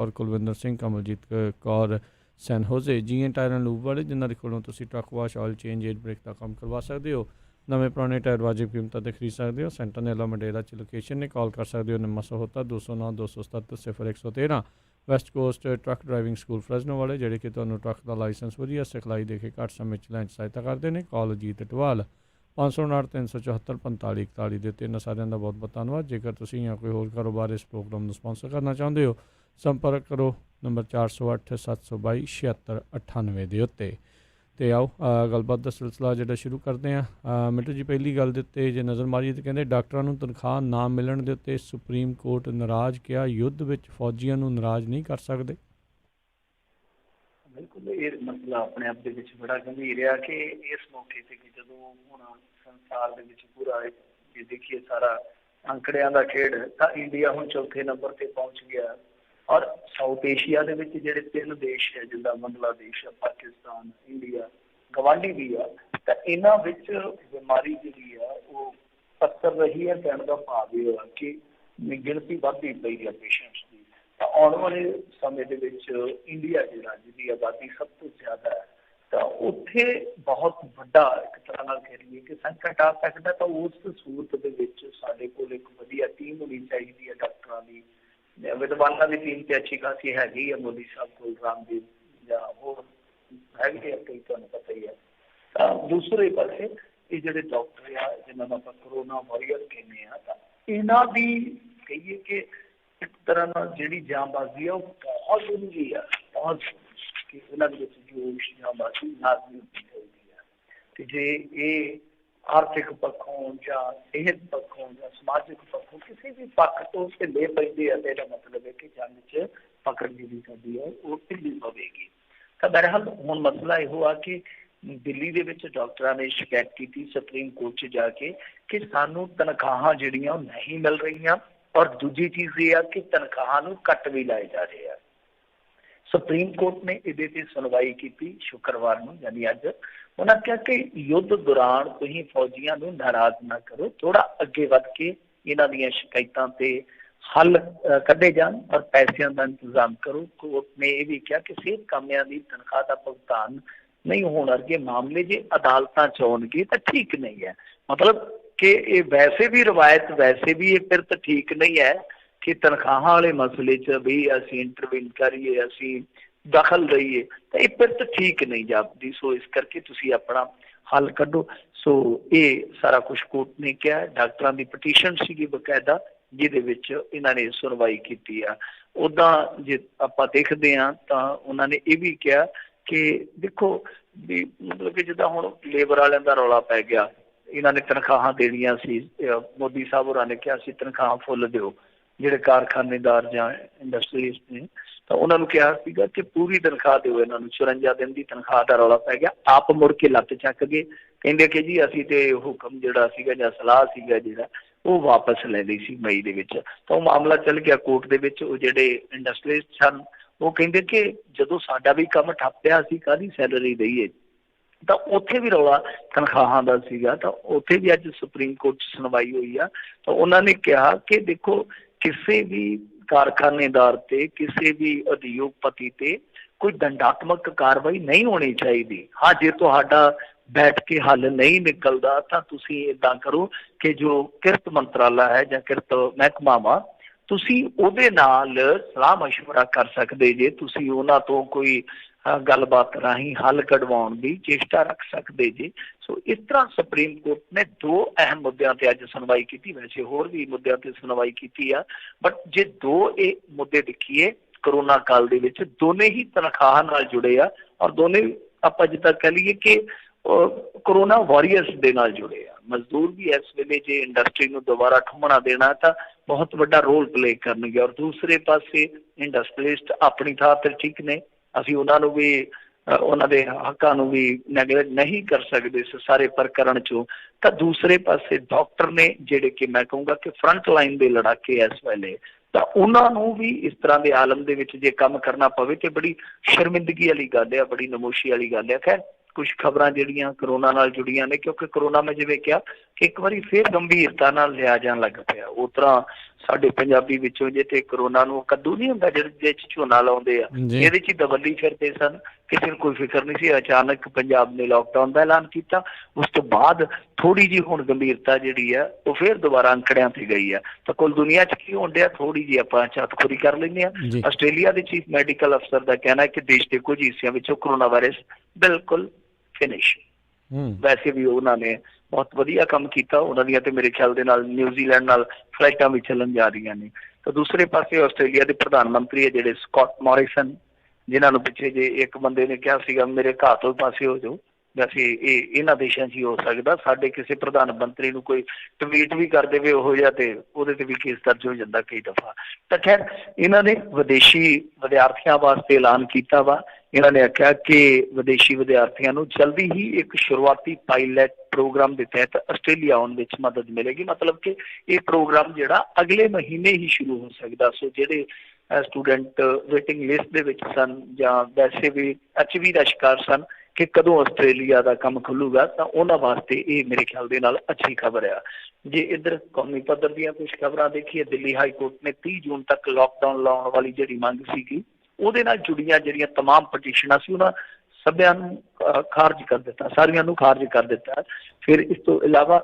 और Kulwinder Singh, Kamaljeet Kaur, San Jose, G tyre and lube वाले, जिन्होंने कोलों तुसी truck wash, oil change, air brake का काम करवा सकते हो। नਵੇਂ पुराने टायर वाजिब कीमतों पर खरीद सकते हो। सेंटर नेला मंडेला च लोकेशन ने कॉल कर सकते हो। नंबर होता 209 277 0113। West coast truck driving school Fresno वाले, ਜਿਹੜੇ ਕਿ ਤੁਹਾਨੂੰ ट्रक का लाइसेंस ਵਧੀਆ सिखलाई दे के घट समय ਚ ਲੈਣ 'ਚ ਸਹਾਇਤਾ ਕਰਦੇ ਨੇ। कॉल अजीत अटवाल 559 374 45 41 ਦੇ ਉੱਤੇ। ਇਹਨਾਂ ਸਾਰਿਆਂ ਦਾ ਬਹੁਤ ਬਹੁਤ ਧੰਨਵਾਦ। ਜੇਕਰ ਤੁਸੀਂ ਜਾਂ ਕੋਈ ਹੋਰ ਕਾਰੋਬਾਰ ਇਸ ਪ੍ਰੋਗਰਾਮ ਨੂੰ ਸਪਾਂਸਰ ਕਰਨਾ ਚਾਹੁੰਦੇ ਹੋ, ਸੰਪਰਕ ਕਰੋ ਨੰਬਰ 408 722 7698 ਦੇ ਉੱਤੇ। तो आओ गलबात का सिलसिला जो शुरू करते हैं। मिंटू जी, पहली गल के उत्ते जे नज़र मारीए तो कहते डॉक्टरों को तनख्वाह ना मिलने के उत्ते सुप्रीम कोर्ट नाराज़, क्या युद्ध में फौजियों को नाराज़ नहीं कर सकते? बिल्कुल, ये मसला अपने आप के बड़ा गंभीर है कि इस मौके से कि जो हुण संसार के पूरा जे देखिए सारा अंकड़ियां का खेड, तो इंडिया हुण चौथे नंबर पर पहुँच गया। और साउथ एशिया के जोड़े 3 देश है, जिदा बांग्लादेश है, पाकिस्तान, इंडिया, गवांढी भी है, तो इन्हों बीमारी जी है वो पसर रही है। कहने का भाव यह है कि गिनती बढ़ती पई है पेशेंट्स की। तो आने वाले समय के इंडिया जो जिसकी आबादी सब तो ज्यादा है, तो उत्थे बहुत बड़ा एक तरह कह रही है कि संकट आ सकता। तो उस सूरत के साडे कोल एक वधिया टीम होनी चाहिए है डॉक्टरों की, विद्वानों की टीम तो अच्छी खासी हैगी है। मोदी साहब को रामदेव या होर है कई, तुहानूं पता ही है। तो दूसरे पासे ये जोड़े डॉक्टर आ जिन्होंने आप करोना वॉरियर कहने, तो इन्हों की कहिए कि एक तरह जी जांबाजी है वो बहुत जरूरी है, बहुत कि उन्होंने जोश जांबाजी लाजमी होनी चाहिए है। तो जे ये आर्थिक पक्षों या सेहत पक्षों या समाजिक पक्षों किसी भी पक्ष तो उससे ले पैदे है, तो मतलब है कि जंग च पकड़ जी करती है वो ढिली पवेगी। तो बहरहाल हुण मसला यो आ कि दिल्ली के डॉक्टरों ने शिकायत की सुप्रीम कोर्ट च जाके कि सानू तनख्वाहां जिहड़ियां नहीं मिल रही, और दूजी चीज़ ये कि तनख्वाहां नूं कट भी लाए जा रहे हैं। सुप्रीम कोर्ट ने ये सुनवाई की शुक्रवार को, यानी अज। उन्होंने कहा कि युद्ध दौरान तुसीं फौजियों को नाराज ना करो, थोड़ा अगे बढ़ के इन्हां दीयां शिकायतों ते हल कढ़े जान और पैसों का इंतजाम करो। कोर्ट ने यह भी कहा कि सेहत कामियां की तनख्वाह का भुगतान नहीं होने वर्गे मामले जे अदालतां च आउणगे तो ठीक नहीं है। मतलब कि ये वैसे भी रवायत, वैसे भी ये फिर तो ठीक नहीं है कि तनख्वाहां वाले मसले च भी असीं इंटरवीन करिए, असीं दखल रहीए, तो ये फिर तो ठीक नहीं जापदी। सो इस करके तुसीं अपना हल कढ़ो। सो ये सारा कुछ कोर्ट ने कहा। डॉक्टरों की पटीशन सी बकायदा जिहदे विच इन्हां ने सुनवाई की आ। उदां जे आपां देखदे हां तां उन्होंने ये भी कहा कि देखो भी मतलब कि जिद्दां हुण लेबर वालियां दा रौला पै गया, इन्हां ने तनख्वाहां देनियां सी, मोदी साहब होरां ने कहा सी तनख्वाहां फुल दिओ ਜਿਹੜੇ कारखानेदार ਜਾਂ इंडस्ट्रीलिस्ट ने, तो उन्होंने कहा सीगा कि पूरी तनख्वाह दो इन्हों 54 दिन की तनख्वाह का रौला पै गया। आप मुड़ के लत्त चक गए, कहते कि जी असी तो हुक्म जोड़ा सीगा या सलाह सीगा जिहड़ा वो वापस ले ली सी मई दे विच। तो वो मामला चल गया कोर्ट दे विच। वो जिहड़े इंडस्ट्रीलिस्ट सन वो कहते कि जदों साडा भी काम ठप्पिया असीं काहदी सैलरी दईए, तो उत्थे भी रौला तनख्वाहां दा सीगा। तो उत्थे भी अज सुप्रीम कोर्ट सुनवाई हुई आ। तो उन्होंने कहा कि देखो किसी भी कारखानेदार ते, किसी भी उद्योगपति ते कोई दंडात्मक कार्रवाई नहीं होनी चाहिए। हाँ, जे तुहाडा बैठ के हल नहीं निकलता तो तुसीं इदां करो कि जो किरत मंत्रालय है या किरत महकमा वा, तुसीं उहदे नाल सलाह मशवरा कर सकदे जे। तुसीं उहनां तों कोई गलबात राही हल कढवाउण की चेष्टा रख सकते जी। सो इस तरह सुप्रीम कोर्ट ने 2 अहम मुद्दों पर अज सुनवाई की। वैसे होर भी मुद्दों पर सुनवाई की आ, बट जे 2 ये मुद्दे देखिए करोना काल दे विच दोने ही तनख्वाह नाल जुड़े आ, और दोने आपां जिद्दां कह लईए कि करोना वॉरियर्स दे नाल जुड़े आ। मजदूर भी इस वेले जे इंडस्ट्री नूं दोबारा ठुमना देना तो बहुत बड़ा रोल प्ले करनगे, और दूसरे पासे इंडस्ट्रीलिस्ट अपनी थां ते ठीक ने, ਅਸੀਂ ਉਹਨਾਂ ਨੂੰ ਵੀ ਉਹਨਾਂ ਦੇ ਹੱਕਾਂ ਨੂੰ ਵੀ ਨੈਗਲੈਕਟ नहीं कर सकते इस सारे प्रकरण चो। तो दूसरे पासे डॉक्टर ने ਜਿਹੜੇ कि मैं कहूँगा कि फ्रंट लाइन ਦੇ लड़ाके इस वेले, तो उन्होंने भी इस तरह के आलम ਦੇ ਵਿੱਚ जे काम करना पवे तो बड़ी शर्मिंदगी वाली गल है, बड़ी नमोशी वाली गल है। खैर कुछ खबर ਜਿਹੜੀਆਂ करोना नाल जुड़ियां ने, क्योंकि करोना में जिवें कहा कि एक बार फिर गंभीरता नाल लिया जान लग पिया। उस तरह ਸਾਡੇ ਪੰਜਾਬੀ ਵਿੱਚੋਂ ਜੇ ਤੇ ਕਰੋਨਾ ਨੂੰ ਕੱਦੂ ਨਹੀਂ ਹੁੰਦਾ ਜਿਹਦੇ ਚ ਝੋਨਾ ਲਾਉਂਦੇ ਆ, ਜੀ ਇਹਦੇ ਚ ਹੀ ਦਬੱਲੀ ਫਿਰਦੇ ਸਨ। ਕਿਸੇ ਨੂੰ ਕੋਈ ਫਿਕਰ ਨਹੀਂ ਸੀ। ਅਚਾਨਕ ਪੰਜਾਬ ਨੇ ਲੋਕਡਾਊਨ ਦਾ ਐਲਾਨ ਕੀਤਾ, ਉਸ ਤੋਂ ਬਾਅਦ ਥੋੜੀ ਜਿਹੀ ਹੁਣ ਗੰਭੀਰਤਾ ਜਿਹੜੀ ਆ ਉਹ ਫਿਰ ਦੁਬਾਰਾ ਅੰਕੜਿਆਂ ਤੇ ਗਈ ਆ। ਤਾਂ ਕੁੱਲ ਦੁਨੀਆ ਚ ਕੀ ਹੋਣ ਡਿਆ, ਥੋੜੀ ਜਿਹੀ ਆਪਾਂ ਝਾਤਖੋਰੀ ਕਰ ਲੈਂਦੇ ਹਾਂ। ਜੀ ਆਸਟ੍ਰੇਲੀਆ ਦੇ ਚੀਫ ਮੈਡੀਕਲ ਅਫਸਰ ਦਾ ਕਹਿਣਾ ਹੈ ਕਿ ਦੇਸ਼ ਦੇ ਕੁਝ ਹਿੱਸਿਆਂ ਵਿੱਚੋਂ ਕਰੋਨਾ ਵਾਇਰਸ ਬਿਲਕੁਲ ਫਿਨਿਸ਼। ਵੈਸੇ ਵੀ ਉਹਨਾਂ ਨੇ ਬਹੁਤ ਵਧੀਆ ਕੰਮ ਕੀਤਾ। ਉਹਨਾਂ ਦੀਆਂ ਤੇ ਮੇਰੇ ਖਿਆਲ ਦੇ ਨਾਲ ਨਿਊਜ਼ੀਲੈਂਡ ਨਾਲ ਫਲਾਈਟਾਂ ਵੀ ਚੱਲਣ ਜਾ ਰਹੀਆਂ ਨੇ। ਤਾਂ ਦੂਸਰੇ ਪਾਸੇ ਆਸਟ੍ਰੇਲੀਆ ਦੇ ਪ੍ਰਧਾਨ ਮੰਤਰੀ ਹੈ ਜਿਹੜੇ ਸਕਾਟ ਮੋਰਿਸਨ, ਜਿਨ੍ਹਾਂ ਨੂੰ ਪਿੱਛੇ ਜੇ ਇੱਕ ਬੰਦੇ ਨੇ ਕਿਹਾ ਸੀਗਾ ਮੇਰੇ ਘਰ ਤੋਂ ਪਾਸੇ ਹੋ ਜਾਓ, ਵੈਸੇ ਇਹ ਇਹਨਾਂ ਦੇਸ਼ਾਂ 'ਚ ਹੀ ਹੋ ਸਕਦਾ। ਸਾਡੇ ਕਿਸੇ ਪ੍ਰਧਾਨ ਮੰਤਰੀ ਨੂੰ ਕੋਈ ਟਵੀਟ ਵੀ ਕਰ ਦੇਵੇ ਉਹੋ ਜਿਹਾ ਤੇ ਉਹਦੇ ਤੇ ਵੀ ਕੇਸ ਦਰਜ ਹੋ ਜਾਂਦਾ ਕਈ ਦਫਾ। ਤਾਂ ਖੈਰ ਇਹਨਾਂ ਨੇ ਵਿਦੇਸ਼ੀ ਵਿਦਿਆਰਥੀਆਂ ਵਾਸਤੇ ਐਲਾਨ ਕੀਤਾ ਵਾ। ਇਹਨਾਂ ਨੇ ਆਖਿਆ ਕਿ ਵਿਦੇਸ਼ੀ ਵਿਦਿਆਰਥੀਆਂ ਨੂੰ ਜਲਦੀ ਹੀ ਇੱਕ ਸ਼ੁਰੂਆਤੀ ਪਾਇਲਟ ਪ੍ਰੋਗਰਾਮ ਦੇ ਤਹਿਤ ਆਸਟ੍ਰੇਲੀਆ ਆਉਣ ਵਿੱਚ ਮਦਦ ਮਿਲੇਗੀ। ਮਤਲਬ ਕਿ ਇਹ ਪ੍ਰੋਗਰਾਮ ਜਿਹੜਾ ਅਗਲੇ ਮਹੀਨੇ ਹੀ ਸ਼ੁਰੂ ਹੋ ਸਕਦਾ। ਸੋ ਜਿਹੜੇ ਸਟੂਡੈਂਟ ਵੇਟਿੰਗ ਲਿਸਟ ਦੇ ਵਿੱਚ ਸਨ ਜਾਂ ਵੈਸੇ ਵੀ ਅਚਵੀ ਦਾ ਸ਼ਿਕਾਰ ਸਨ ਕਿ ਕਦੋਂ ਆਸਟ੍ਰੇਲੀਆ ਦਾ ਕੰਮ ਖੁੱਲੂਗਾ, ਤਾਂ ਉਹਨਾਂ ਵਾਸਤੇ ਇਹ ਮੇਰੇ ਖਿਆਲ ਦੇ ਨਾਲ ਅੱਛੀ ਖਬਰ ਆ। ਜੇ ਇੱਧਰ ਕੌਮੀ ਪੱਧਰ ਦੀਆਂ ਕੁਝ ਖਬਰਾਂ ਦੇਖੀਏ, ਦਿੱਲੀ ਹਾਈ ਕੋਰਟ ਨੇ 30 ਜੂਨ ਤੱਕ ਲਾਕਡਾਊਨ ਲਾਉਣ ਵਾਲੀ ਜਿਹੜੀ ਮੰਗ ਸੀਗੀ ਉਹਦੇ ਨਾਲ ਜੁੜੀਆਂ ਜਿਹੜੀਆਂ ਤਮਾਮ ਪਟੀਸ਼ਨਾਂ ਸੀ ਉਹਨਾਂ ਸਭਿਆਂ ਨੂੰ ਖਾਰਜ ਕਰ ਦਿੱਤਾ, ਸਾਰੀਆਂ ਨੂੰ ਖਾਰਜ ਕਰ ਦਿੱਤਾ। ਫਿਰ ਇਸ ਤੋਂ ਇਲਾਵਾ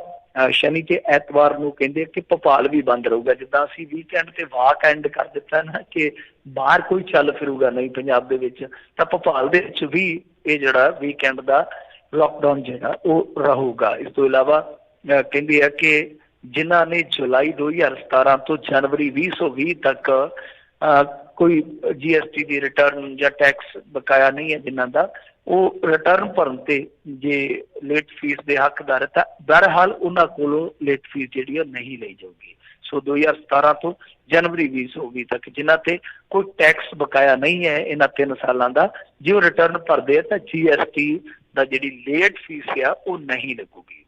ਸ਼ਨੀ ਤੇ ਐਤਵਾਰ ਨੂੰ ਕਹਿੰਦੇ ਕਿ ਭੋਪਾਲ ਵੀ ਬੰਦ ਰਹੂਗਾ। ਜਿੱਦਾਂ ਅਸੀਂ ਵੀਕਐਂਡ ਤੇ ਵਾਕ ਐਂਡ ਕਰ ਦਿੱਤਾ ਨਾ ਕਿ ਬਾਹਰ ਕੋਈ ਚੱਲ ਫਿਰੂਗਾ ਨਹੀਂ ਪੰਜਾਬ ਦੇ ਵਿੱਚ, ਤਾਂ ਭੋਪਾਲ ਦੇ ਵਿੱਚ ਵੀ ਇਹ ਜਿਹੜਾ ਵੀਕਐਂਡ ਦਾ ਲਾਕਡਾਊਨ ਜਿਹੜਾ ਉਹ ਰਹੂਗਾ। ਇਸ ਤੋਂ ਇਲਾਵਾ ਕਹਿੰਦੇ ਆ ਕਿ ਜਿਨ੍ਹਾਂ ਨੇ ਜੁਲਾਈ 2017 ਤੋਂ ਜਨਵਰੀ 2020 ਤੱਕ ਕੋਈ GST ਦੀ ਰਿਟਰਨ ਜਾਂ ਟੈਕਸ ਬਕਾਇਆ ਨਹੀਂ ਹੈ ਜਿਨ੍ਹਾਂ ਦਾ, ਉਹ ਰਿਟਰਨ ਭਰਨ ਤੇ ਜੇ ਲੇਟ ਫੀਸ ਦੇ ਹੱਕਦਾਰ ਹੈ ਤਾਂ ਬਹਰਹਾਲ ਉਹਨਾਂ ਕੋਲੋਂ ਲੇਟ ਫੀਸ ਜਿਹੜੀ ਉਹ ਨਹੀਂ ਲਈ ਜਾਊਗੀ। ਸੋ 2017 ਤੋਂ ਜਨਵਰੀ 2020 ਤੱਕ ਜਿਨ੍ਹਾਂ ਤੇ ਕੋਈ ਟੈਕਸ ਬਕਾਇਆ ਨਹੀਂ ਹੈ ਇਹਨਾਂ 3 ਸਾਲਾਂ ਦਾ, ਜੇ ਉਹ ਰਿਟਰਨ ਭਰਦੇ ਆ ਤਾਂ GST ਦਾ ਜਿਹੜੀ ਲੇਟ ਫੀਸ ਆ ਉਹ ਨਹੀਂ ਲੱਗੂਗੀ।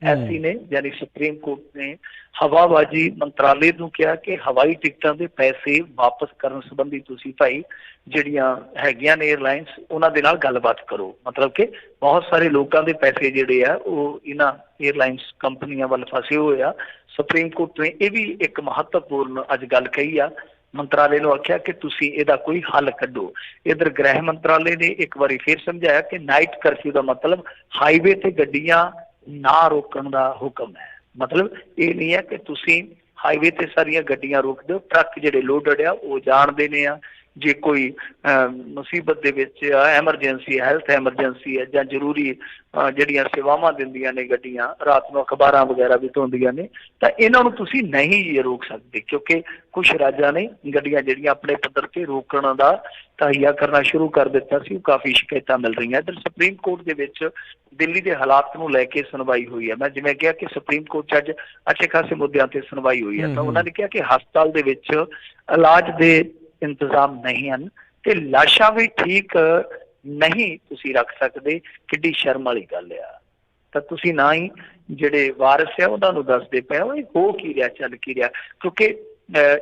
ਐਸਸੀ ਨੇ ਯਾਨੀ ਸੁਪਰੀਮ ਕੋਰਟ ਨੇ ਹਵਾਬਾਜੀ ਮੰਤਰਾਲੇ ਨੂੰ ਕਿਹਾ ਕਿ ਹਵਾਈ ਟਿਕਟਾਂ ਦੇ ਪੈਸੇ ਵਾਪਸ ਕਰਨ ਸੰਬੰਧੀ ਤੁਸੀਂ ਭਾਈ ਜਿਹੜੀਆਂ ਹੈਗੀਆਂ ਨੇ 에ਅਰਲਾਈਨਸ ਉਹਨਾਂ ਦੇ ਨਾਲ ਗੱਲਬਾਤ ਕਰੋ। ਮਤਲਬ ਕਿ ਬਹੁਤ ਸਾਰੇ ਲੋਕਾਂ ਦੇ ਪੈਸੇ ਜਿਹੜੇ ਆ ਉਹ ਇਹਨਾਂ 에ਅਰਲਾਈਨਸ ਕੰਪਨੀਆਂ ਵੱਲ ਫਸੇ ਹੋਏ ਆ। ਸੁਪਰੀਮ ਕੋਰਟ ਨੇ ਇਹ ਵੀ ਇੱਕ ਮਹੱਤਵਪੂਰਨ ਅੱਜ ਗੱਲ ਕਹੀ ਆ। ਮੰਤਰਾਲੇ ਨੂੰ ਆਖਿਆ ਕਿ ਤੁਸੀਂ ਇਹਦਾ ਕੋਈ ਹੱਲ ਕੱਢੋ। ਇੱਧਰ ਗ੍ਰਹਿ ਮੰਤਰਾਲੇ ਨੇ ਇੱਕ ਵਾਰੀ ਫਿਰ ਸਮਝਾਇਆ ਕਿ ਨਾਈਟ ਕਰਫਿਊ ਦਾ ਮਤਲਬ ਹਾਈਵੇ ਤੇ ਗੱਡੀਆਂ ਨਾ ਰੋਕਣ ਦਾ ਹੁਕਮ ਹੈ। ਮਤਲਬ ਇਹ ਨਹੀਂ ਹੈ ਕਿ ਤੁਸੀਂ ਹਾਈਵੇ ਤੇ ਸਾਰੀਆਂ ਗੱਡੀਆਂ ਰੋਕ ਦਿਓ, ਟਰੱਕ ਜਿਹੜੇ ਲੋਡਡ ਆ ਉਹ ਜਾਣ ਦੇਣੇ ਆ। ਜੇ ਕੋਈ ਮੁਸੀਬਤ ਦੇ ਵਿੱਚ ਐਮਰਜੈਂਸੀ ਹੈਲਥ ਐਮਰਜੈਂਸੀ ਹੈ ਜਾਂ ਜ਼ਰੂਰੀ ਜਿਹੜੀਆਂ ਸੇਵਾਵਾਂ ਦਿੰਦੀਆਂ ਨੇ ਗੱਡੀਆਂ, ਰਾਤ ਨੂੰ ਅਖਬਾਰਾਂ ਵਗੈਰਾ ਵੀ ਧੋਂਦੀਆਂ ਨੇ, ਤਾਂ ਇਹਨਾਂ ਨੂੰ ਤੁਸੀਂ ਨਹੀਂ ਰੋਕ ਸਕਦੇ ਕਿਉਂਕਿ ਕੁਛ ਰਾਜਾਂ ਨੇ ਗੱਡੀਆਂ ਜਿਹੜੀਆਂ ਆਪਣੇ ਪੱਧਰ ਤੇ ਰੋਕਣ ਦਾ ਤਹਈਆ ਕਰਨਾ ਸ਼ੁਰੂ ਕਰ ਦਿੱਤਾ ਸੀ। ਕਾਫੀ ਸ਼ਿਕਾਇਤਾਂ ਮਿਲ ਰਹੀਆਂ। ਇੱਧਰ ਸੁਪਰੀਮ ਕੋਰਟ ਦੇ ਵਿੱਚ ਦਿੱਲੀ ਦੇ ਹਾਲਾਤ ਨੂੰ ਲੈ ਕੇ ਸੁਣਵਾਈ ਹੋਈ ਹੈ। ਮੈਂ ਜਿਵੇਂ ਕਿਹਾ ਕਿ ਸੁਪਰੀਮ ਕੋਰਟ 'ਚ ਅੱਜ ਅੱਛੇ ਖਾਸੇ ਮੁੱਦਿਆਂ ਤੇ ਸੁਣਵਾਈ ਹੋਈ ਹੈ। ਤਾਂ ਉਹਨਾਂ ਨੇ ਕਿਹਾ ਕਿ ਹਸਪਤਾਲ ਦੇ ਵਿੱਚ ਇਲਾਜ ਦੇ ਇੰਤਜ਼ਾਮ ਨਹੀਂ ਹਨ ਤੇ ਲਾਸ਼ਾਂ ਵੀ ਠੀਕ ਨਹੀਂ ਤੁਸੀਂ ਰੱਖ ਸਕਦੇ। ਕਿੱਡੀ ਸ਼ਰਮ ਵਾਲੀ ਗੱਲ ਆ। ਤਾਂ ਤੁਸੀਂ ਨਾ ਹੀ ਜਿਹੜੇ ਵਾਰਿਸ ਆ ਉਹਨਾਂ ਨੂੰ ਦੱਸਦੇ ਪਏ ਹੋ ਕੀ ਰਿਹਾ, ਚੱਲ ਕੀ ਰਿਹਾ। ਕਿਉਂਕਿ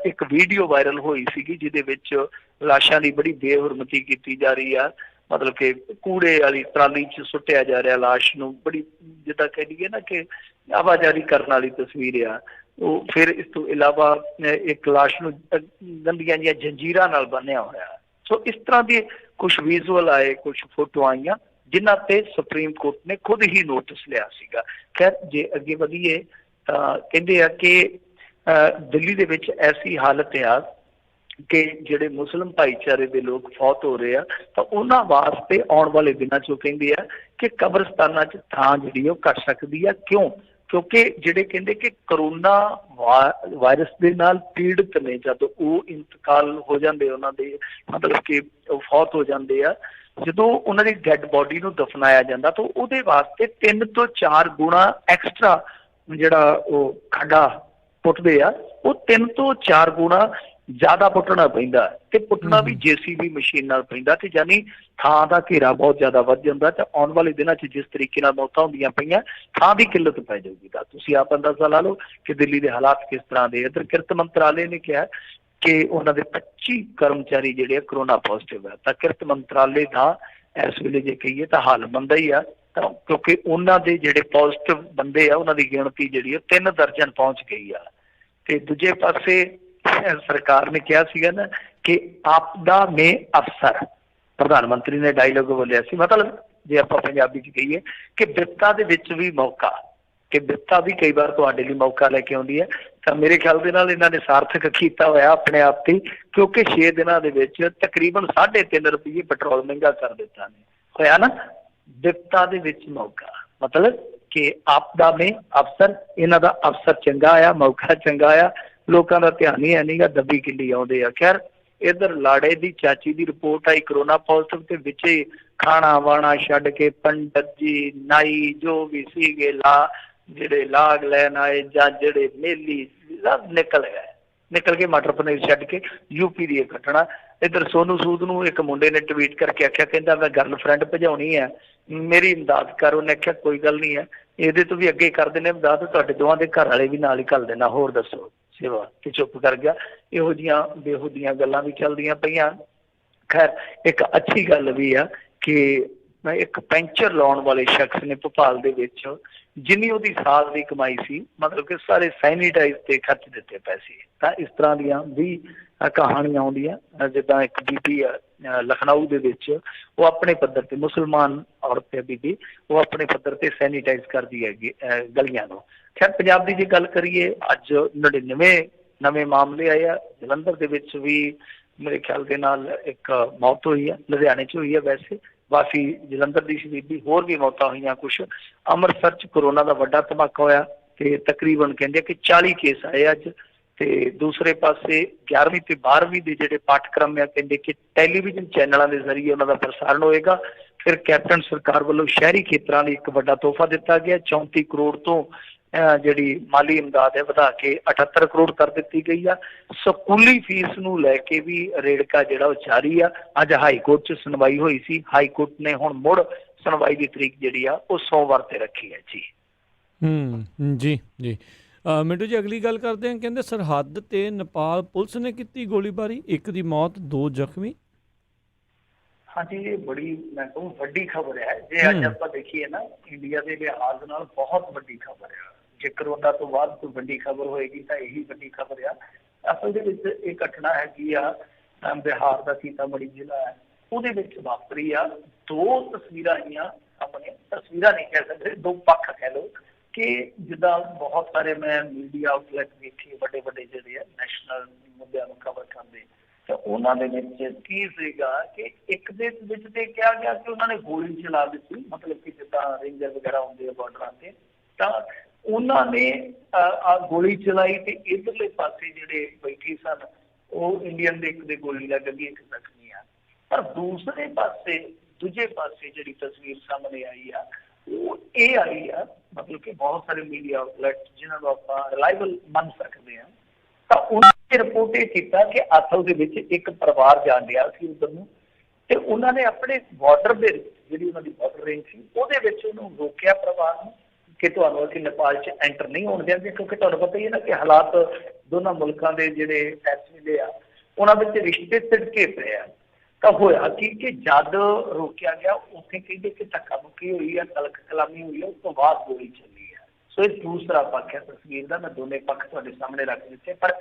ਇੱਕ ਵੀਡੀਓ ਵਾਇਰਲ ਹੋਈ ਸੀਗੀ ਜਿਹਦੇ ਵਿੱਚ ਲਾਸ਼ਾਂ ਦੀ ਬੜੀ ਬੇਹੁਰਮਤੀ ਕੀਤੀ ਜਾ ਰਹੀ ਆ। ਮਤਲਬ ਕਿ ਕੂੜੇ ਵਾਲੀ ਟਰਾਲੀ 'ਚ ਸੁੱਟਿਆ ਜਾ ਰਿਹਾ ਲਾਸ਼ ਨੂੰ, ਬੜੀ ਜਿੱਦਾਂ ਕਹਿ ਦਈਏ ਨਾ ਕਿ ਆਵਾਜਾਈ ਕਰਨ ਵਾਲੀ ਤਸਵੀਰ ਆ ਉਹ। ਫਿਰ ਇਸ ਤੋਂ ਇਲਾਵਾ ਇੱਕ ਲਾਸ਼ ਨੂੰ ਗੰਦੀਆਂ ਜਿਹੀਆਂ ਜੰਜੀਰਾਂ ਨਾਲ ਬੰਨਿਆ ਹੋਇਆ। ਸੋ ਇਸ ਤਰ੍ਹਾਂ ਦੇ ਕੁਛ ਵਿਜ਼ੂਅਲ ਆਏ, ਕੁਛ ਫੋਟੋ ਆਈਆਂ ਜਿਨ੍ਹਾਂ ਤੇ ਸੁਪਰੀਮ ਕੋਰਟ ਨੇ ਖੁਦ ਹੀ ਨੋਟਿਸ ਲਿਆ ਸੀਗਾ। ਖੈਰ ਜੇ ਅੱਗੇ ਵਧੀਏ ਤਾਂ ਕਹਿੰਦੇ ਆ ਕਿ ਦਿੱਲੀ ਦੇ ਵਿੱਚ ਐਸੀ ਹਾਲਤ ਆ ਕਿ ਜਿਹੜੇ ਮੁਸਲਿਮ ਭਾਈਚਾਰੇ ਦੇ ਲੋਕ ਫੌਤ ਹੋ ਰਹੇ ਆ ਤਾਂ ਉਹਨਾਂ ਵਾਸਤੇ ਆਉਣ ਵਾਲੇ ਦਿਨਾਂ 'ਚ ਉਹ ਕਹਿੰਦੇ ਆ ਕਿ ਕਬਰਸਤਾਨਾਂ 'ਚ ਥਾਂ ਜਿਹੜੀ ਉਹ ਘੱਟ ਸਕਦੀ ਆ। ਕਿਉਂ? ਕਿਉਂਕਿ ਜਿਹੜੇ ਕਹਿੰਦੇ ਕਿ ਕਰੋਨਾ ਵਾਇਰਸ ਦੇ ਨਾਲ ਪੀੜਤ ਨੇ, ਜਦੋਂ ਉਹ ਇੰਤਕਾਲ ਹੋ ਜਾਂਦੇ ਉਹਨਾਂ ਦੇ, ਮਤਲਬ ਕਿ ਉਹ ਫੌਤ ਹੋ ਜਾਂਦੇ ਆ, ਜਦੋਂ ਉਹਨਾਂ ਦੀ ਡੈਡ ਬੋਡੀ ਨੂੰ ਦਫਨਾਇਆ ਜਾਂਦਾ ਤਾਂ ਉਹਦੇ ਵਾਸਤੇ 3 ਤੋਂ 4 ਗੁਣਾ ਐਕਸਟਰਾ ਜਿਹੜਾ ਉਹ ਖੱਡਾ ਪੁੱਟਦੇ ਆ, ਉਹ 3 ਤੋਂ 4 ਗੁਣਾ ਜ਼ਿਆਦਾ ਪੁੱਟਣਾ ਪੈਂਦਾ ਤੇ ਪੁੱਟਣਾ ਵੀ JCB ਮਸ਼ੀਨ ਨਾਲ ਪੈਂਦਾ ਤੇ ਯਾਨੀ ਥਾਂ ਦਾ ਘੇਰਾ ਬਹੁਤ ਜ਼ਿਆਦਾ ਵੱਧ ਜਾਂਦਾ। ਤੇ ਆਉਣ ਵਾਲੇ ਦਿਨਾਂ 'ਚ ਜਿਸ ਤਰੀਕੇ ਨਾਲ ਮੌਤਾਂ ਹੁੰਦੀਆਂ ਪਈਆਂ, ਥਾਂ ਦੀ ਕਿੱਲਤ ਪੈ ਜਾਊਗੀ। ਤਾਂ ਤੁਸੀਂ ਆਪ ਅੰਦਾਜ਼ਾ ਲਾ ਲਓ ਕਿ ਦਿੱਲੀ ਦੇ ਹਾਲਾਤ ਕਿਸ ਤਰ੍ਹਾਂ ਦੇ। ਇੱਧਰ ਕਿਰਤ ਮੰਤਰਾਲੇ ਨੇ ਕਿਹਾ ਕਿ ਉਹਨਾਂ ਦੇ 25 ਕਰਮਚਾਰੀ ਜਿਹੜੇ ਆ ਕਰੋਨਾ ਪੋਜ਼ਿਟਿਵ ਹੈ। ਤਾਂ ਕਿਰਤ ਮੰਤਰਾਲੇ ਦਾ ਇਸ ਵੇਲੇ ਜੇ ਕਹੀਏ ਤਾਂ ਹਾਲ ਮੰਦਾ ਹੀ ਆ, ਤਾਂ ਕਿਉਂਕਿ ਉਹਨਾਂ ਦੇ ਜਿਹੜੇ ਪੋਜ਼ਿਟਿਵ ਬੰਦੇ ਆ ਉਹਨਾਂ ਦੀ ਗਿਣਤੀ ਜਿਹੜੀ ਆ 3 ਦਰਜਨ ਪਹੁੰਚ ਗਈ ਆ। ਤੇ ਦੂਜੇ ਪਾਸੇ ਸਰਕਾਰ ਨੇ ਕਿਹਾ ਸੀਗਾ ਨਾ ਕਿ ਆਪਦਾ ਮੇ ਅਫਸਰ, ਪ੍ਰਧਾਨ ਮੰਤਰੀ ਨੇ ਡਾਇਲੋਗ ਬੋਲਿਆ ਸੀ, ਮਤਲਬ ਜੇ ਆਪਾਂ ਪੰਜਾਬੀ ਚ ਕਹੀਏ ਕਿ ਬਿਪਤਾ ਦੇ ਵਿੱਚ ਵੀ ਮੌਕਾ, ਕਿ ਬਿਪਤਾ ਵੀ ਕਈ ਵਾਰ ਤੁਹਾਡੇ ਲਈ ਮੌਕਾ ਲੈ ਕੇ ਆਉਂਦੀ ਹੈ। ਤਾਂ ਮੇਰੇ ਖਿਆਲ ਦੇ ਨਾਲ ਇਹਨਾਂ ਨੇ ਸਾਰਥਕ ਕੀਤਾ ਹੋਇਆ ਆਪਣੇ ਆਪ ਤੇ, ਕਿਉਂਕਿ 6 ਦਿਨਾਂ ਦੇ ਵਿੱਚ ਤਕਰੀਬਨ 3.5 ਰੁਪਏ ਪੈਟਰੋਲ ਮਹਿੰਗਾ ਕਰ ਦਿੱਤਾ ਨੇ, ਹੋਇਆ ਨਾ। ਬਿਪਤਾ ਦੇ ਵਿੱਚ ਮੌਕਾ, ਮਤਲਬ ਕਿ ਆਪਦਾ ਮੇ ਅਫਸਰ, ਇਹਨਾਂ ਦਾ ਅਫਸਰ ਚੰਗਾ ਆ, ਮੌਕਾ ਚੰਗਾ ਆ, ਲੋਕਾਂ ਦਾ ਧਿਆਨ ਹੀ ਹੈ ਨਹੀਂਗਾ, ਦੱਬੀ ਕਿੱਲੀ ਆਉਂਦੇ ਆ। ਖੈਰ ਇੱਧਰ ਲਾੜੇ ਦੀ ਚਾਚੀ ਦੀ ਰਿਪੋਰਟ ਆਈ ਕਰੋਨਾ ਪੋਜ਼ਿਟਿਵ, ਤੇ ਵਿੱਚੇ ਖਾਣਾ ਵਾਣਾ ਛੱਡ ਕੇ ਪੰਡਤ ਜੀ, ਨਾਈ, ਜੋ ਵੀ ਸੀਗੇ, ਜਿਹੜੇ ਲਾਗ ਲੈਣ ਆਏ ਜਾਂ ਜਿਹੜੇ ਮੇਲੀ, ਸਭ ਨਿਕਲ ਗਏ, ਨਿਕਲ ਕੇ ਮਟਰ ਪਨੀਰ ਛੱਡ ਕੇ। ਯੂਪੀ ਦੀ ਇਹ ਘਟਨਾ। ਇੱਧਰ ਸੋਨੂ ਸੂਦ ਨੂੰ ਇੱਕ ਮੁੰਡੇ ਨੇ ਟਵੀਟ ਕਰਕੇ ਆਖਿਆ, ਕਹਿੰਦਾ ਮੈਂ ਗਰਲਫਰੈਂਡ ਭਜਾਉਣੀ ਹੈ, ਮੇਰੀ ਇਮਦਾਦ ਕਰ। ਉਹਨੇ ਆਖਿਆ ਕੋਈ ਗੱਲ ਨਹੀਂ ਹੈ, ਇਹਦੇ ਤੋਂ ਵੀ ਅੱਗੇ ਕਰ ਦਿੰਦੇ ਇਮਦਾਦ, ਤੁਹਾਡੇ ਦੋਵਾਂ ਦੇ ਘਰ ਵਾਲੇ ਵੀ ਨਾਲ ਹੀ ਘੱਲ ਦੇਣਾ, ਹੋਰ ਦੱਸੋ ਸੇਵਾ। ਤੇ ਚੁੱਪ ਕਰ ਗਿਆ। ਇਹੋ ਜਿਹੀਆਂ ਬੇਹੂਦੀਆਂ ਗੱਲਾਂ ਵੀ ਚੱਲਦੀਆਂ ਪਈਆਂ। ਖੈਰ ਇੱਕ ਅੱਛੀ ਗੱਲ ਵੀ ਆ ਕਿ ਇੱਕ ਪੈਂਚਰ ਲਾਉਣ ਵਾਲੇ ਸ਼ਖਸ ਨੇ ਭੋਪਾਲ ਦੇ ਵਿੱਚ, ਜਿੰਨੀ ਉਹਦੀ ਸਾਲ ਦੀ ਕਮਾਈ ਸੀ, ਮਤਲਬ ਕਿ ਸਾਰੇ ਸੈਨੀਟਾਈਜ਼ ਤੇ ਖਰਚ ਦਿੱਤੇ ਪੈਸੇ। ਤਾਂ ਇਸ ਤਰ੍ਹਾਂ ਦੀਆਂ ਵੀ ਕਹਾਣੀਆਂ ਆਉਂਦੀਆਂ। ਜਿੱਦਾਂ ਇੱਕ ਬੀਬੀ ਆ ਲਖਨਊ ਦੇ ਵਿੱਚ, ਉਹ ਆਪਣੇ ਪੱਧਰ ਤੇ, ਮੁਸਲਮਾਨ ਔਰਤ ਹੈ ਬੀਬੀ, ਉਹ ਆਪਣੇ ਪੱਧਰ ਤੇ ਸੈਨੀਟਾਈਜ਼ ਕਰਦੀ ਹੈਗੀ ਗਲੀਆਂ ਨੂੰ। ਖੈਰ ਪੰਜਾਬ ਦੀ ਜੇ ਗੱਲ ਕਰੀਏ, ਅੱਜ 99 ਨਵੇਂ ਮਾਮਲੇ ਆਏ ਆ। ਜਲੰਧਰ ਦੇ ਵਿੱਚ ਵੀ ਮੇਰੇ ਖਿਆਲ ਦੇ ਨਾਲ ਇੱਕ ਮੌਤ ਹੋਈ ਹੈ, ਲੁਧਿਆਣੇ 'ਚ ਹੋਈ ਹੈ, ਵੈਸੇ ਵਾਸੀ ਜਲੰਧਰ ਦੀ ਸੀ ਬੀਬੀ। ਹੋਰ ਵੀ ਮੌਤਾਂ ਹੋਈਆਂ ਕੁਛ। ਅੰਮ੍ਰਿਤਸਰ 'ਚ ਕਰੋਨਾ ਦਾ ਵੱਡਾ ਧਮਾਕਾ ਹੋਇਆ ਤੇ ਤਕਰੀਬਨ ਕਹਿੰਦੇ ਕਿ 40 ਕੇਸ ਆਏ ਅੱਜ। ਤੇ ਦੂਸਰੇ ਪਾਸੇ 11ਵੀਂ ਤੇ 12ਵੀਂ ਦੇ ਜਿਹੜੇ ਪਾਠਕ੍ਰਮ ਆ, ਕਹਿੰਦੇ ਕਿ ਟੈਲੀਵਿਜ਼ਨ ਚੈਨਲਾਂ ਦੇ ਜ਼ਰੀਏ ਉਹਨਾਂ ਦਾ ਪ੍ਰਸਾਰਣ ਹੋਏਗਾ। ਫਿਰ ਕੈਪਟਨ ਸਰਕਾਰ ਵੱਲੋਂ ਸ਼ਹਿਰੀ ਖੇਤਰਾਂ ਲਈ ਇੱਕ ਵੱਡਾ ਤੋਹਫਾ ਦਿੱਤਾ ਗਿਆ। 34 ਕਰੋੜ ਤੋਂ ਜਿਹੜੀ ਮਾਲੀ ਇਮਦਾਦ ਹੈ ਵਧਾ ਕੇ 78 ਕਰੋੜ ਕਰ ਦਿੱਤੀ ਗਈ ਆ। ਸਕੂਲੀ ਫੀਸ ਨੂੰ ਲੈ ਕੇ ਵੀ ਰੇੜਕਾ ਜਿਹੜਾ ਉਹ ਜਾਰੀ ਆ। ਅੱਜ ਹਾਈ ਕੋਰਟ 'ਚ ਸੁਣਵਾਈ ਹੋਈ ਸੀ। ਹਾਈ ਕੋਰਟ ਨੇ ਹੁਣ ਮੁੜ ਸੁਣਵਾਈ ਦੀ ਤਰੀਕ ਜਿਹੜੀ ਆ ਉਹ ਸੋਮਵਾਰ ਤੇ ਰੱਖੀ ਹੈ ਜੀ। ਜੀ ਜੀ ਮਿੰਟੂ ਜੀ, ਅਗਲੀ ਗੱਲ ਕਰਦੇ ਹਾਂ। ਕਹਿੰਦੇ ਸਰਹੱਦ ਤੇ ਨੇਪਾਲ ਪੁਲਿਸ ਨੇ ਕੀਤੀ ਗੋਲੀਬਾਰੀ, 1 ਦੀ ਮੌਤ, 2 ਜ਼ਖਮੀ। ਹਾਂਜੀ, ਇਹ ਬੜੀ ਮੈਂ ਕਹੂੰ ਵੱਡੀ ਖਬਰ ਹੈ। ਜੇ ਅੱਜ ਆਪਾਂ ਦੇਖੀਏ ਨਾ, ਇੰਡੀਆ ਦੇ ਲਿਹਾਜ਼ ਨਾਲ ਬਹੁਤ ਵੱਡੀ ਖਬਰ ਹੈ। ਜੇ ਕਰੋਨਾ ਤੋਂ ਬਾਅਦ ਕੋਈ ਵੱਡੀ ਖਬਰ ਹੋਏਗੀ ਤਾਂ ਇਹੀ ਵੱਡੀ ਖਬਰ ਆ। ਅਸਲ ਦੇ ਵਿੱਚ ਇਹ ਘਟਨਾ ਹੈਗੀ ਆ ਬਿਹਾਰ ਦਾ ਸੀਤਾਮੜੀ ਜ਼ਿਲ੍ਹਾ ਹੈ, ਉਹਦੇ ਵਿੱਚ ਵਾਪਰੀ ਆ। 2 ਤਸਵੀਰਾਂ ਆਈਆਂ ਸਾਹਮਣੇ, ਤਸਵੀਰਾਂ ਨਹੀਂ ਕਹਿ ਸਕਦੇ, 2 ਪੱਖ ਕਹਿ ਲਓ। ਕਿ ਜਿੱਦਾਂ ਬਹੁਤ ਸਾਰੇ ਮੈਂ ਮੀਡੀਆ ਆਊਟਲੈਟ ਵੇਖੇ, ਵੱਡੇ ਵੱਡੇ ਜਿਹੜੇ ਆ ਨੈਸ਼ਨਲ ਮੁੱਦਿਆਂ ਨੂੰ ਕਵਰ ਕਰਦੇ, ਤਾਂ ਉਹਨਾਂ ਦੇ ਵਿੱਚ ਕੀ ਸੀਗਾ ਕਿ ਇੱਕ ਦੇ ਵਿੱਚ ਤੇ ਕਿਹਾ ਗਿਆ ਕਿ ਉਹਨਾਂ ਨੇ ਗੋਲੀ ਚਲਾ ਦਿੱਤੀ, ਮਤਲਬ ਕਿ ਜਿੱਦਾਂ ਰੇਂਜਰ ਵਗੈਰਾ ਹੁੰਦੇ ਆ ਬਾਰਡਰਾਂ ਤੇ, ਤਾਂ ਉਹਨਾਂ ਨੇ ਗੋਲੀ ਚਲਾਈ ਤੇ ਇੱਧਰਲੇ ਪਾਸੇ ਜਿਹੜੇ ਬੈਠੇ ਸਨ ਉਹ ਇੰਡੀਅਨ ਦੇ ਇੱਕ ਦੇ ਗੋਲੀ ਲੱਗ ਗਈ, ਇੱਕ ਜ਼ਖਮੀ ਆ। ਪਰ ਦੂਜੇ ਪਾਸੇ ਜਿਹੜੀ ਤਸਵੀਰ ਸਾਹਮਣੇ ਆਈ ਆ ਉਹ ਇਹ ਆਈ ਆ, ਮਤਲਬ ਕਿ ਬਹੁਤ ਸਾਰੇ ਮੀਡੀਆ ਆਊਟਲੈਟ ਜਿਹਨਾਂ ਨੂੰ ਆਪਾਂ ਰਿਲਾਇਬਲ ਮੰਨ ਸਕਦੇ ਹਾਂ, ਤਾਂ ਉਹਨਾਂ ਨੇ ਰਿਪੋਰਟ ਇਹ ਕੀਤਾ ਕਿ ਅਸਲ ਦੇ ਵਿੱਚ ਇੱਕ ਪਰਿਵਾਰ ਜਾਣ ਰਿਹਾ ਸੀ ਉੱਧਰ ਨੂੰ, ਤੇ ਉਹਨਾਂ ਨੇ ਆਪਣੇ ਬਾਰਡਰ ਦੇ ਜਿਹੜੀ ਉਹਨਾਂ ਦੀ ਬਾਰਡਰ ਰੇਂਜ ਸੀ ਉਹਦੇ ਵਿੱਚ ਉਹਨੂੰ ਰੋਕਿਆ ਪਰਿਵਾਰ ਨੂੰ ਕਿ ਤੁਹਾਨੂੰ ਅਸੀਂ ਨੇਪਾਲ 'ਚ ਐਂਟਰ ਨਹੀਂ ਹੋਣ ਦਿਆਂਗੇ, ਕਿਉਂਕਿ ਤੁਹਾਨੂੰ ਪਤਾ ਹੀ ਹੈ ਨਾ ਕਿ ਹਾਲਾਤ ਦੋਨਾਂ ਮੁਲਕਾਂ ਦੇ ਜਿਹੜੇ ਫੈਸਲੇ ਆ ਉਹਨਾਂ ਵਿੱਚ ਰਿਸ਼ਤੇ ਤਿੜਕੇ ਪਏ ਆ। ਤਾਂ ਹੋਇਆ ਕਿ ਜਦ ਰੋਕਿਆ ਗਿਆ ਉੱਥੇ ਕਹਿੰਦੇ ਕਿ ਧੱਕਾ ਮੁੱਕੀ ਹੋਈ ਆ, ਤਲਕ ਕਲਾਮੀ ਹੋਈ ਆ, ਉਸ ਤੋਂ ਬਾਅਦ ਗੋਲੀ ਚੱਲੀ ਆ। ਸੋ ਇਹ ਦੂਸਰਾ ਪੱਖ ਹੈ ਤਸਵੀਰ ਦਾ। ਮੈਂ ਦੋਨੇ ਪੱਖ ਤੁਹਾਡੇ ਸਾਹਮਣੇ ਰੱਖ ਦਿੱਤੇ, ਪਰ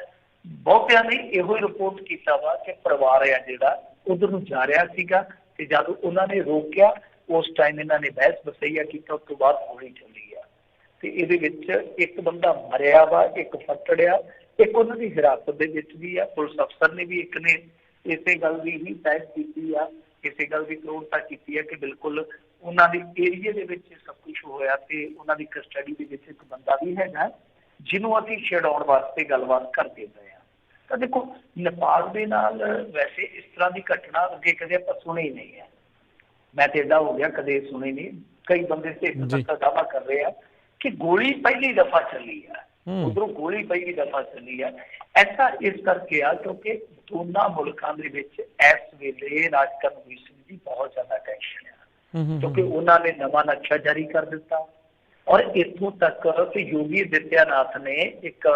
ਬਹੁਤਿਆਂ ਨੇ ਇਹੋ ਹੀ ਰਿਪੋਰਟ ਕੀਤਾ ਵਾ ਕਿ ਪਰਿਵਾਰ ਆ ਜਿਹੜਾ ਉਧਰ ਨੂੰ ਜਾ ਰਿਹਾ ਸੀਗਾ ਤੇ ਜਦ ਉਹਨਾਂ ਨੇ ਰੋਕਿਆ ਉਸ ਟਾਈਮ ਇਹਨਾਂ ਨੇ ਬਹਿਸ ਬਸਈਆ ਕੀਤਾ, ਉਸ ਤੋਂ ਬਾਅਦ ਗੋਲੀ ਚੱਲੀ ਆ। ਤੇ ਇਹਦੇ ਵਿੱਚ ਇੱਕ ਬੰਦਾ ਮਰਿਆ ਵਾ, ਇੱਕ ਫੱਟੜਿਆ, ਇੱਕ ਉਹਨਾਂ ਦੀ ਹਿਰਾਸਤ ਦੇ ਵਿੱਚ ਵੀ ਆ। ਪੁਲਿਸ ਅਫਸਰ ਨੇ ਵੀ ਇੱਕ ਨੇ ਇਸੇ ਗੱਲ ਦੀ ਹੀ ਤਹਿਤ ਕੀਤੀ ਆ, ਇਸੇ ਗੱਲ ਦੀ ਪ੍ਰੋੜਤਾ ਕੀਤੀ ਹੈ ਕਿ ਬਿਲਕੁਲ ਉਹਨਾਂ ਦੇ ਏਰੀਏ ਦੇ ਵਿੱਚ ਸਭ ਕੁਝ ਹੋਇਆ ਤੇ ਉਹਨਾਂ ਦੀ ਕਸਟਡੀ ਦੇ ਵਿੱਚ ਇੱਕ ਬੰਦਾ ਵੀ ਹੈਗਾ ਜਿਹਨੂੰ ਅਸੀਂ ਛਡਾਉਣ ਵਾਸਤੇ ਗੱਲਬਾਤ ਕਰਦੇ ਪਏ ਹਾਂ। ਤਾਂ ਦੇਖੋ, ਨੇਪਾਲ ਦੇ ਨਾਲ ਵੈਸੇ ਇਸ ਤਰ੍ਹਾਂ ਦੀ ਘਟਨਾ ਅੱਗੇ ਕਦੇ ਆਪਾਂ ਸੁਣੀ ਨਹੀਂ ਹੈ। ਮੈਂ ਤੇ ਏਦਾਂ ਹੋ ਗਿਆ ਕਦੇ ਸੁਣੀ ਨਹੀਂ। ਕਈ ਬੰਦੇ ਤੇ ਦਾਅਵਾ ਕਰ ਰਹੇ ਆ ਕਿ ਗੋਲੀ ਪਹਿਲੀ ਦਫਾ ਚੱਲੀ ਆ, ਉਧਰੋਂ ਗੋਲੀ ਪਹਿਲੀ ਦਫਾ ਚੱਲੀ ਆ। ਐਸਾ ਇਸ ਕਰਕੇ ਆ ਕਿਉਂਕਿ ਦੋਨਾਂ ਮੁਲਕਾਂ ਦੇ ਵਿੱਚ ਇਸ ਵੇਲੇ ਰਾਜ ਰਣਵੀਰ ਸਿੰਘ ਦੀ ਬਹੁਤ ਜ਼ਿਆਦਾ ਟੈਨਸ਼ਨ ਆ, ਕਿਉਂਕਿ ਉਹਨਾਂ ਨੇ ਨਵਾਂ ਨਕਸ਼ਾ ਜਾਰੀ ਕਰ ਦਿੱਤਾ ਔਰ ਇੱਥੋਂ ਤੱਕ ਕਿ ਯੋਗੀ ਆਦਿੱਤਿਆਨਾਥ ਨੇ ਇੱਕ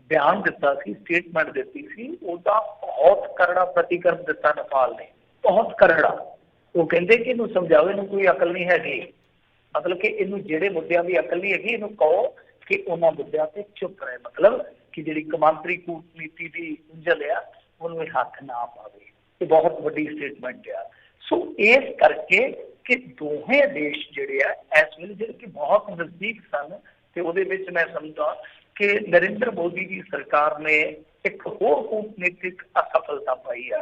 ਬਿਆਨ ਦਿੱਤਾ ਸੀ, ਸਟੇਟਮੈਂਟ ਦਿੱਤੀ ਸੀ, ਉਹਦਾ ਬਹੁਤ ਕਰੜਾ ਪ੍ਰਤੀਕਰਮ ਦਿੱਤਾ ਨੇਪਾਲ ਨੇ, ਬਹੁਤ ਕਰੜਾ। ਉਹ ਕਹਿੰਦੇ ਕਿ ਇਹਨੂੰ ਸਮਝਾਓ, ਇਹਨੂੰ ਕੋਈ ਅਕਲ ਨਹੀਂ ਹੈਗੀ, ਮਤਲਬ ਕਿ ਇਹਨੂੰ ਜਿਹੜੇ ਮੁੱਦਿਆਂ ਦੀ ਅਕਲ ਨਹੀਂ ਹੈਗੀ, ਇਹਨੂੰ ਕਹੋ ਕਿ ਉਹਨਾਂ ਮੁੱਦਿਆਂ ਤੇ ਚੁੱਪ ਰਹੇ, ਮਤਲਬ ਕਿ ਜਿਹੜੀ ਕੌਮਾਂਤਰੀ ਕੂਟਨੀਤੀ ਦੀ ਉਂਜਲ ਆ ਉਹਨੂੰ ਇਹ ਹੱਥ ਨਾ ਪਾਵੇ। ਇਹ ਬਹੁਤ ਵੱਡੀ ਸਟੇਟਮੈਂਟ ਆ। ਸੋ ਇਸ ਕਰਕੇ ਕਿ ਦੋਹੇ ਦੇਸ਼ ਜਿਹੜੇ ਆ ਇਸ ਵੇਲੇ ਜਿਹੜੇ ਕਿ ਬਹੁਤ ਨਜ਼ਦੀਕ ਸਨ, ਤੇ ਉਹਦੇ ਵਿੱਚ ਮੈਂ ਸਮਝਦਾ ਕਿ ਨਰਿੰਦਰ ਮੋਦੀ ਦੀ ਸਰਕਾਰ ਨੇ ਇੱਕ ਹੋਰ ਕੂਟਨੀਤਿਕ ਅਸਫਲਤਾ ਪਾਈ ਆ,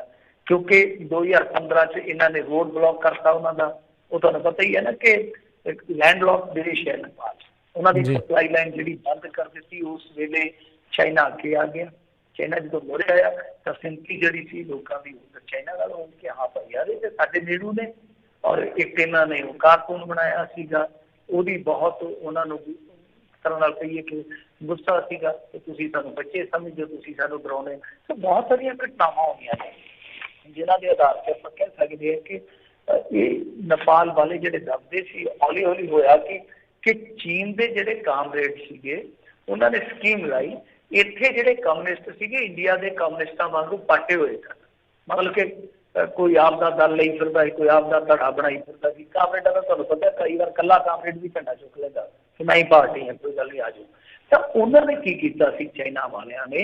ਕਿਉਂਕਿ 2015 ਚ ਇਹਨਾਂ ਨੇ ਰੋਡ ਬਲੌਕ ਕਰਤਾ ਉਹਨਾਂ ਦਾ। ਉਹ ਤੁਹਾਨੂੰ ਪਤਾ ਹੀ ਹੈ ਨਾ ਕਿ ਲੈਂਡ ਲੌਕ ਦੇਸ਼ ਹੈ ਨੇਪਾਲ, ਉਹਨਾਂ ਦੀ ਸਪਲਾਈ ਲਾਈਨ ਜਿਹੜੀ ਬੰਦ ਕਰ ਦਿੱਤੀ। ਉਸ ਵੇਲੇ ਚਾਈਨਾ ਅੱਗੇ ਆ ਗਿਆ। ਚਾਈਨਾ ਜਦੋਂ ਮੋੜੇ ਆਇਆ ਤਾਂ ਸਿੰਪਲੀ ਜਿਹੜੀ ਸੀ ਲੋਕਾਂ ਦੀ ਚਾਈਨਾ ਨਾਲ ਹੋ ਕੇ ਹਾਂ ਭਾਈ ਯਾਰ ਇਹ ਤੇ ਸਾਡੇ ਨੇੜੂ ਨੇ। ਔਰ ਇੱਕ ਇਹਨਾਂ ਨੇ ਉਹ ਕਾਰਟੂਨ ਬਣਾਇਆ ਸੀਗਾ, ਉਹਦੀ ਬਹੁਤ ਉਹਨਾਂ ਨੂੰ ਤਰ੍ਹਾਂ ਨਾਲ ਕਹੀਏ ਕਿ ਗੁੱਸਾ ਸੀਗਾ ਕਿ ਤੁਸੀਂ ਸਾਨੂੰ ਬੱਚੇ ਸਮਝਦੇ, ਤੁਸੀਂ ਸਾਨੂੰ ਡਰਾਉਣੇ। ਤਾਂ ਬਹੁਤ ਸਾਰੀਆਂ ਘਟਨਾਵਾਂ ਹੋਈਆਂ ਨੇ ਜਿਨ੍ਹਾਂ ਦੇ ਆਧਾਰ ਤੇ ਆਪਾਂ ਕਹਿ ਸਕਦੇ ਹਾਂ ਕਿ ਇਹ ਨੇਪਾਲ ਵਾਲੇ ਜਿਹੜੇ ਦੱਬਦੇ ਸੀ, ਹੌਲੀ ਹੌਲੀ ਹੋਇਆ ਕਿ ਚੀਨ ਦੇ ਜਿਹੜੇ ਕਾਮਰੇਡ ਸੀਗੇ ਉਹਨਾਂ ਨੇ ਸਕੀਮ ਲਾਈ। ਇੱਥੇ ਜਿਹੜੇ ਕਮਿਊਨਿਸਟ ਸੀਗੇ ਇੰਡੀਆ ਦੇ ਕਮਿਊਨਿਸਟਾਂ ਵਾਂਗੂ ਪਾਟੇ ਹੋਏ ਸਨ, ਮਤਲਬ ਕਿ ਕੋਈ ਆਪ ਦਾ ਦਲ ਲਈ ਫਿਰਦਾ ਸੀ, ਕੋਈ ਆਪ ਦਾ ਧੜਾ ਬਣਾਈ ਫਿਰਦਾ ਸੀ। ਕਾਮਰੇਡਾਂ ਦਾ ਤੁਹਾਨੂੰ ਪਤਾ ਕਈ ਵਾਰ ਇਕੱਲਾ ਕਾਮਰੇਡ ਵੀ ਝੰਡਾ ਚੁੱਕ ਲੈਂਦਾ ਕਿ ਮੈਂ ਹੀ ਪਾਰਟੀ ਹਾਂ, ਕੋਈ ਗੱਲ ਨਹੀਂ ਆ ਜਾਓ। ਤਾਂ ਉਹਨਾਂ ਨੇ ਕੀ ਕੀਤਾ ਸੀ ਚਾਈਨਾ ਵਾਲਿਆਂ ਨੇ,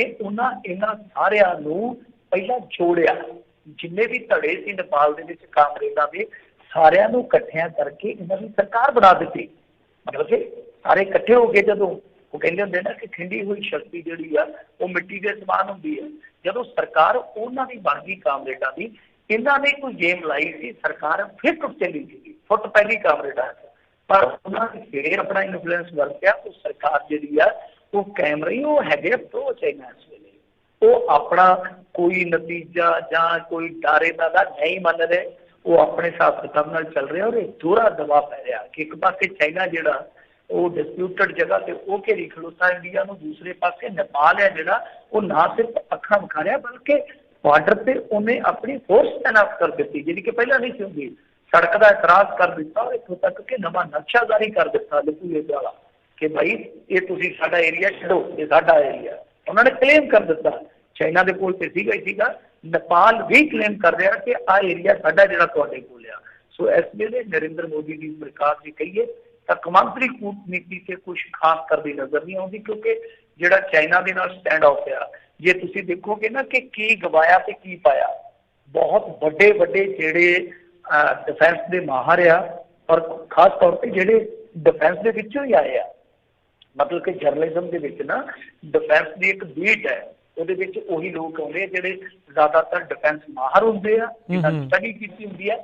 ਇਹਨਾਂ ਸਾਰਿਆਂ ਨੂੰ ਪਹਿਲਾਂ ਜੋੜਿਆ। ਜਿੰਨੇ ਵੀ ਧੜੇ ਸੀ ਨੇਪਾਲ ਦੇ ਵਿੱਚ ਕਾਮਰੇਡਾਂ ਦੇ, ਸਾਰਿਆਂ ਨੂੰ ਇਕੱਠਿਆਂ ਕਰਕੇ ਇਹਨਾਂ ਦੀ ਸਰਕਾਰ ਬਣਾ ਦਿੱਤੀ। ਮਤਲਬ ਕਿ ਸਾਰੇ ਇਕੱਠੇ ਹੋ ਕੇ, ਜਦੋਂ ਉਹ ਕਹਿੰਦੇ ਹੁੰਦੇ ਨਾ ਕਿ ਠੰਡੀ ਹੋਈ ਸ਼ਕਤੀ ਜਿਹੜੀ ਆ ਉਹ ਮਿੱਟੀ ਦੇ ਸਮਾਨ ਹੁੰਦੀ ਹੈ, ਜਦੋਂ ਸਰਕਾਰ ਉਹਨਾਂ ਦੀ ਬਣ ਗਈ ਕਾਮਰੇਡਾਂ ਦੀ, ਇਹਨਾਂ ਨੇ ਕੋਈ ਗੇਮ ਲਾਈ ਸੀ, ਸਰਕਾਰ ਫਿਰ ਟੁੱਟ ਚੱਲੀ ਸੀਗੀ, ਫੁੱਟ ਪੈ ਗਈ ਕਾਮਰੇਡਾਂ 'ਚ। ਪਰ ਉਹਨਾਂ ਨੇ ਫਿਰ ਆਪਣਾ ਇਨਫਲੂਐਂਸ ਵਰਤਿਆ। ਉਹ ਸਰਕਾਰ ਜਿਹੜੀ ਆ ਉਹ ਕਾਇਮ ਰਹੀ। ਉਹ ਹੈਗੇ ਪ੍ਰੋ ਚਾਈਨਾ ਇਸ ਵੇਲੇ। ਉਹ ਆਪਣਾ ਕੋਈ ਨਤੀਜਾ ਜਾਂ ਕੋਈ ਡਰ ਇਹਨਾਂ ਦਾ ਨਹੀਂ ਮੰਨ ਰਹੇ, ਉਹ ਆਪਣੇ ਹਿਸਾਬ ਕਿਤਾਬ ਨਾਲ ਚੱਲ ਰਿਹਾ। ਔਰ ਇਹ ਦੋਹਰਾ ਦਬਾਅ ਪੈ ਰਿਹਾ ਕਿ ਇੱਕ ਪਾਸੇ ਚਾਈਨਾ ਜਿਹੜਾ ਉਹ ਡਿਸਪਿਊਟਡ ਜਗ੍ਹਾ ਤੇ ਉਹ ਘੇਰੀ ਖਲੋਤਾ ਇੰਡੀਆ ਨੂੰ, ਦੂਸਰੇ ਪਾਸੇ ਨੇਪਾਲ ਹੈ ਜਿਹੜਾ ਉਹ ਨਾ ਸਿਰਫ ਅੱਖਾਂ ਵਿਖਾ ਰਿਹਾ ਬਲਕਿ ਬਾਰਡਰ ਤੇ ਉਹਨੇ ਆਪਣੀ ਫੋਰਸ ਤੈਨਾਤ ਕਰ ਦਿੱਤੀ, ਜਿਹੜੀ ਕਿ ਪਹਿਲਾਂ ਨਹੀਂ ਸੀ ਹੁੰਦੀ। ਸੜਕ ਦਾ ਇਤਰਾਜ਼ ਕਰ ਦਿੱਤਾ ਔਰ ਇੱਥੋਂ ਤੱਕ ਕਿ ਨਵਾਂ ਨਕਸ਼ਾ ਜਾਰੀ ਕਰ ਦਿੱਤਾ ਲਕੂਏ ਵਾਲਾ ਕਿ ਭਾਈ ਇਹ ਤੁਸੀਂ ਸਾਡਾ ਏਰੀਆ ਛੱਡੋ, ਇਹ ਸਾਡਾ ਏਰੀਆ। ਉਹਨਾਂ ਨੇ ਕਲੇਮ ਕਰ ਦਿੱਤਾ। ਚਾਈਨਾ ਦੇ ਕੋਲ ਤੇ ਸੀਗਾ ਹੀ ਸੀਗਾ, ਨੇਪਾਲ ਵੀ ਕਲੇਮ ਕਰ ਰਿਹਾ ਕਿ ਆਹ ਏਰੀਆ ਸਾਡਾ ਜਿਹੜਾ ਤੁਹਾਡੇ ਕੋਲ ਆ। ਸੋ ਇਸ ਵੇਲੇ ਨਰਿੰਦਰ ਮੋਦੀ ਦੀ ਸਰਕਾਰ ਦੀ ਕਹੀਏ ਤਾਂ ਕੌਮਾਂਤਰੀ ਕੂਟਨੀਤੀ ਤੇ ਕੁਛ ਖਾਸ ਕਰਦੀ ਨਜ਼ਰ ਨਹੀਂ ਆਉਂਦੀ, ਕਿਉਂਕਿ ਜਿਹੜਾ ਚਾਈਨਾ ਦੇ ਨਾਲ ਸਟੈਂਡ ਆਫ ਆ, ਜੇ ਤੁਸੀਂ ਦੇਖੋਗੇ ਨਾ ਕਿ ਕੀ ਗਵਾਇਆ ਤੇ ਕੀ ਪਾਇਆ। ਬਹੁਤ ਵੱਡੇ ਵੱਡੇ ਜਿਹੜੇ ਡਿਫੈਂਸ ਦੇ ਮਾਹਰ ਆ, ਔਰ ਖਾਸ ਤੌਰ ਤੇ ਜਿਹੜੇ ਡਿਫੈਂਸ ਦੇ ਵਿੱਚੋਂ ਹੀ ਆਏ ਆ, ਮਤਲਬ ਕਿ ਜਰਨਲਿਜ਼ਮ ਦੇ ਵਿੱਚ ਨਾ ਡਿਫੈਂਸ ਦੀ ਇੱਕ ਬੀਟ ਹੈ, ਉਹਦੇ ਵਿੱਚ ਉਹੀ ਲੋਕ ਆਉਂਦੇ ਆ ਜਿਹੜੇ ਜ਼ਿਆਦਾਤਰ ਡਿਫੈਂਸ ਮਾਹਰ ਹੁੰਦੇ ਆ, ਜਿਹਨਾਂ ਨੇ ਸਟੱਡੀ ਕੀਤੀ ਹੁੰਦੀ ਹੈ,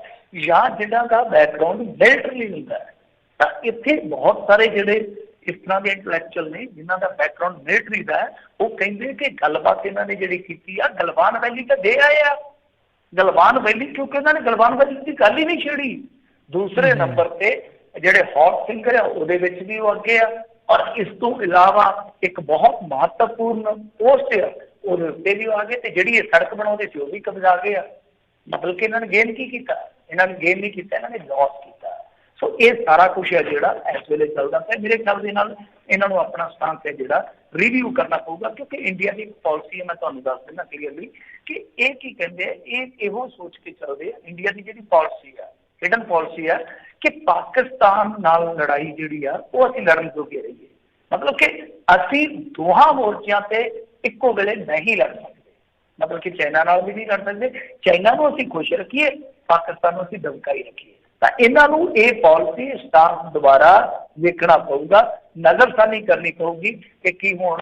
ਜਾਂ ਜਿਹਨਾਂ ਦਾ ਬੈਕਗਰਾਉਂਡ ਮਿਲਟਰੀ ਹੁੰਦਾ ਹੈ। ਤਾਂ ਇੱਥੇ ਬਹੁਤ ਸਾਰੇ ਜਿਹੜੇ ਇਸ ਤਰ੍ਹਾਂ ਦੇ ਇੰਟਲੈਕਚੁਅਲ ਨੇ ਜਿਨ੍ਹਾਂ ਦਾ ਬੈਕਗਰਾਉਂਡ ਮਿਲਟਰੀ ਦਾ ਹੈ, ਉਹ ਕਹਿੰਦੇ ਕਿ ਗੱਲਬਾਤ ਇਹਨਾਂ ਨੇ ਜਿਹੜੀ ਕੀਤੀ ਆ ਗਲਵਾਨ ਵੈਲੀ ਤਾਂ ਦੇ ਆਏ ਆ। ਗਲਵਾਨ ਵੈਲੀ ਕਿਉਂਕਿ ਇਹਨਾਂ ਨੇ ਗਲਵਾਨ ਵੈਲੀ ਦੀ ਗੱਲ ਹੀ ਨਹੀਂ ਛੇੜੀ। ਦੂਸਰੇ ਨੰਬਰ ਤੇ ਜਿਹੜੇ ਹੌਟ ਫਿੰਗਰ ਆ ਉਹਦੇ ਵਿੱਚ ਵੀ ਉਹ ਅੱਗੇ ਆ। ਔਰ ਇਸ ਤੋਂ ਇਲਾਵਾ ਇੱਕ ਬਹੁਤ ਮਹੱਤਵਪੂਰਨ ਪੋਸਟ ਆ ਉਹਦੇ ਉੱਤੇ ਵੀ ਆ ਗਏ, ਤੇ ਜਿਹੜੀ ਇਹ ਸੜਕ ਬਣਾਉਂਦੇ ਸੀ ਉਹ ਵੀ ਕਬਜ਼ਾ ਗਏ ਆ। ਮਤਲਬ ਕਿ ਇਹਨਾਂ ਨੇ ਗੇਨ ਕੀ ਕੀਤਾ? ਇਹਨਾਂ ਨੇ ਗੇਨ ਨਹੀਂ ਕੀਤਾ, ਇਹਨਾਂ ਨੇ ਲਾਸ ਕੀਤਾ। ਸੋ ਇਹ ਸਾਰਾ ਕੁਛ ਹੈ ਜਿਹੜਾ ਇਸ ਵੇਲੇ ਚੱਲਦਾ ਪਿਆ। ਮੇਰੇ ਖਿਆਲ ਦੇ ਨਾਲ ਇਹਨਾਂ ਨੂੰ ਆਪਣਾ ਸਟੈਂਡ ਹੈ ਜਿਹੜਾ ਰਿਵਿਊ ਕਰਨਾ ਪਊਗਾ, ਕਿਉਂਕਿ ਇੰਡੀਆ ਦੀ ਪਾਲਿਸੀ ਹੈ, ਮੈਂ ਤੁਹਾਨੂੰ ਦੱਸ ਦਿੰਦਾ ਕਲੀਅਰਲੀ ਕਿ ਇਹ ਕੀ ਕਹਿੰਦੇ ਆ। ਇਹ ਇਹੋ ਸੋਚ ਕੇ ਚੱਲਦੇ ਆ, ਇੰਡੀਆ ਦੀ ਜਿਹੜੀ ਪਾਲਿਸੀ ਆ, ਹਿਡਨ ਪਾਲਿਸੀ ਆ, ਕਿ ਪਾਕਿਸਤਾਨ ਨਾਲ ਲੜਾਈ ਜਿਹੜੀ ਆ ਉਹ ਅਸੀਂ ਲੜਨ ਜੋਗੇ ਰਹੀਏ। ਮਤਲਬ ਕਿ ਅਸੀਂ ਦੋਹਾਂ ਮੋਰਚਿਆਂ ਤੇ ਇੱਕੋ ਵੇਲੇ ਨਹੀਂ ਲੜ ਸਕਦੇ। ਮਤਲਬ ਕਿ ਚਾਈਨਾ ਨਾਲ ਵੀ ਨਹੀਂ ਲੜ ਸਕਦੇ, ਚਾਈਨਾ ਨੂੰ ਅਸੀਂ ਖੁਸ਼ ਰੱਖੀਏ, ਪਾਕਿਸਤਾਨ ਨੂੰ ਅਸੀਂ ਦਬਕਾਈ ਰੱਖੀਏ। ਤਾਂ ਇਹਨਾਂ ਨੂੰ ਇਹ ਪਾਲਿਸੀ ਸਟਾਂਸ ਦੁਬਾਰਾ ਵੇਖਣਾ ਪਊਗਾ, ਨਜ਼ਰਸਾਨੀ ਕਰਨੀ ਪਊਗੀ ਕਿ ਕੀ ਹੁਣ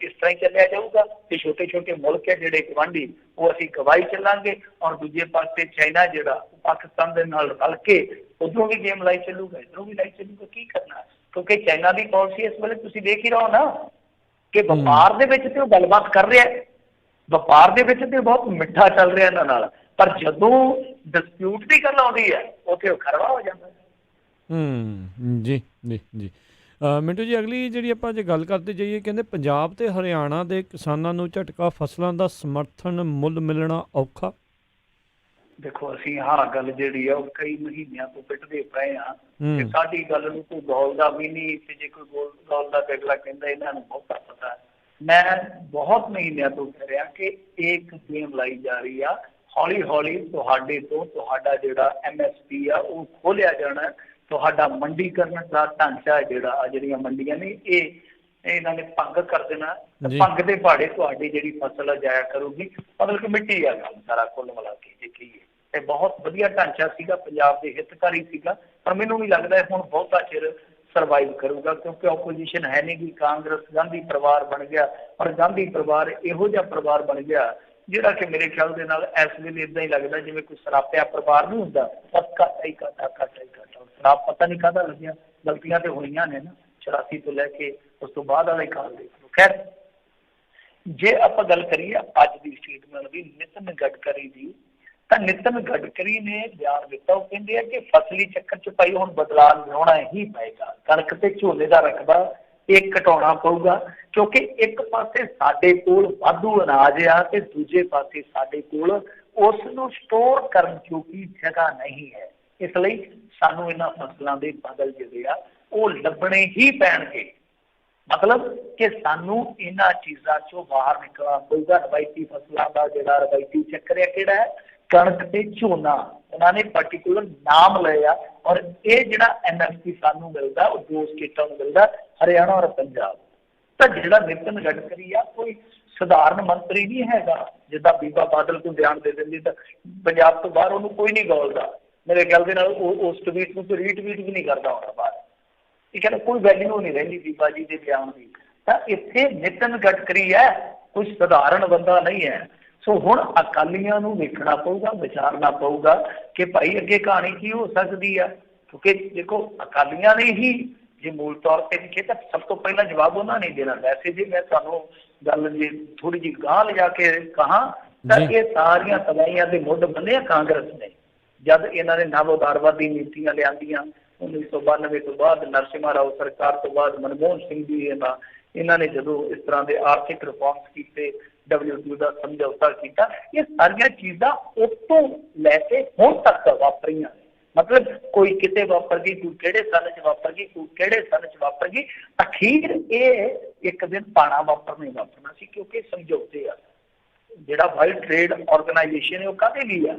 ਇਸ ਤਰ੍ਹਾਂ ਹੀ ਚੱਲਿਆ ਜਾਊਗਾ ਤੇ ਛੋਟੇ ਛੋਟੇ ਮੁਲਕ ਹੈ ਜਿਹੜੇ ਗਵਾਂਢੀ ਉਹ ਅਸੀਂ ਗਵਾਈ ਚੱਲਾਂਗੇ, ਔਰ ਦੂਜੇ ਪਾਸੇ ਚਾਈਨਾ ਜਿਹੜਾ ਪਾਕਿਸਤਾਨ ਦੇ ਨਾਲ ਰਲ ਕੇ ਉਧਰੋਂ ਵੀ ਗੇਮ ਲਾਈ ਚੱਲੂਗਾ, ਇੱਧਰੋਂ ਵੀ ਲਾਈ ਚੱਲੂਗਾ। ਕੀ ਕਰਨਾ? ਕਿਉਂਕਿ ਚਾਈਨਾ ਦੀ ਪਾਲਿਸੀ ਇਸ ਵੇਲੇ ਤੁਸੀਂ ਦੇਖ ਹੀ ਰਹੋ ਨਾ ਕਿ ਵਪਾਰ ਦੇ ਵਿੱਚ ਤੇ ਉਹ ਗੱਲਬਾਤ ਕਰ ਰਿਹਾ, ਵਪਾਰ ਦੇ ਵਿੱਚ ਤੇ ਬਹੁਤ ਮਿੱਠਾ ਚੱਲ ਰਿਹਾ ਇਹਨਾਂ ਨਾਲ, ਪਰ ਜਦੋਂ ਡਿਸਪਿਊਟ ਦੀ ਗੱਲ ਆਉਂਦੀ ਹੈ ਉੱਥੇ ਉਹ ਖਰਵਾ ਹੋ ਜਾਂਦਾ। ਜੀ ਜੀ ਜੀ ਮਿੰਟੂ ਜੀ, ਅਗਲੀ ਜਿਹੜੀ ਆਪਾਂ ਜੇ ਗੱਲ ਕਰਦੇ ਜਾਈਏ, ਕਹਿੰਦੇ ਪੰਜਾਬ ਤੇ ਹਰਿਆਣਾ ਦੇ ਕਿਸਾਨਾਂ ਨੂੰ ਝਟਕਾ, ਫਸਲਾਂ ਦਾ ਸਮਰਥਨ ਮੁੱਲ ਮਿਲਣਾ ਔਖਾ। ਦੇਖੋ ਅਸੀਂ ਆਹ ਗੱਲ ਜਿਹੜੀ ਆ ਉਹ ਕਈ ਮਹੀਨਿਆਂ ਤੋਂ ਪਿੱਟਦੇ ਪਏ ਆ ਤੇ ਸਾਡੀ ਗੱਲ ਨੂੰ ਕੋਈ ਗੌਲਦਾ ਵੀ ਨਹੀਂ, ਤੇ ਜੇ ਕੋਈ ਗੌਲਦਾ ਤੇ ਅਗਲਾ ਕਹਿੰਦਾ ਇਹਨਾਂ ਨੂੰ ਬਹੁਤਾ ਪਤਾ। ਮੈਂ ਬਹੁਤ ਮਹੀਨਿਆਂ ਤੋਂ ਕਹਿ ਰਿਹਾ ਕਿ ਇੱਕ ਗੇਮ ਲਾਈ ਜਾ ਰਹੀ ਆ, ਹੌਲੀ ਹੌਲੀ ਤੁਹਾਡੇ ਤੋਂ ਤੁਹਾਡਾ ਜਿਹੜਾ MSP ਆ ਉਹ ਖੋਲਿਆ ਜਾਣਾ। ਤੁਹਾਡਾ ਮੰਡੀਕਰਨ ਦਾ ਢਾਂਚਾ ਜਿਹੜਾ ਜਿਹੜੀਆਂ ਮੰਡੀਆਂ ਨੇ ਇਹ ਇਹਨਾਂ ਨੇ ਭੰਗ ਕਰ ਦੇਣਾ ਤੇ ਜੀ ਭੰਗ ਦੇ ਪਹਾੜੇ ਤੁਹਾਡੀ ਜਿਹੜੀ ਫਸਲ ਜਾਇਆ ਕਰੂਗੀ। ਮਤਲਬ ਕਿ ਮਿੱਟੀ ਆ ਕੰਮ ਸਾਰਾ ਕੁੱਲ ਮਿਲਾ ਕੇ ਜੇ ਕਹੀਏ ਤੇ ਬਹੁਤ ਵਧੀਆ ਢਾਂਚਾ ਸੀਗਾ, ਪੰਜਾਬ ਦੇ ਹਿੱਤਕਾਰੀ ਸੀਗਾ, ਪਰ ਮੈਨੂੰ ਨਹੀਂ ਲੱਗਦਾ ਹੁਣ ਬਹੁਤਾ ਚਿਰ ਸਰਵਾਈਵ ਕਰੂਗਾ, ਕਿਉਂਕਿ ਆਪੋਜੀਸ਼ਨ ਹੈ ਨਹੀਂ ਗੀ। ਕਾਂਗਰਸ ਗਾਂਧੀ ਪਰਿਵਾਰ ਬਣ ਗਿਆ, ਔਰ ਗਾਂਧੀ ਪਰਿਵਾਰ ਇਹੋ ਜਿਹਾ ਪਰਿਵਾਰ ਬਣ ਗਿਆ ਜਿਹੜਾ ਕਿ ਮੇਰੇ ਖਿਆਲ ਦੇ ਨਾਲ ਇਸ ਵੇਲੇ ਇੱਦਾਂ ਹੀ ਲੱਗਦਾ ਜਿਵੇਂ ਕੋਈ ਸਰਾਪਿਆ ਪਰਿਵਾਰ ਨਹੀਂ ਹੁੰਦਾ, ਬਸ ਘਾਟਾ ਹੀ ਘਾਟਾ, ਘਾਟਾ ਹੀ ਘਾਟਾ। ਸ਼ਰਾਬ ਪਤਾ ਨਹੀਂ ਕਾਹਦਾ ਲੱਗਿਆ, ਗਲਤੀਆਂ ਤੇ ਹੋਈਆਂ ਨੇ ਨਾ 84 ਤੋਂ ਲੈ ਕੇ ਉਸ ਤੋਂ ਬਾਅਦ ਵਾਲੇ ਕਾਲ ਦੇਖ ਲਓ। ਖੈਰ, ਜੇ ਆਪਾਂ ਗੱਲ ਕਰੀਏ ਅੱਜ ਦੀ ਸਟੇਟਮੈਂਟ ਦੀ ਨਿਤਨ ਗਡਕਰੀ ਦੀ, ਤਾਂ ਨਿਤਨ ਗਡਕਰੀ ਨੇ ਬਿਆਨ ਦਿੱਤਾ। ਉਹ ਕਹਿੰਦੇ ਆ ਕਿ ਫਸਲੀ ਚੱਕਰ 'ਚ ਭਾਈ ਹੁਣ ਬਦਲਾਅ ਲਿਆਉਣਾ ਹੀ ਪਏਗਾ, ਕਣਕ ਤੇ ਝੋਨੇ ਦਾ ਰਕਬਾ ਇਹ ਘਟਾਉਣਾ ਪਊਗਾ, ਕਿਉਂਕਿ ਇੱਕ ਪਾਸੇ ਸਾਡੇ ਕੋਲ ਵਾਧੂ ਅਨਾਜ ਆ ਤੇ ਦੂਜੇ ਪਾਸੇ ਸਾਡੇ ਕੋਲ ਉਸ ਨੂੰ ਸਟੋਰ ਕਰਨ ਜੋਗੀ ਜਗ੍ਹਾ ਨਹੀਂ ਹੈ। ਇਸ ਲਈ ਸਾਨੂੰ ਇਹਨਾਂ ਫਸਲਾਂ ਦੇ ਬਦਲ ਜਿਹੜੇ ਆ ਉਹ ਲੱਭਣੇ ਹੀ ਪੈਣਗੇ। ਮਤਲਬ ਕਿ ਸਾਨੂੰ ਇਹਨਾਂ ਚੀਜ਼ਾਂ ਚੋਂ ਬਾਹਰ ਨਿਕਲਣਾ ਪਊਗਾ। ਰਵਾਇਤੀ ਫਸਲਾਂ ਦਾ ਜਿਹੜਾ ਰਵਾਇਤੀ ਚੱਕਰ ਹੈ ਕਿਹੜਾ ਹੈ, ਕਣਕ ਤੇ ਝੋਨਾ, ਉਹਨਾਂ ਨੇ ਪਾਰਟੀਕੂਲਰ ਨਾਮ ਲਏ ਆ। ਔਰ ਇਹ ਜਿਹੜਾ NFP ਸਾਨੂੰ ਮਿਲਦਾ ਉਹ 2 ਸਟੇਟਾਂ ਨੂੰ ਮਿਲਦਾ, ਹਰਿਆਣਾ ਔਰ ਪੰਜਾਬ। ਤਾਂ ਜਿਹੜਾ ਨਿਤਨ ਗਡਕਰੀ ਆ ਕੋਈ ਸਧਾਰਨ ਮੰਤਰੀ ਨਹੀਂ ਹੈਗਾ। ਜਿੱਦਾਂ ਬੀਬਾ ਬਾਦਲ ਨੂੰ ਬਿਆਨ ਦੇ ਦਿੰਦੀ ਤਾਂ ਪੰਜਾਬ ਤੋਂ ਬਾਹਰ ਉਹਨੂੰ ਕੋਈ ਨਹੀਂ ਗੌਲਦਾ। ਮੇਰੇ ਖਿਆਲ ਦੇ ਨਾਲ ਉਸ ਟਵੀਟ ਨੂੰ ਕੋਈ ਰੀਟਵੀਟ ਵੀ ਨਹੀਂ ਕਰਦਾ ਹੋਣਾ ਬਾਹਰ। ਠੀਕ ਹੈ ਨਾ, ਕੋਈ ਵੈਲਿਊ ਨਹੀਂ ਰਹਿੰਦੀ ਬੀਬਾ ਜੀ ਦੇ ਬਿਆਨ ਦੀ। ਤਾਂ ਇੱਥੇ ਨਿਤਨ ਗਡਕਰੀ ਹੈ, ਕੋਈ ਸਧਾਰਨ ਬੰਦਾ ਨਹੀਂ ਹੈ। ਸੋ ਹੁਣ ਅਕਾਲੀਆਂ ਨੂੰ ਵੇਖਣਾ ਪਊਗਾ, ਵਿਚਾਰਨਾ ਪਊਗਾ ਕਿ ਭਾਈ ਅੱਗੇ ਕਹਾਣੀ ਕੀ ਹੋ ਸਕਦੀ ਆ। ਕਿਉਂਕਿ ਦੇਖੋ ਅਕਾਲੀਆਂ ਨੇ ਹੀ ਜੇ ਮੂਲ ਤੌਰ ਤੇ ਲਿਖੇ ਤਾਂ ਸਭ ਤੋਂ ਪਹਿਲਾਂ ਜਵਾਬ ਉਹਨਾਂ ਨੇ ਦੇਣਾ। ਵੈਸੇ ਜੇ ਮੈਂ ਤੁਹਾਨੂੰ ਗੱਲ ਜੇ ਥੋੜੀ ਜਿਹੀ ਗਾਂਹ ਲਿਜਾ ਕੇ ਕਹਾਂ ਤਾਂ ਇਹ ਸਾਰੀਆਂ ਤਬਾਹੀਆਂ ਦੇ ਮੁੱਢ ਬੰਨੇ ਕਾਂਗਰਸ ਨੇ। ਜਦ ਇਹਨਾਂ ਨੇ ਨਵ ਉਦਾਰਵਾਦੀ ਨੀਤੀਆਂ ਲਿਆਂਦੀਆਂ 1992 ਤੋਂ ਬਾਅਦ, ਨਰਸਿਮਹਾ ਰਾਓ ਸਰਕਾਰ ਤੋਂ ਬਾਅਦ, ਮਨਮੋਹਨ ਸਿੰਘ ਜੀ ਇਹਨਾਂ ਨੇ ਜਦੋਂ ਇਸ ਤਰ੍ਹਾਂ ਦੇ ਆਰਥਿਕ ਰਿਫਾਰਮਸ ਕੀਤੇ, WTO ਦਾ ਸਮਝੌਤਾ ਕੀਤਾ, ਇਹ ਸਾਰੀਆਂ ਚੀਜ਼ਾਂ ਉਤੋਂ ਲੈ ਕੇ ਹੁਣ ਤੱਕ ਵਾਪਰੀਆਂ। ਮਤਲਬ ਕੋਈ ਕਿਤੇ ਵਾਪਰ ਗਈ, ਕੋਈ ਕਿਹੜੇ ਸਨ 'ਚ ਵਾਪਰ ਗਈ, ਕੋਈ ਕਿਹੜੇ ਸਨ 'ਚ ਵਾਪਰ ਗਈ, ਅਖੀਰ ਇਹ ਇੱਕ ਦਿਨ ਪਾਣਾ ਵਾਪਰਨਾ ਸੀ। ਕਿਉਂਕਿ ਸਮਝੌਤੇ ਆ, ਜਿਹੜਾ ਵਰਲਡ ਟ੍ਰੇਡ ਆਰਗੇਨਾਈਜੇਸ਼ਨ ਹੈ ਉਹ ਕਾਹਦੇ ਲਈ ਆ?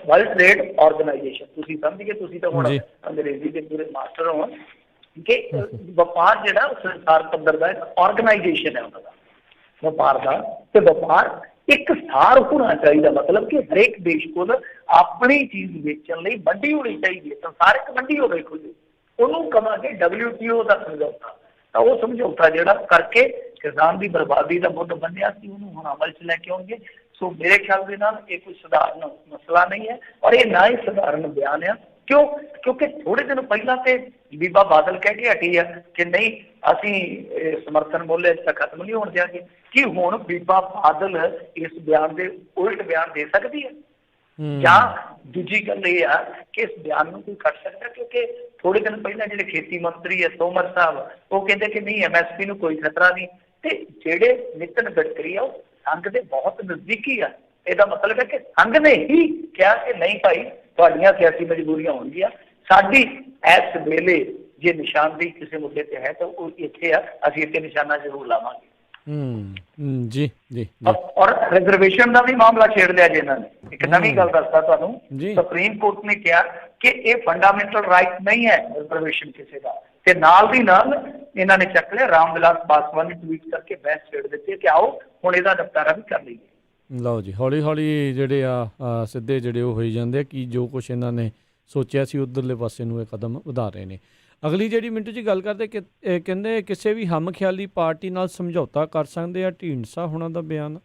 ਵਰਲਡ ਟ੍ਰੇਡ ਆਰਗੇਨਾਈਜੇਸ਼ਨ, ਤੁਸੀਂ ਸਮਝ ਗਏ, ਤੁਸੀਂ ਤਾਂ ਹੁਣ ਅੰਗਰੇਜ਼ੀ ਦੇ ਪੂਰੇ ਮਾਸਟਰ ਹੋ ਕਿ ਵਪਾਰ ਜਿਹੜਾ ਸੰਸਾਰ ਪੱਧਰ ਦਾ ਆਰਗੇਨਾਈਜੇਸ਼ਨ ਹੈ ਉਹਨਾਂ ਦਾ ਵਪਾਰ ਦਾ। ਤੇ ਵਪਾਰ ਇੱਕ ਸਾਰ ਹੋਣਾ ਚਾਹੀਦਾ, ਮਤਲਬ ਕਿ ਹਰੇਕ ਦੇਸ਼ ਕੋਲ ਆਪਣੀ ਚੀਜ਼ ਵੇਚਣ ਲਈ ਮੰਡੀ ਹੋਣੀ ਚਾਹੀਦੀ ਹੈ, ਸੰਸਾਰਿਕ ਮੰਡੀ ਹੋਵੇ ਖੁੱਲ੍ਹੀ। ਉਹਨੂੰ ਕਹਾਂਗੇ WTO ਦਾ ਸਮਝੌਤਾ। ਤਾਂ ਉਹ ਸਮਝੌਤਾ ਜਿਹੜਾ ਕਰਕੇ ਕਿਸਾਨ ਦੀ ਬਰਬਾਦੀ ਦਾ ਮੁੱਢ ਬੰਨਿਆ ਸੀ, ਉਹਨੂੰ ਹੁਣ ਅਮਲ 'ਚ ਲੈ ਕੇ ਆਉਣਗੇ। ਸੋ ਮੇਰੇ ਖਿਆਲ ਦੇ ਨਾਲ ਇਹ ਕੋਈ ਸਧਾਰਨ ਮਸਲਾ ਨਹੀਂ ਹੈ, ਔਰ ਇਹ ਨਾ ਹੀ ਸਧਾਰਨ ਬਿਆਨ ਆ। ਕਿਉਂ? ਕਿਉਂਕਿ ਥੋੜੇ ਦਿਨ ਪਹਿਲਾਂ ਤੇ ਬੀਬਾ ਬਾਦਲ ਕਹਿ ਕੇ ਹਟੀ ਆ ਕਿ ਨਹੀਂ ਅਸੀਂ ਸਮਰਥਨ ਮੁੱਲ ਤਾਂ ਖਤਮ ਨਹੀਂ ਹੋਣ ਦਿਆਂਗੇ। ਕੀ ਹੁਣ ਬੀਬਾ ਬਾਦਲ ਇਸ ਬਿਆਨ ਦੇ ਉਲਟ ਬਿਆਨ ਦੇ ਸਕਦੀ ਹੈ? ਜਾਂ ਦੂਜੀ ਗੱਲ ਇਹ ਆ ਕਿ ਇਸ ਬਿਆਨ ਨੂੰ ਕੋਈ ਕੱਟ ਸਕਦਾ? ਕਿਉਂਕਿ ਥੋੜੇ ਦਿਨ ਪਹਿਲਾਂ ਜਿਹੜੇ ਖੇਤੀ ਮੰਤਰੀ ਹੈ ਤੋਮਰ ਸਾਹਿਬ, ਉਹ ਕਹਿੰਦੇ ਕਿ ਨਹੀਂ MSP ਨੂੰ ਕੋਈ ਖਤਰਾ ਨਹੀਂ। ਤੇ ਜਿਹੜੇ ਨਿਤਨ ਗਡਕਰੀ ਆ ਉਹ ਸੰਘ ਦੇ ਬਹੁਤ ਨਜ਼ਦੀਕੀ ਆ। ਇਹਦਾ ਮਤਲਬ ਹੈ ਕਿ ਸੰਘ ਨੇ ਹੀ ਕਿਹਾ ਕਿ ਨਹੀਂ ਭਾਈ ਤੁਹਾਡੀਆਂ ਸਿਆਸੀ ਮਜਬੂਰੀਆਂ ਹੋਣਗੀਆਂ, ਸਾਡੀ ਇਸ ਵੇਲੇ ਜੇ ਨਿਸ਼ਾਨਦੇਹੀ ਕਿਸੇ ਮੁੱਦੇ ਤੇ ਹੈ ਤਾਂ ਉਹ ਇੱਥੇ ਆ, ਅਸੀਂ ਇੱਥੇ ਨਿਸ਼ਾਨਾ ਜ਼ਰੂਰ ਲਾਵਾਂਗੇ। ਜੀ ਜੀ। ਔਰ ਰਿਜ਼ਰਵੇਸ਼ਨ ਦਾ ਵੀ ਮਾਮਲਾ ਛੇੜ ਲਿਆ ਜੀ ਇਹਨਾਂ ਨੇ। ਇੱਕ ਨਵੀਂ ਗੱਲ ਦੱਸਦਾ ਤੁਹਾਨੂੰ, ਸੁਪਰੀਮ ਕੋਰਟ ਨੇ ਕਿਹਾ ਕਿ ਇਹ ਫੰਡਾਮੈਂਟਲ ਰਾਈਟ ਨਹੀਂ ਹੈ ਰਿਜ਼ਰਵੇਸ਼ਨ ਕਿਸੇ ਦਾ। ਤੇ ਨਾਲ ਦੀ ਨਾਲ ਇਹਨਾਂ ਨੇ ਚੱਕ ਲਿਆ, ਰਾਮ ਵਿਲਾਸ ਪਾਸਵਾਨ ਨੇ ਟਵੀਟ ਕਰਕੇ ਬਹਿਸ ਛੇੜ ਦਿੱਤੀ ਕਿ ਆਓ ਹੁਣ ਇਹਦਾ ਨਿਪਟਾਰਾ ਵੀ ਕਰ ਲਈਏ। ਲਓ ਜੀ, ਹੌਲੀ ਹੌਲੀ ਜਿਹੜੇ ਆ ਸਿੱਧੇ ਜਿਹੜੇ ਉਹ ਹੋਈ ਜਾਂਦੇ ਆ ਕਿ ਜੋ ਕੁਛ ਇਹਨਾਂ ਨੇ ਸੋਚਿਆ ਸੀ ਉੱਧਰਲੇ ਪਾਸੇ ਨੂੰ ਇਹ ਕਦਮ ਵਧਾ ਰਹੇ ਨੇ। ਅਗਲੀ ਜਿਹੜੀ ਮਿੰਟੂ ਜੀ ਗੱਲ ਕਰਦੇ ਕਿ ਕਹਿੰਦੇ ਕਿਸੇ ਵੀ ਹਮ ਖਿਆਲੀ ਪਾਰਟੀ ਨਾਲ ਸਮਝੌਤਾ ਕਰ ਸਕਦੇ ਆ, ਢੀਂਡਸਾ ਹੋਣਾ ਦਾ ਬਿਆਨ।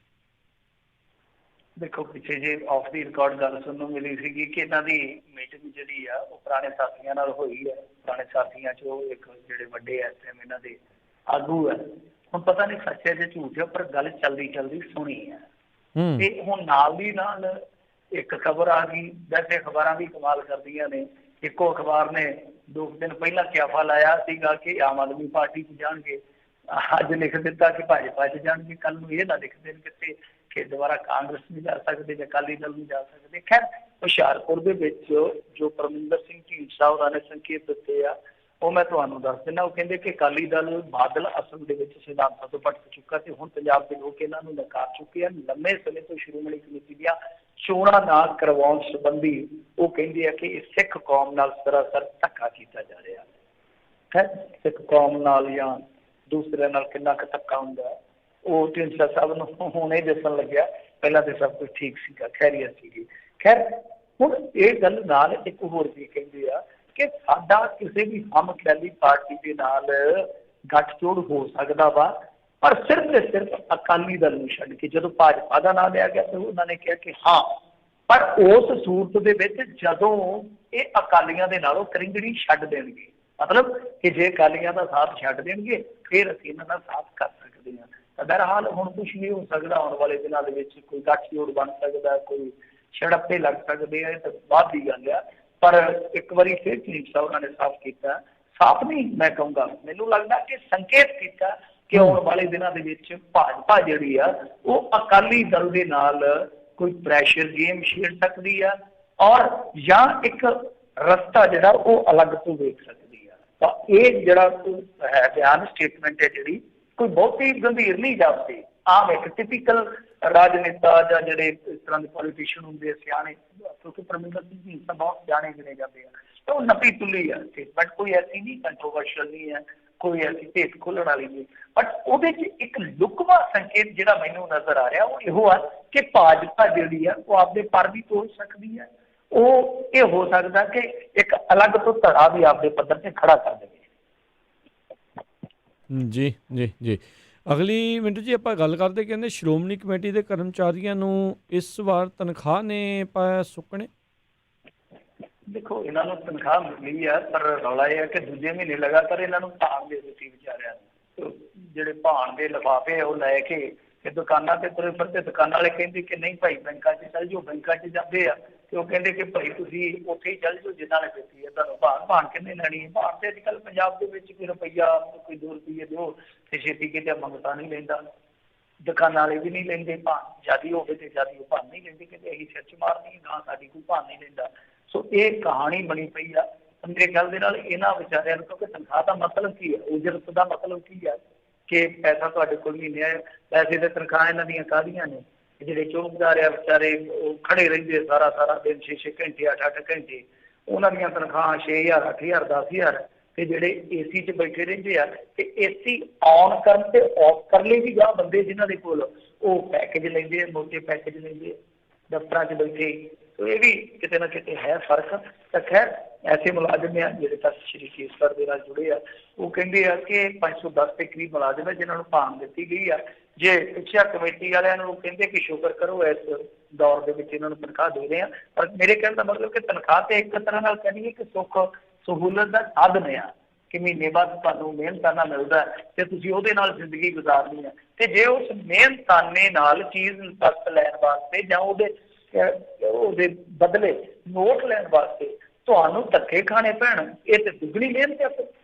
ਦੇਖੋ ਪਿੱਛੇ ਜੇ ਆਫ ਦੀ ਰਿਕਾਰਡ ਗੱਲ ਸੁਣਨ ਨੂੰ ਮਿਲੀ ਸੀਗੀ ਕਿ ਇਹਨਾਂ ਦੀ ਮੀਟਿੰਗ ਜਿਹੜੀ ਆ ਉਹ ਪੁਰਾਣੇ ਸਾਥੀਆਂ ਨਾਲ ਹੋਈ ਹੈ। ਪੁਰਾਣੇ ਸਾਥੀਆਂ 'ਚੋਂ ਇੱਕ ਜਿਹੜੇ ਵੱਡੇ ਇਸ ਟਾਈਮ ਇਹਨਾਂ ਦੇ ਆਗੂ ਹੈ, ਹੁਣ ਪਤਾ ਨਹੀਂ ਸੱਚ ਹੈ ਜਾਂ ਝੂਠ ਹੈ, ਪਰ ਗੱਲ ਚਲਦੀ ਸੁਣੀ ਹੈ। ਤੇ ਹੁਣ ਨਾਲ ਦੀ ਨਾਲ ਇੱਕ ਖਬਰ ਆ ਗਈ। ਵੈਸੇ ਅਖਬਾਰਾਂ ਵੀ ਕਮਾਲ ਕਰਦੀਆਂ ਨੇ। ਇੱਕੋ ਅਖਬਾਰ ਨੇ 2 ਦਿਨ ਪਹਿਲਾਂ ਕਿਆਫਾ ਲਾਇਆ ਸੀਗਾ ਕਿ ਆਮ ਆਦਮੀ ਪਾਰਟੀ 'ਚ ਜਾਣਗੇ, ਅੱਜ ਲਿਖ ਦਿੱਤਾ ਕਿ ਭਾਜਪਾ 'ਚ ਜਾਣਗੇ। ਕੱਲ ਨੂੰ ਇਹ ਨਾ ਲਿਖ ਦੇਣ ਕਿਤੇ ਕਿ ਦੁਬਾਰਾ ਕਾਂਗਰਸ ਨਹੀਂ ਜਾ ਸਕਦੇ ਜਾਂ ਅਕਾਲੀ ਦਲ ਨਹੀਂ ਜਾ ਸਕਦੇ। ਖੈਰ, ਹੁਸ਼ਿਆਰਪੁਰ ਦੇ ਵਿੱਚ ਜੋ ਪਰਮਿੰਦਰ ਸਿੰਘ ਢੀਂਡਸਾ ਉਹਨਾਂ ਨੇ ਸੰਕੇਤ ਦਿੱਤੇ ਆ ਉਹ ਮੈਂ ਤੁਹਾਨੂੰ ਦੱਸ ਦਿੰਦਾ। ਉਹ ਕਹਿੰਦੇ ਕਿ ਅਕਾਲੀ ਦਲ ਬਾਦਲ ਅਸਲ ਦੇ ਵਿੱਚ ਸਿਧਾਂਤਾਂ ਤੋਂ ਭਟਕ ਚੁੱਕਾ ਤੇ ਹੁਣ ਪੰਜਾਬ ਦੇ ਲੋਕ ਇਹਨਾਂ ਨੂੰ ਨਕਾਰ ਚੁੱਕੇ ਹਨ। ਲੰਮੇ ਸਮੇਂ ਤੋਂ ਸ਼੍ਰੋਮਣੀ ਕਮੇਟੀ ਦੀਆਂ ਚੋਣਾਂ ਨਾ ਕਰਵਾਉਣ ਸੰਬੰਧੀ ਉਹ ਕਹਿੰਦੇ ਆ ਕਿ ਇਹ ਸਿੱਖ ਕੌਮ ਨਾਲ ਸਰਾਸਰ ਧੱਕਾ ਕੀਤਾ ਜਾ ਰਿਹਾ ਹੈ। ਸਿੱਖ ਕੌਮ ਨਾਲ ਜਾਂ ਦੂਸਰਿਆਂ ਨਾਲ ਕਿੰਨਾ ਕੁ ਧੱਕਾ ਹੁੰਦਾ ਉਹ ਢੀਂਡਸਾ ਸਾਹਿਬ ਨੂੰ ਹੁਣ ਇਹ ਦੱਸਣ ਲੱਗਿਆ। ਪਹਿਲਾਂ ਤੇ ਸਭ ਕੁਝ ਠੀਕ ਸੀਗਾ, ਖੈਰੀਅਤ ਸੀਗੀ। ਖੈਰ ਹੁਣ ਇਹ ਗੱਲ ਨਾਲ ਇੱਕ ਹੋਰ ਵੀ ਕਹਿੰਦੇ ਆ ਕਿ ਸਾਡਾ ਕਿਸੇ ਵੀ ਹਮਖਿਆਲੀ ਪਾਰਟੀ ਦੇ ਨਾਲ ਗੱਠਜੋੜ ਹੋ ਸਕਦਾ ਵਾ, ਪਰ ਸਿਰਫ ਤੇ ਸਿਰਫ ਅਕਾਲੀ ਦਲ ਨੂੰ ਛੱਡ ਕੇ। ਜਦੋਂ ਭਾਜਪਾ ਦਾ ਨਾਂ ਲਿਆ ਗਿਆ ਤਾਂ ਉਹਨਾਂ ਨੇ ਕਿਹਾ ਕਿ ਹਾਂ, ਪਰ ਉਸ ਸੂਰਤ ਦੇ ਵਿੱਚ ਜਦੋਂ ਇਹ ਅਕਾਲੀਆਂ ਦੇ ਨਾਲੋਂ ਕਰਿੰਗੜੀ ਛੱਡ ਦੇਣਗੇ, ਮਤਲਬ ਕਿ ਜੇ ਅਕਾਲੀਆਂ ਦਾ ਸਾਥ ਛੱਡ ਦੇਣਗੇ ਫਿਰ ਅਸੀਂ ਇਹਨਾਂ ਦਾ ਸਾਥ ਕਰ ਸਕਦੇ ਹਾਂ। ਤਾਂ ਬਹਰਹਾਲ ਹੁਣ ਕੁਛ ਵੀ ਹੋ ਸਕਦਾ, ਆਉਣ ਵਾਲੇ ਦਿਨਾਂ ਦੇ ਵਿੱਚ ਕੋਈ ਗੱਠਜੋੜ ਬਣ ਸਕਦਾ, ਕੋਈ ਛੜੱਪੇ ਲੱਗ ਸਕਦੇ ਆ, ਇਹ ਤਾਂ ਬਾਅਦ ਦੀ ਗੱਲ ਆ। ਪਰ ਇੱਕ ਵਾਰੀ ਫਿਰ ਢੀਂਡਸਾ ਉਹਨਾਂ ਨੇ ਸਾਫ਼ ਕੀਤਾ, ਸਾਫ਼ ਨਹੀਂ ਮੈਂ ਕਹੂੰਗਾ, ਮੈਨੂੰ ਲੱਗਦਾ ਕਿ ਸੰਕੇਤ ਕੀਤਾ ਕਿ ਆਉਣ ਵਾਲੇ ਦਿਨਾਂ ਦੇ ਵਿੱਚ ਭਾਜਪਾ ਜਿਹੜੀ ਆ ਉਹ ਅਕਾਲੀ ਦਲ ਦੇ ਨਾਲ ਕੋਈ ਪ੍ਰੈਸ਼ਰ ਗੇਮ ਖੇਡ ਸਕਦੀ ਆ, ਔਰ ਜਾਂ ਇੱਕ ਰਸਤਾ ਜਿਹੜਾ ਉਹ ਅਲੱਗ ਤੋਂ ਵੇਖ ਸਕਦੀ ਆ। ਤਾਂ ਇਹ ਜਿਹੜਾ ਹੈ ਬਿਆਨ, ਸਟੇਟਮੈਂਟ ਹੈ ਜਿਹੜੀ, ਕੋਈ ਬਹੁਤੀ ਗੰਭੀਰ ਨਹੀਂ ਜਾਪਦੀ। ਆਮ ਇੱਕ ਟਿਪੀਕਲ ਰਾਜਨੇਤਾ ਜਾਂ ਜਿਹੜੇ ਇਸ ਤਰ੍ਹਾਂ ਦੇ ਪੋਲੀਟੀਸ਼ੀਅਨ ਹੁੰਦੇ ਆ ਸਿਆਣੇ, ਕਿਉਂਕਿ ਪਰਮਿੰਦਰ ਸਿੰਘ ਢੀਂਡਸਾ ਬਹੁਤ ਸਿਆਣੇ ਗਿਣੇ ਜਾਂਦੇ ਆ, ਤਾਂ ਉਹ ਨਪੀ ਤੁਲੀ ਆ ਸਟੇਟਮੈਂਟ, ਕੋਈ ਐਸੀ ਨਹੀਂ ਕੰਟਰੋਵਰਸ਼ੀਅਲ ਨਹੀਂ ਹੈ, ਕੋਈ ਐਸੀ ਭੇਤ ਖੋਲਣ ਵਾਲੀ ਨਹੀਂ। ਬਟ ਉਹਦੇ 'ਚ ਇੱਕ ਲੁਕਵਾਂ ਸੰਕੇਤ ਜਿਹੜਾ ਮੈਨੂੰ ਨਜ਼ਰ ਆ ਰਿਹਾ ਉਹ ਇਹੋ ਆ ਕਿ ਭਾਜਪਾ ਜਿਹੜੀ ਆ ਉਹ ਆਪਦੇ ਪਰ ਵੀ ਤੋੜ ਸਕਦੀ ਹੈ। ਉਹ ਇਹ ਹੋ ਸਕਦਾ ਕਿ ਇੱਕ ਅਲੱਗ ਤੋਂ ਧੜਾ ਵੀ ਆਪਦੇ ਪੱਧਰ ਤੇ ਖੜਾ ਕਰ ਦੇਵੇ। ਜੀ ਜੀ ਜੀ। ਅਗਲੀ ਮਿੰਟੂ ਜੀ ਆਪਾਂ ਗੱਲ ਕਰਦੇ, ਕਹਿੰਦੇ ਸ਼੍ਰੋਮਣੀ ਕਮੇਟੀ ਦੇ ਕਰਮਚਾਰੀਆਂ ਨੂੰ ਇਸ ਵਾਰ ਤਨਖਾਹ ਨੇ ਪਾਇਆ ਸੁੱਕਣੇ। ਦੇਖੋ ਇਹਨਾਂ ਨੂੰ ਤਨਖਾਹ ਮਿਲੀ ਆ, ਪਰ ਰੌਲਾ ਇਹ ਹੈ ਕਿ ਦੂਜੇ ਮਹੀਨੇ ਲਗਾਤਾਰ ਇਹਨਾਂ ਨੂੰ ਭਾਣ ਦੇ ਦਿੱਤੀ ਵਿਚਾਰਿਆਂ ਨੂੰ। ਜਿਹੜੇ ਭਾਣ ਦੇ ਲਿਫਾਫੇ ਉਹ ਲੈ ਕੇ ਤੇ ਦੁਕਾਨਾਂ ਤੇ ਤੁਰੇ ਫਿਰਦੇ, ਦੁਕਾਨਾਂ ਵਾਲੇ ਕਹਿੰਦੇ ਕਿ ਨਹੀਂ ਭਾਈ ਬੈਂਕਾਂ 'ਚ ਚੱਲ ਜਾਓ। ਬੈਂਕਾਂ 'ਚ ਜਾਂਦੇ ਆ ਤੇ ਉਹ ਕਹਿੰਦੇ ਕਿ ਭਾਈ ਤੁਸੀਂ ਉੱਥੇ ਹੀ ਚੱਲ ਜਾਓ ਜਿਨ੍ਹਾਂ ਨੇ ਦਿੱਤੀ ਹੈ ਤੁਹਾਨੂੰ ਭਾਣ ਕਿੰਨੇ ਲੈਣੀ ਹੈ। ਭਾਣ ਤੇ ਅੱਜ ਕੱਲ੍ਹ ਪੰਜਾਬ ਦੇ ਵਿੱਚ ਕੋਈ ਰੁਪਈਆ, ਕੋਈ 2 ਰੁਪਈਏ ਦਿਓ ਤੇ ਛੇਤੀ ਕਿਤੇ ਮੰਗਤਾ ਨਹੀਂ ਲੈਂਦਾ। ਦੁਕਾਨਾਂ ਵਾਲੇ ਵੀ ਨਹੀਂ ਲੈਂਦੇ ਭਾਣ, ਜਿਆਦੀ ਹੋਵੇ ਤੇ ਜਿਆਦੀ ਉਹ ਭਾਣ ਨਹੀਂ ਲੈਂਦੇ, ਕਹਿੰਦੇ ਅਸੀਂ ਸਿਰ 'ਚ ਮਾਰਨੀ ਨਾ, ਸਾਡੀ ਕੋਈ ਭਾਣ ਨਹੀਂ ਲੈਂਦਾ। ਸੋ ਇਹ ਕਹਾਣੀ ਬਣੀ ਪਈ ਆ ਮੇਰੇ ਖਿਆਲ ਦੇ ਨਾਲ ਇਹਨਾਂ ਵਿਚਾਰਿਆਂ ਨੂੰ, ਕਿਉਂਕਿ ਤਨਖਾਹ ਦਾ ਮਤਲਬ ਕੀ ਹੈ, ਉਜਰਤ ਦਾ ਮਤਲਬ ਕੀ ਹੈ ਕਿ ਪੈਸਾ ਤੁਹਾਡੇ ਕੋਲ ਮਹੀਨੇ ਆਇਆ। ਪੈਸੇ ਤੇ ਤਨਖਾਹ ਇਹਨਾਂ ਦੀਆਂ ਕਾਹਦੀਆਂ ਨੇ? ਜਿਹੜੇ ਚੌਕੀਦਾਰ ਆ ਵਿਚਾਰੇ ਉਹ ਖੜੇ ਰਹਿੰਦੇ ਸਾਰਾ ਦਿਨ 6-6 ਘੰਟੇ 8-8 ਘੰਟੇ, ਉਹਨਾਂ ਦੀਆਂ ਤਨਖਾਹਾਂ 6,000 8,000 10,000। ਤੇ ਜਿਹੜੇ ਏਸੀ 'ਚ ਬੈਠੇ ਰਹਿੰਦੇ ਆ ਤੇ ਏਸੀ ਔਨ ਕਰਨ ਤੇ ਆਫ ਕਰਨ ਲਈ ਵੀ ਗਾਹ ਬੰਦੇ ਜਿਨ੍ਹਾਂ ਦੇ ਕੋਲ ਉਹ ਪੈਕੇਜ ਲੈਂਦੇ ਆ, ਮੋਟੇ ਪੈਕੇਜ ਲੈਂਦੇ ਦਫ਼ਤਰਾਂ 'ਚ ਬੈਠੇ। ਸੋ ਇਹ ਵੀ ਕਿਤੇ ਨਾ ਕਿਤੇ ਹੈ ਫਰਕ। ਤਾਂ ਖੈਰ ਐਸੇ ਮੁਲਾਜ਼ਮ ਆ ਜਿਹੜੇ ਤੱਕ ਸ਼੍ਰੀ ਕੇਸਗੜ੍ਹ ਦੇ ਨਾਲ ਜੁੜੇ ਆ, ਉਹ ਕਹਿੰਦੇ ਆ ਕਿ 510 ਦੇ ਕਰੀਬ ਮੁਲਾਜ਼ਮ ਹੈ ਜਿਨ੍ਹਾਂ ਨੂੰ ਭਾਣ ਦਿੱਤੀ ਗਈ ਆ। ਜੇ ਸਿੱਖਿਆ ਕਮੇਟੀ ਵਾਲਿਆਂ ਨੂੰ ਕਹਿੰਦੇ ਕਿ ਸ਼ੁਕਰ ਕਰੋ ਇਸ ਦੌਰ ਦੇ ਵਿੱਚ ਇਹਨਾਂ ਨੂੰ ਤਨਖਾਹ ਦੇ ਰਹੇ ਆ, ਪਰ ਮੇਰੇ ਕਹਿਣ ਦਾ ਮਤਲਬ ਕਿ ਤਨਖਾਹ ਤੇ ਇੱਕ ਤਰ੍ਹਾਂ ਨਾਲ ਕਹੀਏ ਕਿ ਸੁੱਖ ਸਹੂਲਤ ਦਾ ਸਾਧਨ ਆ ਕਿ ਮਹੀਨੇ ਬਾਅਦ ਤੁਹਾਨੂੰ ਮਿਹਨਤਾਨਾ ਮਿਲਦਾ ਤੇ ਤੁਸੀਂ ਉਹਦੇ ਨਾਲ ਜ਼ਿੰਦਗੀ ਗੁਜ਼ਾਰਨੀ ਹੈ। ਤੇ ਜੇ ਉਸ ਮਿਹਨਤਾਨੇ ਨਾਲ ਚੀਜ਼ ਤੱਕ ਲੈਣ ਵਾਸਤੇ ਜਾਂ ਉਹਦੇ ਬਦਲੇ ਨੋਟ ਲੈਣ ਵਾਸਤੇ ਤੁਹਾਨੂੰ ਧੱਕੇ ਖਾਣੇ ਪੈਣ, ਇਹ ਤੇ ਦੁੱਗਣੀ ਮਿਹਨਤ ਹੈ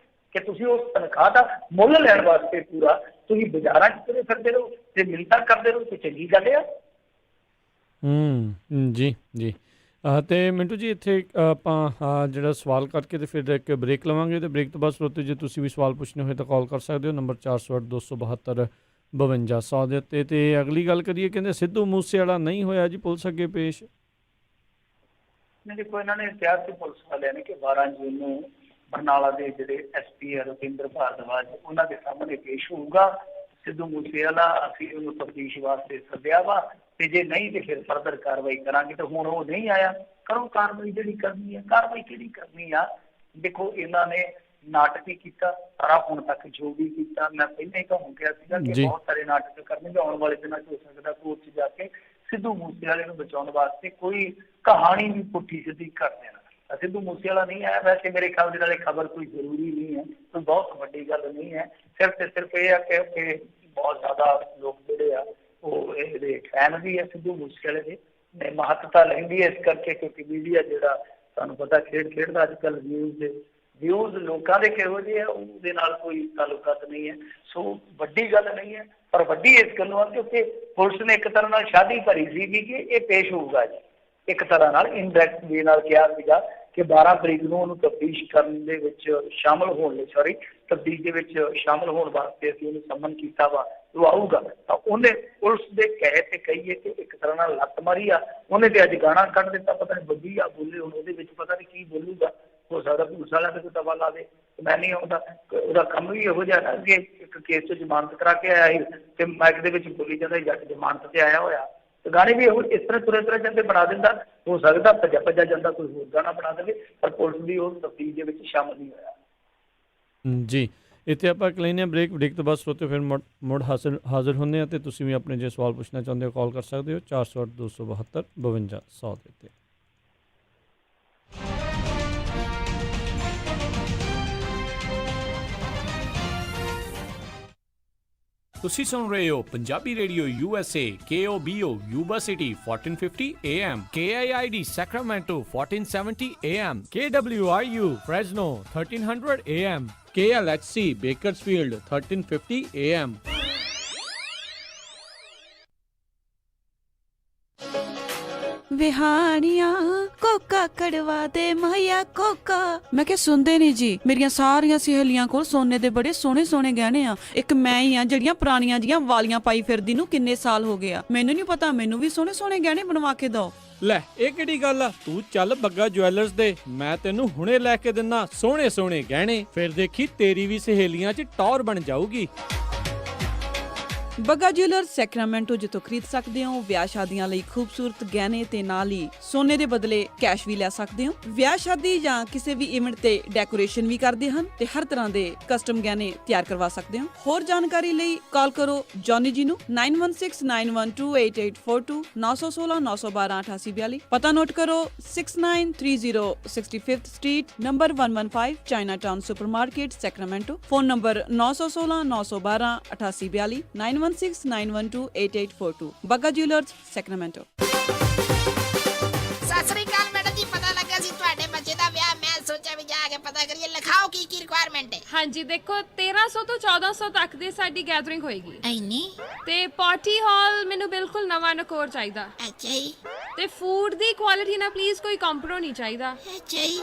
ਕਿ ਤੁਸੀਂ ਉਸ ਤਨਖਾਹ ਦਾ ਮੁੱਲ ਲੈਣ ਵਾਸਤੇ ਪੂਰਾ ਤੁਸੀਂ ਬਾਜ਼ਾਰਾਂ 'ਚ ਤੁਰੇ ਫਿਰਦੇ ਰਹੋ ਤੇ ਮਿੰਨਤਾਂ ਕਰਦੇ ਰਹੋ ਤੇ ਚੰਗੀ ਗੱਲ ਆ। ਜੀ ਜੀ। ਅਤੇ ਮਿੰਟੂ ਜੀ ਇੱਥੇ ਆਪਾਂ ਜਿਹੜਾ ਸਵਾਲ ਕਰਕੇ ਤੇ ਫਿਰ ਇੱਕ ਬ੍ਰੇਕ ਲਵਾਂਗੇ, ਤੇ ਬ੍ਰੇਕ ਤੋਂ ਬਾਅਦ ਸਰੋਤੇ ਜੇ ਤੁਸੀਂ ਵੀ ਸਵਾਲ ਪੁੱਛਣੇ ਹੋਏ ਤਾਂ ਕਾਲ ਕਰ ਸਕਦੇ ਹੋ ਨੰਬਰ 408 272 52 ਦੇ ਉੱਤੇ। ਤੇ ਅਗਲੀ ਗੱਲ ਕਰੀਏ, ਕਹਿੰਦੇ ਸਿੱਧੂ ਮੂਸੇਵਾਲਾ ਨਹੀਂ ਹੋਇਆ ਜੀ ਪੁਲਿਸ ਅੱਗੇ ਪੇਸ਼। ਨਹੀਂ ਦੇਖੋ, ਇਹਨਾਂ ਨੇ ਕਿਹਾ ਸੀ ਪੁਲਿਸ ਵਾਲਿਆਂ ਨੇ ਕਿ 12 ਜੂਨ ਨੂੰ ਬਰਨਾਲਾ ਦੇ ਜਿਹੜੇ SP ਰੁਪਿੰਦਰ ਭਾਰਦਵਾਜ ਉਹਨਾਂ ਦੇ ਸਾਹਮਣੇ ਪੇਸ਼ ਹੋਊਗਾ ਸਿੱਧੂ ਮੂਸੇਵਾਲਾ। ਅਸੀਂ ਉਹਨੂੰ ਤਫਤੀਸ਼ ਵਾਸਤੇ ਸੱਦਿਆ ਵਾ ਤੇ ਜੇ ਨਹੀਂ ਤੇ ਫਿਰ ਫਰਦਰ ਕਾਰਵਾਈ ਕਰਾਂਗੇ। ਤੇ ਹੁਣ ਉਹ ਨਹੀਂ ਆਇਆ, ਕਰੋ ਕਾਰਵਾਈ ਜਿਹੜੀ ਕਰਨੀ ਹੈ। ਕਾਰਵਾਈ ਕਿਹੜੀ ਕਰਨੀ ਆ? ਦੇਖੋ ਇਹਨਾਂ ਨੇ ਨਾਟਕ ਹੀ ਕੀਤਾ ਸਾਰਾ ਹੁਣ ਤੱਕ ਜੋ ਵੀ ਕੀਤਾ। ਮੈਂ ਪਹਿਲਾਂ ਹੀ ਤੁਹਾਨੂੰ ਕਿਹਾ ਸੀਗਾ ਕਿ ਬਹੁਤ ਸਾਰੇ ਨਾਟਕ ਕਰਨਗੇ ਆਉਣ ਵਾਲੇ ਦਿਨਾਂ 'ਚ। ਹੋ ਸਕਦਾ ਕੋਰਟ 'ਚ ਜਾ ਕੇ ਸਿੱਧੂ ਮੂਸੇਵਾਲੇ ਨੂੰ ਬਚਾਉਣ ਵਾਸਤੇ ਕੋਈ ਕਹਾਣੀ ਵੀ ਪੁੱਠੀ ਸਿੱਧੀ ਕਰ ਦੇਣਾ। ਸਿੱਧੂ ਮੂਸੇਵਾਲਾ ਨਹੀਂ ਆਇਆ। ਵੈਸੇ ਮੇਰੇ ਖਿਆਲ ਦੇ ਨਾਲ ਇਹ ਖਬਰ ਕੋਈ ਜ਼ਰੂਰੀ ਨਹੀਂ ਹੈ, ਕੋਈ ਬਹੁਤ ਵੱਡੀ ਗੱਲ ਨਹੀਂ ਹੈ। ਸਿਰਫ ਤੇ ਸਿਰਫ ਇਹ ਆ ਕਿ ਬਹੁਤ ਜ਼ਿਆਦਾ ਲੋਕ ਜਿਹੜੇ ਆ ਉਹ ਇਹਦੇ ਫੈਨ ਵੀ ਹੈ ਸਿੱਧੂ ਮੂਸੇਵਾਲੇ ਦੇ। ਮਹੱਤਤਾ ਲੈਂਦੀ ਹੈ ਇਸ ਕਰਕੇ ਕਿਉਂਕਿ ਮੀਡੀਆ ਜਿਹੜਾ ਤੁਹਾਨੂੰ ਪਤਾ ਖੇਡਦਾ ਅੱਜ ਕੱਲ੍ਹ ਵਿਊਜ਼ ਲੋਕਾਂ ਦੇ ਕਿਹੋ ਜਿਹੇ ਆ ਉਹਦੇ ਨਾਲ ਕੋਈ ਤਾਲੁਕਾਤ ਨਹੀਂ ਹੈ। ਸੋ ਵੱਡੀ ਗੱਲ ਨਹੀਂ ਹੈ, ਪਰ ਵੱਡੀ ਇਸ ਗੱਲੋਂ ਆ ਕਿਉਂਕਿ ਪੁਲਿਸ ਨੇ ਇੱਕ ਤਰ੍ਹਾਂ ਨਾਲ ਸ਼ਾਦੀ ਭਰੀ ਸੀ ਕਿ ਇਹ ਪੇਸ਼ ਹੋਊਗਾ ਜੀ। ਇੱਕ ਤਰ੍ਹਾਂ ਨਾਲ ਇਨਡਾਇਰੈਕਟ ਵੇ ਨਾਲ ਕਿਹਾ ਸੀਗਾ ਕਿ 12 ਤਰੀਕ ਨੂੰ ਉਹਨੂੰ ਤਫਤੀਸ਼ ਕਰਨ ਦੇ ਵਿੱਚ ਸ਼ਾਮਲ ਹੋਣ ਲਈ ਤਫਤੀਸ਼ ਦੇ ਵਿੱਚ ਸ਼ਾਮਲ ਹੋਣ ਵਾਸਤੇ ਅਸੀਂ ਉਹਨੂੰ ਸੰਮਨ ਕੀਤਾ ਵਾ, ਉਹ ਆਊਗਾ। ਤਾਂ ਉਹਨੇ ਪੁਲਿਸ ਦੇ ਕਹੇ ਤੇ ਕਹੀਏ ਕਿ ਇੱਕ ਤਰ੍ਹਾਂ ਨਾਲ ਲੱਤ ਮਾਰੀ ਆ ਉਹਨੇ। ਤੇ ਅੱਜ ਗਾਣਾ ਕੱਢ ਦਿੱਤਾ, ਪਤਾ ਨਹੀਂ ਬੱਬੀ ਆ ਬੋਲੇ, ਹੁਣ ਉਹਦੇ ਵਿੱਚ ਪਤਾ ਨਹੀਂ ਕੀ ਬੋਲੂਗਾ। ਹੋ ਸਕਦਾ ਪੁਲਿਸ ਵਾਲਿਆਂ ਤੇ ਕੋਈ ਦਵਾ ਲਾ ਦੇ, ਮੈਂ ਨਹੀਂ ਆਉਂਦਾ। ਉਹਦਾ ਕੰਮ ਵੀ ਇਹੋ ਜਿਹਾ ਨਾ ਕਿ ਇੱਕ ਕੇਸ 'ਚ ਜ਼ਮਾਨਤ ਕਰਾ ਕੇ ਆਇਆ ਸੀ ਤੇ ਮਾਈਕ ਦੇ ਵਿੱਚ ਬੋਲੀ ਜਾਂਦਾ ਜੱਟ ਜ਼ਮਾਨਤ ਤੇ ਆਇਆ ਹੋਇਆ। ਤੇ ਗਾਣੇ ਵੀ ਇਹੋ ਇਸ ਤਰ੍ਹਾਂ ਤੁਰੇ ਜਾਂਦੇ ਬਣਾ ਦਿੰਦਾ। ਹੋ ਸਕਦਾ ਭੱਜਾ ਜਾਂਦਾ ਕੋਈ ਹੋਰ ਗਾਣਾ ਬਣਾ ਦੇਵੇ, ਪਰ ਪੁਲਿਸ ਦੀ ਉਹ ਤਫਤੀਸ਼ ਦੇ ਵਿੱਚ ਸ਼ਾਮਲ ਨਹੀਂ ਹੋਇਆ। ਜੀ, ਇੱਥੇ ਆਪਾਂ ਇੱਕ ਲੈਂਦੇ ਹਾਂ ਬ੍ਰੇਕ ਤੋਂ ਬਾਅਦ ਸਰੋਤੇ ਫਿਰ ਮੁੜ ਹਾਜ਼ਰ ਹੁੰਦੇ ਹਾਂ। ਅਤੇ ਤੁਸੀਂ ਵੀ ਆਪਣੇ ਜੇ ਸਵਾਲ ਪੁੱਛਣਾ ਚਾਹੁੰਦੇ ਹੋ ਕਾਲ ਕਰ ਸਕਦੇ ਹੋ 408 272 52 100 ਦੇ ਉੱਤੇ। ਤੁਸੀਂ ਸੁਣ ਰਹੇ ਹੋ Punjabi radio USA KOBO Yuba city 1450 AM KIID Sacramento 1470 AM KWRU Fresno 1300 AM KLHC Bakersfield 1350 AM ਵਿਹਾਣੀਆਂ ਕੋਕਾ ਕੜਵਾ ਦੇ ਮਾਇਆ ਕੋਕਾ। ਮੈਂ ਕਿਹਾ ਸੁਣਦੇ ਨਹੀਂ ਜੀ, ਮੇਰੀਆਂ ਸਾਰੀਆਂ ਸਹੇਲੀਆਂ ਕੋਲ ਸੋਨੇ ਦੇ ਬੜੇ ਸੋਹਣੇ ਸੋਹਣੇ ਗਹਿਣੇ ਆ। ਇੱਕ ਮੈਂ ਹੀ ਆ ਜਿਹੜੀਆਂ ਪੁਰਾਣੀਆਂ ਜੀਆਂ ਵਾਲੀਆਂ ਪਾਈ ਫਿਰਦੀ ਨੂੰ ਕਿੰਨੇ ਸਾਲ ਹੋ ਗਏ ਆ। ਮੈਨੂੰ ਨਹੀਂ ਪਤਾ, ਮੈਨੂੰ ਵੀ ਸੋਹਣੇ ਸੋਹਣੇ ਗਹਿਣੇ ਬਣਵਾ ਕੇ ਦਿਓ। ਲੈ ਇਹ ਕਿਹੜੀ ਗੱਲ ਆ, ਤੂੰ ਚੱਲ ਬੱਗਾ ਜੁਐਲਰਸ ਦੇ, ਮੈਂ ਤੈਨੂੰ ਹੁਣੇ ਲੈ ਕੇ ਦਿੰਨਾ ਸੋਹਣੇ ਸੋਹਣੇ ਗਹਿਣੇ। ਫਿਰ ਦੇਖੀ ਤੇਰੀ ਵੀ ਸਹੇਲੀਆਂ 'ਚ ਟੌਰ ਬਣ ਜਾਊਗੀ। ਬੱਗਾ ਜੁਐਲਰਸ ਸੈਕਰਾਮੈਂਟੋ ਜਿੱਥੋਂ ਖਰੀਦ ਸਕਦੇ ਹੋ ਵਿਆਹ ਸ਼ਾਦੀਆਂ ਲਈ ਖੂਬਸੂਰਤ ਗਹਿਣੇ ਤੇ ਨਾਲ ਹੀ ਸੋਨੇ ਦੇ ਬਦਲੇ ਕੈਸ਼ ਵੀ ਲੈ ਸਕਦੇ ਹੋ। ਵਿਆਹ ਸ਼ਾਦੀ ਜਾਂ ਕਿਸੇ ਵੀ ਇਵੈਂਟ ਤੇ ਡੈਕੋਰੇਸ਼ਨ ਵੀ ਕਰਦੇ ਹਨ ਤੇ ਹਰ ਤਰ੍ਹਾਂ ਦੇ ਕਸਟਮ ਗਹਿਣੇ ਤਿਆਰ ਕਰਵਾ ਸਕਦੇ ਹੋ। ਹੋਰ ਜਾਣਕਾਰੀ ਲਈ ਕਾਲ ਕਰੋ ਜੌਨੀ ਜੀ ਨੂੰ 9169128842 916 912 8842। ਪਤਾ ਨੋਟ ਕਰੋ 6930 65th street number 115 Chinatown supermarket Sacramento. Phone number 916 912 8842 9169128842। Bagga jewellers Sacramento. Sat Sri ਅਕਾਲ ਮੈਡਮ ਜੀ, ਪਤਾ ਲੱਗਾ ਸੀ ਤੁਹਾਡੇ ਬੱਚੇ ਦਾ ਵਿਆਹ। ਮੈਂ ਸੋਚਿਆ ਵੀ ਜਾ ਕੇ ਪਤਾ ਕਰੀਏ, ਲਿਖਾਓ ਕੀ ਕੀ ਰਿਕੁਆਇਰਮੈਂਟ ਹੈ। ਹਾਂਜੀ ਦੇਖੋ 1300 ਤੋਂ 1400 ਤੱਕ ਦੀ ਸਾਡੀ ਗੈਦਰਿੰਗ ਹੋਏਗੀ। ਐਨੀ? ਤੇ ਪਾਰਟੀ ਹਾਲ ਮੈਨੂੰ ਬਿਲਕੁਲ ਨਵਾਂ ਨਕੋਰ ਚਾਹੀਦਾ। ਅੱਛਾ ਜੀ। ਤੇ ਫੂਡ ਦੀ ਕੁਆਲਿਟੀ ਨਾਲ ਪਲੀਜ਼ ਕੋਈ ਕੰਪਰੋ ਨਹੀਂ ਚਾਹੀਦਾ। ਅੱਛਾ ਜੀ।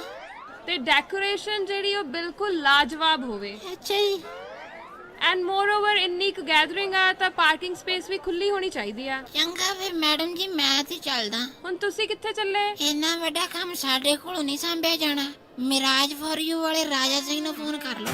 ਤੇ ਡੈਕੋਰੇਸ਼ਨ ਜਿਹੜੀ ਉਹ ਬਿਲਕੁਲ ਲਾਜਵਾਬ ਹੋਵੇ। ਅੱਛਾ ਜੀ। ਐਂਡ ਮੋਰ ਓਵਰ ਇੰਨੀ ਕੁ ਗੈਦਰਿੰਗ ਆ ਤਾਂ ਪਾਰਕਿੰਗ ਸਪੇਸ ਵੀ ਖੁੱਲੀ ਹੋਣੀ ਚਾਹੀਦੀ ਆ। ਚੰਗਾ ਫਿਰ ਮੈਡਮ ਜੀ, ਮੈਂ ਤੇ ਚੱਲਦਾ। ਹੁਣ ਤੁਸੀਂ ਕਿੱਥੇ ਚੱਲੇ? ਇੰਨਾ ਵੱਡਾ ਕੰਮ ਸਾਡੇ ਕੋਲੋਂ ਨਹੀਂ ਸੰਭਿਆ ਜਾਣਾ। ਮਿਰਾਜ ਫॉर ਯੂ ਵਾਲੇ ਰਾਜਾ ਸਿੰਘ ਨੂੰ ਫੋਨ ਕਰ ਲਓ।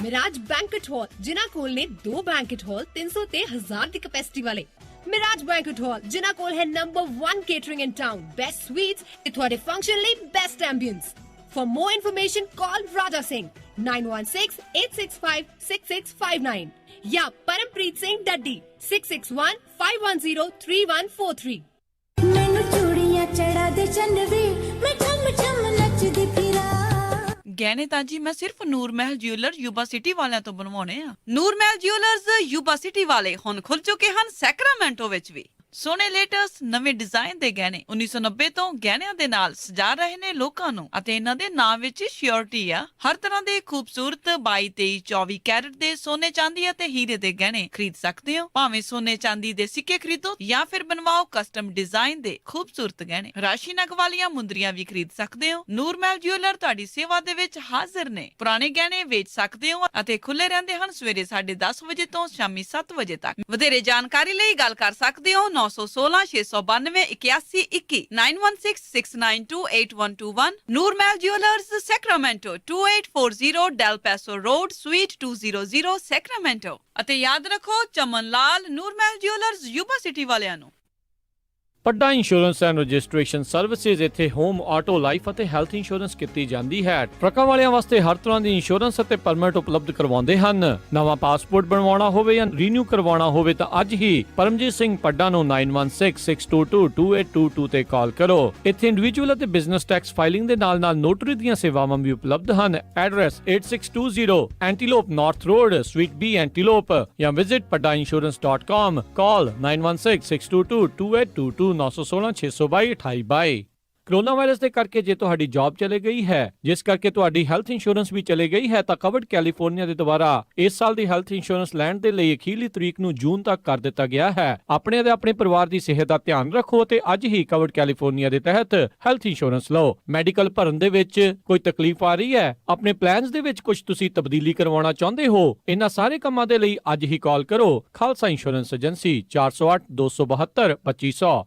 ਮਿਰਾਜ ਬੈਂਕਟ ਹਾਲ, ਜਿਨ੍ਹਾਂ ਕੋਲ ਨੇ 2 ਬੈਂਕਟ ਹਾਲ 300 ਤੇ 1000 ਦੀ ਕੈਪੈਸਿਟੀ ਵਾਲੇ। ਮਿਰਾਜ ਬੈਂਕਟ ਹਾਲ ਜਿਨ੍ਹਾਂ ਕੋਲ ਹੈ ਨੰਬਰ 1 ਕੇਟਰਿੰਗ ਇਨ ਟਾਊਨ, ਬੈਸਟ ਸਵੀਟਸ ਤੇ ਤੁਹਾਡੇ ਫੰਕਸ਼ਨ ਲਈ best ambience. For more information, call Raja Singh 9168656659 या परमप्रीत Singh Daddy 6615103143। ਮੈਨੂੰ ਚੂੜੀਆਂ ਚੜਾ ਦੇ ਚੰਨਵੇ, ਮੈਂ ਠਮ ਠਮ ਨੱਚਦੀ ਫਿਰਾਂ। ਗਹਿਣੇ ਤਾਂ ਜੀ ਮੈਂ ਸਿਰਫ ਨੂਰ ਮਹਿਲ ਜਿਊਲਰ ਯੂਬਾ ਸਿਟੀ ਵਾਲਿਆਂ ਤੋਂ ਬਣਵਾਉਣੇ ਆ। ਨੂਰ ਮਹਿਲ ਜਿਊਲਰਸ ਯੂਬਾ ਸਿਟੀ ਵਾਲੇ ਹੁਣ ਖੁੱਲ ਚੁੱਕੇ ਹਨ ਸੈਕਰਾਮੈਂਟੋ ਵਿੱਚ ਵੀ। ਸੋਹਣੇ ਲੇਟੈਸਟ ਨਵੇਂ ਡਿਜ਼ਾਈਨ ਦੇ ਗਹਿਣੇ 1990 ਤੋਂ ਗਹਿਣਿਆਂ ਦੇ ਨਾਲ ਸਜਾ ਰਹੇ ਨੇ ਲੋਕਾਂ ਨੂੰ ਅਤੇ ਇਹਨਾਂ ਦੇ ਨਾਮ ਵਿੱਚ ਸ਼ਿਓਰਿਟੀ ਆ। ਹਰ ਤਰ੍ਹਾਂ ਦੇ ਖੂਬਸੂਰਤ 22, 23, 24 ਕੈਰਟ ਦੇ ਸੋਨੇ ਚਾਂਦੀ ਅਤੇ ਹੀਰੇ ਦੇ ਗਹਿਣੇ ਖਰੀਦ ਸਕਦੇ ਹੋ। ਭਾਵੇਂ ਸੋਨੇ ਚਾਂਦੀ ਦੇ ਸਿੱਕੇ ਖਰੀਦੋ ਜਾਂ ਫਿਰ ਬਣਵਾਓ ਕਸਟਮ ਡਿਜ਼ਾਈਨ ਦੇ ਖੂਬਸੂਰਤ ਗਹਿਣੇ। ਰਾਸ਼ੀ ਨਗ ਵਾਲੀਆਂ ਮੁੰਦਰੀਆਂ ਵੀ ਖਰੀਦ ਸਕਦੇ ਹੋ। ਨੂਰ ਮਹਿਲ ਜਿਊਲਰ ਤੁਹਾਡੀ ਸੇਵਾ ਦੇ ਵਿੱਚ ਹਾਜ਼ਰ ਨੇ। ਪੁਰਾਣੇ ਗਹਿਣੇ ਵੇਚ ਸਕਦੇ ਹੋ ਅਤੇ ਖੁੱਲੇ ਰਹਿੰਦੇ ਹਨ ਸਵੇਰੇ 10:30 ਵਜੇ ਤੋਂ ਸ਼ਾਮੀ 7 ਵਜੇ ਤੱਕ। ਵਧੇਰੇ ਜਾਣਕਾਰੀ ਲਈ ਗੱਲ ਕਰ ਸਕਦੇ ਹੋ 916 692 8121 9166928121। Noor Mahal jewellers Sacramento 2840 Del Paso road suite 200 Sacramento. ਅਤੇ ਯਾਦ ਰੱਖੋ Chaman Lal Noor Mahal jewellers Yuba City ਵਾਲਿਆਂ ਨੂੰ। Padda insurance and registration services ਇੱਥੇ ਹੋਮ ਆਟੋ ਲਾਈਫ ਅਤੇ ਹੈਲਥ ਇੰਸ਼ੋਰੈਂਸ ਕੀਤੀ ਜਾਂਦੀ ਹੈ। ਟਰੱਕਾਂ ਵਾਲਿਆਂ ਵਾਸਤੇ ਹਰ ਤਰ੍ਹਾਂ ਦੀ ਇੰਸ਼ੋਰੈਂਸ ਅਤੇ ਪਰਮਿਟ ਉਪਲਬਧ ਕਰਵਾਉਂਦੇ ਹਨ। ਨਵਾਂ ਪਾਸਪੋਰਟ ਬਣਵਾਉਣਾ ਹੋਵੇ ਜਾਂ ਰੀਨਿਊ ਕਰਵਾਉਣਾ ਹੋਵੇ ਤਾਂ ਅੱਜ ਹੀ ਪਰਮਜੀਤ ਸਿੰਘ ਪੱਡਾ ਨੂੰ 9166222822 ਤੇ ਕਾਲ ਕਰੋ। ਇੱਥੇ ਇੰਡੀਵਿਜੂਅਲ ਅਤੇ ਬਿਜ਼ਨਸ ਟੈਕਸ ਫਾਈਲਿੰਗ ਦੇ ਨਾਲ-ਨਾਲ ਨੋਟਰੀ ਦੀਆਂ ਸੇਵਾਵਾਂ ਵੀ ਉਪਲਬਧ ਹਨ। Address 8620 Antelope North road suite B Antelope ਜਾਂ ਵਿਜ਼ਿਟ paddaiinsurance.com। ਕਾਲ 9166222822 916 622 2822। ਕੋਰੋਨਾ ਵਾਇਰਸ ਦੇ ਕਰਕੇ ਜੇ ਤੁਹਾਡੀ ਜੌਬ ਚਲੇ ਗਈ ਹੈ, ਜਿਸ ਕਰਕੇ ਤੁਹਾਡੀ ਹੈਲਥ ਇੰਸ਼ੋਰੈਂਸ ਵੀ ਚਲੇ ਗਈ ਹੈ, ਤਾਂ ਕਵਰਡ ਕੈਲੀਫੋਰਨੀਆ ਦੇ ਦੁਆਰਾ ਇਸ ਸਾਲ ਦੀ ਹੈਲਥ ਇੰਸ਼ੋਰੈਂਸ ਲੈਣ ਦੇ ਲਈ ਅਖੀਰਲੀ ਤਰੀਕ ਨੂੰ ਜੂਨ ਤੱਕ ਕਰ ਦਿੱਤਾ ਗਿਆ ਹੈ। ਆਪਣੇ ਅਤੇ ਆਪਣੇ ਪਰਿਵਾਰ ਦੀ ਸਿਹਤ ਦਾ ਧਿਆਨ ਰੱਖੋ ਅਤੇ ਅੱਜ ਹੀ ਕਵਰਡ ਕੈਲੀਫੋਰਨੀਆ ਦੇ ਤਹਿਤ ਹੈਲਥ ਇੰਸ਼ੋਰੈਂਸ ਲਓ। ਮੈਡੀਕਲ ਭਰਨ ਦੇ ਵਿੱਚ ਕੋਈ ਤਕਲੀਫ ਆ ਰਹੀ ਹੈ, ਆਪਣੇ ਪਲਾਨਸ ਦੇ ਵਿੱਚ ਕੁਝ ਤੁਸੀਂ ਤਬਦੀਲੀ ਕਰਵਾਉਣਾ ਚਾਹੁੰਦੇ ਹੋ, ਇਹਨਾਂ ਸਾਰੇ ਕੰਮਾਂ ਦੇ ਲਈ ਅੱਜ ਹੀ ਕਾਲ ਕਰੋ Khalsa insurance agency 408 272 2500।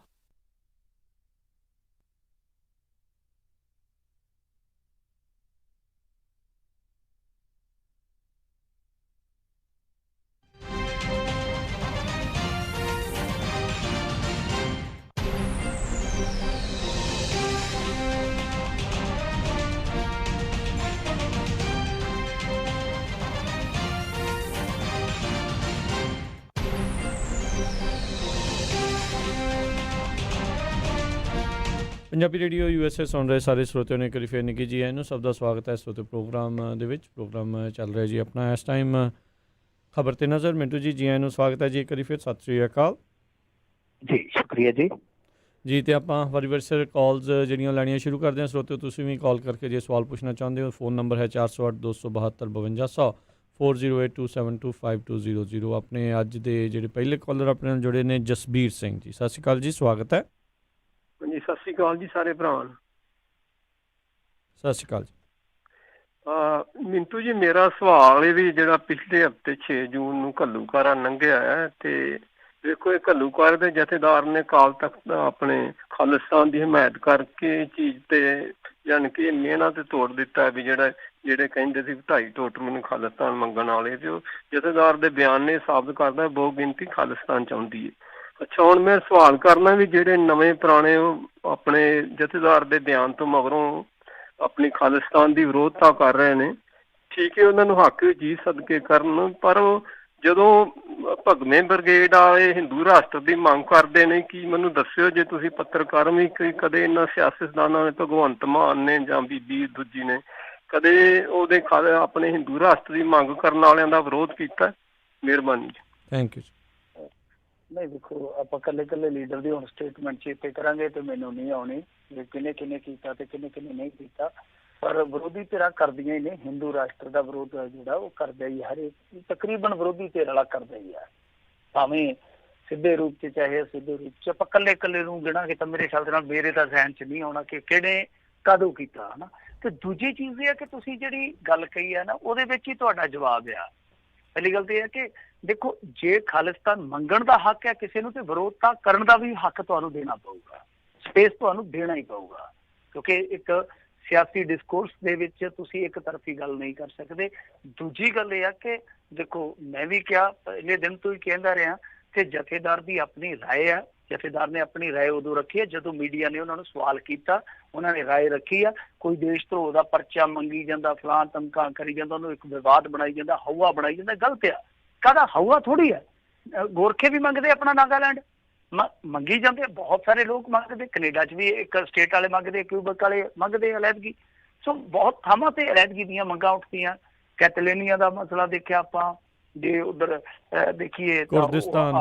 Punjabi radio USA ਸੁਣ ਰਹੇ ਸਾਰੇ ਸਰੋਤਿਆਂ ਨੇ ਇੱਕ ਵਾਰੀ ਫਿਰ ਨਿੱਘੀ ਜੀ ਇਹਨੂੰ ਸਭ ਦਾ ਸਵਾਗਤ ਹੈ ਸਰੋਤੇ ਪ੍ਰੋਗਰਾਮ ਦੇ ਵਿੱਚ। ਪ੍ਰੋਗਰਾਮ ਚੱਲ ਰਿਹਾ ਜੀ ਆਪਣਾ ਇਸ ਟਾਈਮ ਖਬਰ 'ਤੇ ਨਜ਼ਰ। ਮਿੰਟੂ ਜੀ ਜੀ ਨੂੰ ਸਵਾਗਤ ਹੈ ਜੀ ਇੱਕ ਵਾਰੀ ਫਿਰ। ਸਤਿ ਸ਼੍ਰੀ ਅਕਾਲ ਜੀ, ਸ਼ੁਕਰੀਆ ਜੀ। ਜੀ। ਅਤੇ ਆਪਾਂ ਵਾਰੀ ਵਾਰੀ ਸਰ ਕਾਲਸ ਜਿਹੜੀਆਂ ਲੈਣੀਆਂ ਸ਼ੁਰੂ ਕਰਦੇ ਹਾਂ ਸਰੋਤਿਓ। ਤੁਸੀਂ ਵੀ ਕਾਲ ਕਰਕੇ ਜੇ ਸਵਾਲ ਪੁੱਛਣਾ ਚਾਹੁੰਦੇ ਹੋ, ਫ਼ੋਨ ਨੰਬਰ ਹੈ 408 272 5200 4082725200। ਆਪਣੇ ਅੱਜ ਦੇ ਜਿਹੜੇ ਪਹਿਲੇ ਕਾਲਰ ਆਪਣੇ ਨਾਲ ਜੁੜੇ ਨੇ ਜਸਬੀਰ ਸਿੰਘ ਜੀ। ਸਤਿ ਸ਼੍ਰੀ ਅਕਾਲ ਜੀ, ਸਵਾਗਤ ਹੈ। ਹਾਂਜੀ, ਸਤਿ ਸ਼੍ਰੀ ਅਕਾਲ ਜੀ ਸਾਰੇ ਭਰਾਵਾਂ ਨੂੰ। ਸਤਿ ਸ਼੍ਰੀ ਅਕਾਲ ਜੀ। ਮਿੰਟੂ ਜੀ, ਮੇਰਾ ਸਵਾਲ ਇਹ ਵੀ ਜਿਹੜਾ ਪਿਛਲੇ ਹਫ਼ਤੇ 6 ਜੂਨ ਨੂੰ ਘੱਲੂਘਾਰਾ ਲੰਘਿਆ ਹੈ, ਤੇ ਵੇਖੋ ਇਹ ਘੱਲੂਘਾਰੇ ਦੇ ਜਥੇਦਾਰ ਨੇ ਅਕਾਲ ਤਖ਼ਤ ਆਪਣੇ ਖਾਲਿਸਤਾਨ ਦੀ ਹਮਾਇਤ ਕਰਕੇ ਚੀਜ਼ ਤੇ ਯਾਨੀ ਕਿ ਮਿਹਨਤ ਤੇ ਤੋੜ ਦਿੱਤਾ ਵੀ ਜਿਹੜੇ ਕਹਿੰਦੇ ਸੀ 2.5 ਟੋਟ ਮੈਨੂੰ ਖਾਲਿਸਤਾਨ ਮੰਗਣ ਵਾਲੇ, ਤੇ ਉਹ ਜਥੇਦਾਰ ਦੇ ਬਿਆਨ ਨੇ ਸਾਬਤ ਕਰਦਾ ਬਹੁ ਗਿਣਤੀ ਖਾਲਿਸਤਾਨ ਚਾਹੁੰਦੀ ਹੈ। ਅੱਛਾ, ਹੁਣ ਮੈਂ ਸਵਾਲ ਕਰਨਾ ਵੀ ਜਿਹੜੇ ਨਵੇਂ ਪੁਰਾਣੇ ਉਹ ਆਪਣੇ ਜਥੇਦਾਰ ਦੇ ਬਿਆਨ ਤੋਂ ਮਗਰੋਂ ਆਪਣੀ ਖਾਲਿਸਤਾਨ ਦੀ ਵਿਰੋਧਤਾ ਕਰ ਰਹੇ ਨੇ, ਠੀਕ ਹੈ, ਉਹਨਾਂ ਨੂੰ ਹੱਕ ਜੀ ਸਦਕੇ ਕਰਨ, ਪਰ ਉਹ ਜਦੋਂ ਭਗਵੇਂ ਬ੍ਰਿਗੇਡ ਵਾਲੇ ਹਿੰਦੂ ਰਾਸ਼ਟਰ ਦੀ ਮੰਗ ਕਰਦੇ ਨੇ, ਕੀ ਮੈਨੂੰ ਦੱਸਿਓ ਜੇ ਤੁਸੀਂ ਪੱਤਰਕਾਰ ਵੀ ਕਦੇ ਇਹਨਾਂ ਸਿਆਸਤਦਾਨਾਂ ਨੇ, ਭਗਵੰਤ ਮਾਨ ਨੇ ਜਾਂ ਬੀਬੀ ਦੂਜੀ ਨੇ ਕਦੇ ਉਹਦੇ ਆਪਣੇ ਹਿੰਦੂ ਰਾਸ਼ਟਰ ਦੀ ਮੰਗ ਕਰਨ ਵਾਲਿਆਂ ਦਾ ਵਿਰੋਧ ਕੀਤਾ? ਮਿਹਰਬਾਨੀ ਜੀ। ਥੈਂਕ ਯੂ ਜੀ। ਨਹੀਂ, ਦੇਖੋ ਆਪਾਂ ਕੱਲੇ ਲੀਡਰ ਦੀ ਹੁਣ ਸਟੇਟਮੈਂਟ ਚੇਤੇ ਕਰਾਂਗੇ ਤੇ ਮੈਨੂੰ ਨਹੀਂ ਆਉਣੀ ਵੀ ਕਿਹਨੇ ਕੀਤਾ ਤੇ ਕਿਹਨੇ ਨਹੀਂ ਕੀਤਾ, ਪਰ ਵਿਰੋਧੀ ਧਿਰਾਂ ਕਰਦੀਆਂ ਹੀ ਨੇ। ਹਿੰਦੂ ਰਾਸ਼ਟਰ ਦਾ ਵਿਰੋਧ ਜਿਹੜਾ ਉਹ ਕਰਦਾ ਹੀ, ਹਰੇਕ ਤਕਰੀਬਨ ਵਿਰੋਧੀ ਧਿਰ ਵਾਲਾ ਕਰਦਾ ਹੀ ਆ, ਭਾਵੇਂ ਸਿੱਧੇ ਰੂਪ 'ਚ ਚਾਹੇ ਅਸਿੱਧੇ ਰੂਪ 'ਚ। ਆਪਾਂ ਕੱਲੇ ਨੂੰ ਗਿਣਾਂਗੇ ਤਾਂ ਮੇਰੇ ਖਿਆਲ ਦੇ ਨਾਲ ਮੇਰੇ ਤਾਂ ਜ਼ਹਿਨ 'ਚ ਨਹੀਂ ਆਉਣਾ ਕਿ ਕਿਹੜੇ ਕਦੋਂ ਕੀਤਾ, ਹਨਾ। ਤੇ ਦੂਜੀ ਚੀਜ਼ ਇਹ ਹੈ ਕਿ ਤੁਸੀਂ ਜਿਹੜੀ ਗੱਲ ਕਹੀ ਹੈ ਨਾ, ਉਹਦੇ ਵਿੱਚ ਹੀ ਤੁਹਾਡਾ ਜਵਾਬ ਆ। ਪਹਿਲੀ ਗੱਲ ਤਾਂ ਇਹ ਹੈ ਕਿ ਦੇਖੋ, ਜੇ ਖਾਲਿਸਤਾਨ ਮੰਗਣ ਦਾ ਹੱਕ ਹੈ ਕਿਸੇ ਨੂੰ, ਤੇ ਵਿਰੋਧਤਾ ਕਰਨ ਦਾ ਵੀ ਹੱਕ ਤੁਹਾਨੂੰ ਦੇਣਾ ਪਊਗਾ, ਸਪੇਸ ਤੁਹਾਨੂੰ ਦੇਣਾ ਹੀ ਪਊਗਾ, ਕਿਉਂਕਿ ਇੱਕ ਸਿਆਸੀ ਡਿਸਕੋਰਸ ਦੇ ਵਿੱਚ ਤੁਸੀਂ ਇੱਕ ਤਰਫੀ ਗੱਲ ਨਹੀਂ ਕਰ ਸਕਦੇ। ਦੂਜੀ ਗੱਲ ਇਹ ਆ ਕਿ ਦੇਖੋ, ਮੈਂ ਵੀ ਕਿਹਾ ਪਹਿਲੇ ਦਿਨ ਤੋਂ ਹੀ ਕਹਿੰਦਾ ਰਿਹਾ ਕਿ ਜਥੇਦਾਰ ਦੀ ਆਪਣੀ ਰਾਏ ਆ। ਜਥੇਦਾਰ ਨੇ ਆਪਣੀ ਰਾਏ ਉਦੋਂ ਰੱਖੀ ਹੈ ਜਦੋਂ ਮੀਡੀਆ ਨੇ ਉਹਨਾਂ ਨੂੰ ਸਵਾਲ ਕੀਤਾ, ਉਹਨਾਂ ਨੇ ਰਾਏ ਰੱਖੀ ਆ। ਕੋਈ ਦੇਸ਼ ਧਰੋਹ ਦਾ ਪਰਚਾ ਮੰਗੀ ਜਾਂਦਾ, ਫਲਾਂ ਧਮਕਾਂ ਕਰੀ ਜਾਂਦਾ, ਉਹਨੂੰ ਇੱਕ ਵਿਵਾਦ ਬਣਾਈ ਜਾਂਦਾ, ਹਵਾ ਬਣਾਈ ਜਾਂਦਾ, ਗਲਤ ਆ। ਕਾਹਦਾ ਹਵਾ ਥੋੜ੍ਹੀ ਹੈ, ਗੋਰਖੇ ਵੀ ਮੰਗਦੇ ਆਪਣਾ ਨਾਗਾਲੈਂਡ, ਮੰਗੀ ਜਾਂਦੇ, ਬਹੁਤ ਸਾਰੇ ਲੋਕ ਮੰਗਦੇ, ਕੈਨੇਡਾ 'ਚ ਵੀ ਇੱਕ ਸਟੇਟ ਵਾਲੇ ਮੰਗਦੇ, ਕਿਊਬਕ ਵਾਲੇ ਮੰਗਦੇ ਅਲੱਦਗੀ। ਸੋ ਬਹੁਤ ਥਾਵਾਂ ਤੇ ਅਲੱਦਗੀ ਦੀਆਂ ਮੰਗਾਂ ਉੱਠਦੀਆਂ। ਕੈਟਲੇਨੀਆ ਦਾ ਮਸਲਾ ਦੇਖਿਆ ਆਪਾਂ, ਜੇ ਉਧਰ ਦੇਖੀਏ ਕੁਰਦਿਸਤਾਨ,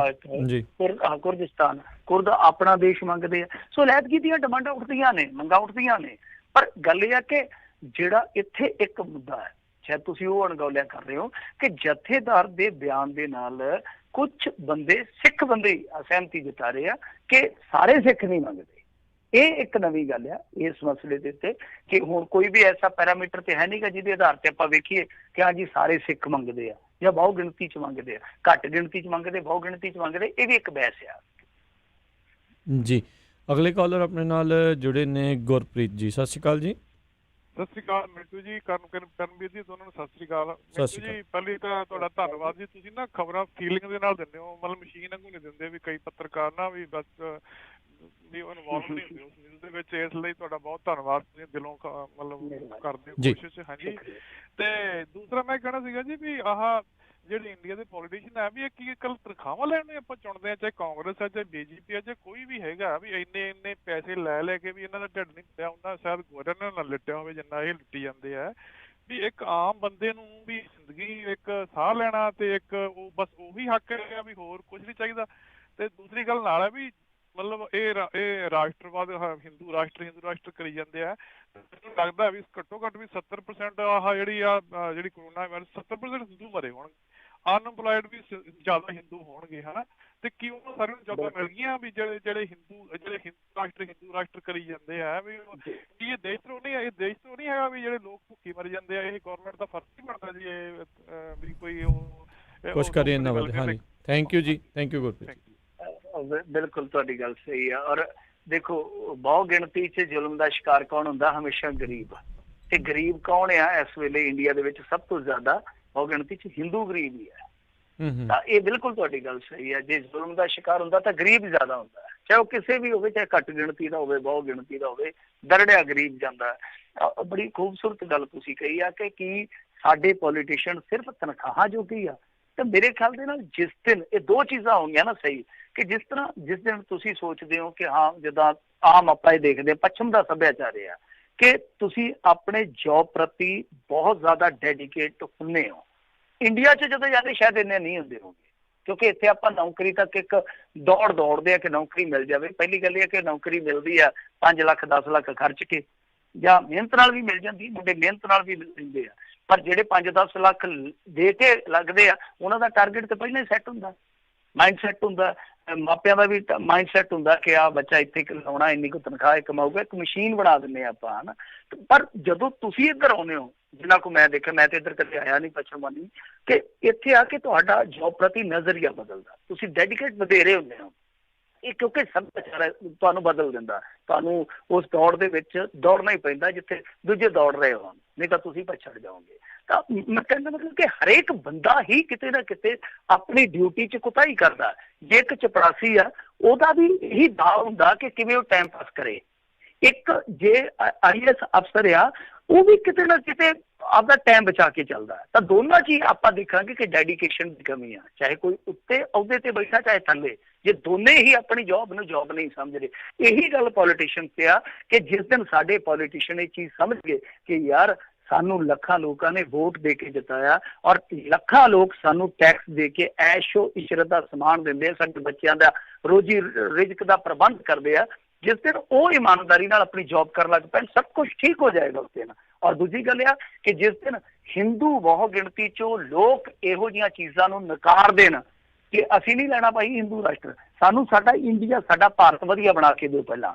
ਕੁਰਦ ਆਪਣਾ ਦੇਸ਼ ਮੰਗਦੇ ਆ। ਸੋ ਅਲੱਦਗੀ ਦੀਆਂ ਡਿਮਾਂਡਾਂ ਉੱਠਦੀਆਂ ਨੇ, ਮੰਗਾਂ ਉੱਠਦੀਆਂ ਨੇ। ਪਰ ਗੱਲ ਇਹ ਆ ਕਿ ਜਿਹੜਾ ਇੱਥੇ ਇੱਕ ਮੁੱਦਾ ਹੈ, ਸ਼ਾਇਦ ਤੁਸੀਂ ਉਹ ਅਣਗੌਲਿਆ ਕਰ ਰਹੇ ਹੋ ਕਿ ਜਥੇਦਾਰ ਦੇ ਬਿਆਨ ਦੇ ਨਾਲ ਕੁਝ ਬੰਦੇ, ਸਿੱਖ ਬੰਦੇ ਅਸਹਿਮਤੀ ਜਤਾ ਰਹੇ ਆ ਕਿ ਸਾਰੇ ਸਿੱਖ ਨਹੀਂ ਮੰਗਦੇ। ਇਹ ਇੱਕ ਨਵੀਂ ਗੱਲ ਆ ਇਸ ਮਸਲੇ ਦੇ ਉੱਤੇ ਕਿ ਹੁਣ ਕੋਈ ਵੀ ਐਸਾ ਪੈਰਾਮੀਟਰ ਤੇ ਹੈ ਨਹੀਂ ਗਾ ਜਿਹਦੇ ਆਧਾਰ ਤੇ ਆਪਾਂ ਵੇਖੀਏ ਕਿ ਹਾਂ ਜੀ ਸਾਰੇ ਸਿੱਖ ਮੰਗਦੇ ਆ ਜਾਂ ਬਹੁ ਗਿਣਤੀ 'ਚ ਮੰਗਦੇ ਆ, ਘੱਟ ਗਿਣਤੀ 'ਚ ਮੰਗਦੇ, ਬਹੁ ਗਿਣਤੀ 'ਚ ਮੰਗਦੇ। ਇਹ ਵੀ ਇੱਕ ਬਹਿਸ ਆ ਜੀ। ਅਗਲੇ ਕਾਲਰ ਆਪਣੇ ਨਾਲ ਜੁੜੇ ਨੇ ਗੁਰਪ੍ਰੀਤ ਜੀ। ਸਤਿ ਸ਼੍ਰੀ ਅਕਾਲ ਜੀ। ਸਤਿ ਸ਼੍ਰੀ ਅਕਾਲ ਮਿੰਟੂ ਜੀ, ਕਰਮਵੀਰ ਜੀ, ਦੋਨਾਂ ਨੂੰ ਸਤਿ ਸ਼੍ਰੀ ਅਕਾਲ। ਮਿੰਟੂ ਜੀ, ਪਹਿਲੀ ਤਾਂ ਤੁਹਾਡਾ ਧੰਨਵਾਦ ਜੀ। ਤੁਸੀਂ ਨਾ ਖਬਰਾਂ ਫੀਲਿੰਗ ਦੇ ਨਾਲ ਦਿੰਦੇ ਹੋ, ਮਤਲਬ ਮਸ਼ੀਨ ਵਾਂਗੂ ਨਹੀਂ ਦਿੰਦੇ ਵੀ ਕਈ ਪੱਤਰਕਾਰ ਨਾ ਵੀ ਬਸ ਵੀ ਉਹ ਇਨਵੋਲਵ ਨਹੀਂ ਹੁੰਦੇ ਉਸ ਨਿਊਜ਼ ਦੇ ਵਿੱਚ। ਇਸ ਲਈ ਤੁਹਾਡਾ ਬਹੁਤ ਧੰਨਵਾਦ, ਤੁਸੀਂ ਦਿਲੋਂ ਮਤਲਬ ਕਰਦੇ ਹੋ ਕੋਸ਼ਿਸ਼। ਹਾਂਜੀ। ਤੇ ਦੂਸਰਾ ਮੈਂ ਕਹਿਣਾ ਸੀਗਾ ਜੀ ਵੀ ਆਹ ਜਿਹੜੇ ਇੰਡੀਆ ਦੇ ਪੋਲੀਟੀਸ਼ੀਅਨ ਹੈ ਵੀ ਇਹ ਕੀ ਕੱਲ ਤਨਖਾਹਾਂ ਲੈਣ ਨੂੰ ਆਪਾਂ ਚੁਣਦੇ ਹਾਂ, ਚਾਹੇ ਕਾਂਗਰਸ ਹੈ, ਚਾਹੇ BJP ਹੈ, ਚਾਹੇ ਕੋਈ ਵੀ ਹੈਗਾ, ਵੀ ਇੰਨੇ ਪੈਸੇ ਲੈ ਕੇ ਵੀ ਇਹਨਾਂ ਦਾ ਢਿੱਡ ਨਹੀਂ ਭਰਿਆ ਹੁੰਦਾ। ਸ਼ਾਇਦ ਗਵਰਨਰ ਨਾਲ ਲਿੱਟਿਆ ਹੋਵੇ ਜਿੰਨਾ ਇਹ ਲੁੱਟੀ ਜਾਂਦੇ ਆ। ਵੀ ਇੱਕ ਆਮ ਬੰਦੇ ਨੂੰ ਵੀ ਜ਼ਿੰਦਗੀ ਇੱਕ ਸਾਹ ਲੈਣਾ ਤੇ ਇੱਕ ਉਹ ਬਸ ਉਹੀ ਹੱਕ ਹੈ, ਵੀ ਹੋਰ ਕੁਝ ਨਹੀਂ ਚਾਹੀਦਾ। ਤੇ ਦੂਸਰੀ ਗੱਲ ਨਾਲ ਹੈ ਵੀ ਮਤਲਬ ਇਹ ਰਾਸ਼ਟਰਵਾਦ, ਹਿੰਦੂ ਰਾਸ਼ਟਰ ਕਰੀ ਜਾਂਦੇ ਆ। ਮੈਨੂੰ ਲੱਗਦਾ ਵੀ ਘੱਟੋ ਘੱਟ ਵੀ 70% ਆਹ ਜਿਹੜੀ ਕਰੋਨਾ ਵਾਇਰਸ 70% ਹਿੰਦੂ ਮਰੇ ਹੋਣਗੇ, ਅਨਐਮਪਲਾਇਡ ਵੀ ਜ਼ਿਆਦਾ ਹਿੰਦੂ ਹੋਣਗੇ, ਹਨਾ। ਤੇ ਕੀ ਉਹਨਾਂ ਸਾਰਿਆਂ ਨੂੰ ਜਗ੍ਹਾ ਮਿਲ ਗਈਆਂ ਵੀ ਜਿਹੜੇ ਹਿੰਦੂ ਰਾਸ਼ਟਰ ਕਰੀ ਜਾਂਦੇ ਆ ਵੀ ਕੀ ਇਹ ਦੇਸ਼ ਤੋਂ ਨਹੀਂ, ਇਹ ਦੇਸ਼ ਤੋਂ ਨਹੀਂ ਹੈਗਾ ਵੀ ਜਿਹੜੇ ਲੋਕ ਭੁੱਖੇ ਮਰ ਜਾਂਦੇ ਆ। ਇਹ ਗਵਰਨਮੈਂਟ ਦਾ ਫਰਜ਼ ਨਹੀਂ ਬਣਦਾ ਜੀ ਇਹ ਵੀ ਕੋਈ ਉਹ ਕੁਛ ਕਰੇ ਇਹਨਾਂ ਵੱਲ। ਹਾਂਜੀ, ਥੈਂਕ ਯੂ ਜੀ, ਥੈਂਕ ਯੂ ਗੁਰਪ੍ਰੀਤ। ਬਿਲਕੁਲ ਤੁਹਾਡੀ ਗੱਲ ਸਹੀ ਆ। ਔਰ ਦੇਖੋ, ਬਹੁ ਗਿਣਤੀ 'ਚ ਜ਼ੁਲਮ ਦਾ ਸ਼ਿਕਾਰ ਕੌਣ ਹੁੰਦਾ? ਹਮੇਸ਼ਾ ਗਰੀਬ। ਤੇ ਗਰੀਬ ਕੌਣ ਆ ਇਸ ਵੇਲੇ ਇੰਡੀਆ ਦੇ ਵਿੱਚ? ਸਭ ਤੋਂ ਜ਼ਿਆਦਾ ਬਹੁ ਗਿਣਤੀ 'ਚ ਹਿੰਦੂ ਗਰੀਬ ਹੀ ਹੈ। ਤਾਂ ਇਹ ਬਿਲਕੁਲ ਤੁਹਾਡੀ ਗੱਲ ਸਹੀ ਹੈ। ਜੇ ਜ਼ੁਲਮ ਦਾ ਸ਼ਿਕਾਰ ਹੁੰਦਾ ਤਾਂ ਗਰੀਬ ਜ਼ਿਆਦਾ ਹੁੰਦਾ, ਚਾਹੇ ਉਹ ਕਿਸੇ ਵੀ ਹੋਵੇ, ਚਾਹੇ ਘੱਟ ਗਿਣਤੀ ਦਾ ਹੋਵੇ, ਬਹੁ ਗਿਣਤੀ ਦਾ ਹੋਵੇ, ਦਰੜਿਆ ਗਰੀਬ ਜਾਂਦਾ। ਬੜੀ ਖੂਬਸੂਰਤ ਗੱਲ ਤੁਸੀਂ ਕਹੀ ਆ ਕਿ ਕੀ ਸਾਡੇ ਪੋਲੀਟੀਸ਼ੀਅਨ ਸਿਰਫ ਤਨਖਾਹਾਂ ਜੋ ਕੀ ਆ? ਤਾਂ ਮੇਰੇ ਖਿਆਲ ਦੇ ਨਾਲ ਜਿਸ ਦਿਨ ਇਹ ਦੋ ਚੀਜ਼ਾਂ ਹੋਣਗੀਆਂ ਨਾ ਸਹੀ, ਕਿ ਜਿਸ ਦਿਨ ਤੁਸੀਂ ਸੋਚਦੇ ਹੋ ਕਿ ਹਾਂ ਜਿੱਦਾਂ ਆਮ ਆਪਾਂ ਇਹ ਦੇਖਦੇ ਪੱਛਮ ਦਾ ਸੱਭਿਆਚਾਰ ਆ ਕਿ ਤੁਸੀਂ ਆਪਣੇ ਜੌਬ ਪ੍ਰਤੀ ਬਹੁਤ ਜ਼ਿਆਦਾ ਡੈਡੀਕੇਟ ਹੁੰਦੇ ਹੋ। ਇੰਡੀਆ 'ਚ ਜਦੋਂ ਜਾਂਦੇ ਸ਼ਾਇਦ ਇੰਨੇ ਨਹੀਂ ਹੁੰਦੇ ਹੋਗੇ, ਕਿਉਂਕਿ ਇੱਥੇ ਆਪਾਂ ਨੌਕਰੀ ਤੱਕ ਇੱਕ ਦੌੜਦੇ ਆ ਕਿ ਨੌਕਰੀ ਮਿਲ ਜਾਵੇ। ਪਹਿਲੀ ਗੱਲ ਇਹ ਹੈ ਕਿ ਨੌਕਰੀ ਮਿਲਦੀ ਆ 5 ਲੱਖ 10 ਲੱਖ ਖਰਚ ਕੇ, ਜਾਂ ਮਿਹਨਤ ਨਾਲ ਵੀ ਮਿਲ ਜਾਂਦੀ, ਮੁੰਡੇ ਮਿਹਨਤ ਨਾਲ ਵੀ ਮਿਲ ਜਾਂਦੇ ਆ, ਪਰ ਜਿਹੜੇ 5-10 ਲੱਖ ਦੇ ਕੇ ਲੱਗਦੇ ਆ ਉਹਨਾਂ ਦਾ ਟਾਰਗੇਟ ਤਾਂ ਪਹਿਲਾਂ ਹੀ ਸੈੱਟ ਹੁੰਦਾ, ਮਾਈਂਡ ਸੈੱਟ ਹੁੰਦਾ। ਮਾਪਿਆਂ ਦਾ ਵੀ ਮਾਈਂਡ ਸੈੱਟ ਹੁੰਦਾ ਕਿ ਆਹ ਬੱਚਾ ਇੱਥੇ ਲਾਉਣਾ, ਇੰਨੀ ਕੁ ਤਨਖਾਹ ਕਮਾਊਗਾ, ਇੱਕ ਮਸ਼ੀਨ ਬਣਾ ਦਿੰਦੇ ਆਪਾਂ, ਹਨਾ। ਪਰ ਜਦੋਂ ਤੁਸੀਂ ਇੱਧਰ ਆਉਂਦੇ ਹੋ, ਜਿੰਨਾ ਕੁ ਮੈਂ ਦੇਖਿਆ, ਮੈਂ ਤੇ ਇੱਧਰ ਕਦੇ ਆਇਆ ਨਹੀਂ ਪੱਛਮੀ, ਕਿ ਇੱਥੇ ਆ ਕੇ ਤੁਹਾਡਾ ਜੌਬ ਪ੍ਰਤੀ ਨਜ਼ਰੀਆ ਬਦਲਦਾ, ਤੁਸੀਂ ਡੈਡੀਕੇਟ ਵਧੇਰੇ ਹੁੰਦੇ ਹੋ। ਇਹ ਕਿਉਂਕਿ ਸੱਭਿਆਚਾਰ ਤੁਹਾਨੂੰ ਬਦਲ ਦਿੰਦਾ, ਤੁਹਾਨੂੰ ਉਸ ਦੌੜ ਦੇ ਵਿੱਚ ਦੌੜਨਾ ਹੀ ਪੈਂਦਾ ਜਿੱਥੇ ਦੂਜੇ ਦੌੜ ਰਹੇ ਹੋਣ, ਨਹੀਂ ਤਾਂ ਤੁਸੀਂ ਪਛੜ ਜਾਓਗੇ। ਤਾਂ ਮੈਂ ਕਹਿੰਦਾ ਮਤਲਬ ਕਿ ਹਰੇਕ ਬੰਦਾ ਹੀ ਕਿਤੇ ਨਾ ਕਿਤੇ ਆਪਣੀ ਡਿਊਟੀ 'ਚ ਕੁਤਾਹੀ ਕਰਦਾ। ਜੇ ਇੱਕ ਚਪੜਾਸੀ ਆ, ਉਹਦਾ ਵੀ ਇਹੀ ਦਾਅ ਹੁੰਦਾ ਕਿ ਕਿਵੇਂ ਉਹ ਟਾਈਮ ਪਾਸ ਕਰੇ। ਇੱਕ ਜੇ IAS ਅਫਸਰ ਆ, ਉਹ ਵੀ ਕਿਤੇ ਨਾ ਕਿਤੇ ਆਪਦਾ ਟਾਈਮ ਬਚਾ ਕੇ ਚੱਲਦਾ। ਤਾਂ ਦੋਨਾਂ 'ਚ ਹੀ ਆਪਾਂ ਦੇਖਾਂਗੇ ਕਿ ਡੈਡੀਕੇਸ਼ਨ ਦੀ ਕਮੀ ਆ, ਚਾਹੇ ਕੋਈ ਉੱਤੇ ਅਹੁਦੇ ਤੇ ਬੈਠਾ ਚਾਹੇ ਥੱਲੇ, ਜੇ ਦੋਨੇ ਹੀ ਆਪਣੀ ਜੌਬ ਨੂੰ ਜੌਬ ਨਹੀਂ ਸਮਝਦੇ। ਇਹੀ ਗੱਲ ਪੋਲੀਟੀਸ਼ੀਅਨ ਤੇ ਆ ਕਿ ਜਿਸ ਦਿਨ ਸਾਡੇ ਪੋਲੀਟੀਸ਼ੀਅਨ ਇਹ ਚੀਜ਼ ਸਮਝ ਗਏ ਕਿ ਯਾਰ ਸਾਨੂੰ ਲੱਖਾਂ ਲੋਕਾਂ ਨੇ ਵੋਟ ਦੇ ਕੇ ਜਿਤਾਇਆ ਔਰ ਲੱਖਾਂ ਲੋਕ ਸਾਨੂੰ ਟੈਕਸ ਦੇ ਕੇ ਐਸ਼ੋ ਇਸ਼ਰਤ ਦਾ ਸਮਾਨ ਦਿੰਦੇ ਆ, ਸਾਡੇ ਬੱਚਿਆਂ ਦਾ ਰੋਜੀ ਰਿਜ਼ਕ ਦਾ ਪ੍ਰਬੰਧ ਕਰਦੇ ਆ, ਜਿਸ ਦਿਨ ਉਹ ਇਮਾਨਦਾਰੀ ਨਾਲ ਆਪਣੀ ਜੌਬ ਕਰਨ ਲੱਗ ਪੈਣ, ਸਭ ਕੁਝ ਠੀਕ ਹੋ ਜਾਏਗਾ ਉਸ ਦਿਨ। ਔਰ ਦੂਜੀ ਗੱਲ ਆ ਕਿ ਜਿਸ ਦਿਨ ਹਿੰਦੂ ਬਹੁ ਗਿਣਤੀ 'ਚੋਂ ਲੋਕ ਇਹੋ ਜਿਹੀਆਂ ਚੀਜ਼ਾਂ ਨੂੰ ਨਕਾਰ ਦੇਣ ਕਿ ਅਸੀਂ ਨਹੀਂ ਲੈਣਾ ਭਾਈ ਹਿੰਦੂ ਰਾਸ਼ਟਰ, ਸਾਨੂੰ ਸਾਡਾ ਇੰਡੀਆ, ਸਾਡਾ ਭਾਰਤ ਵਧੀਆ ਬਣਾ ਕੇ ਦਿਓ, ਪਹਿਲਾਂ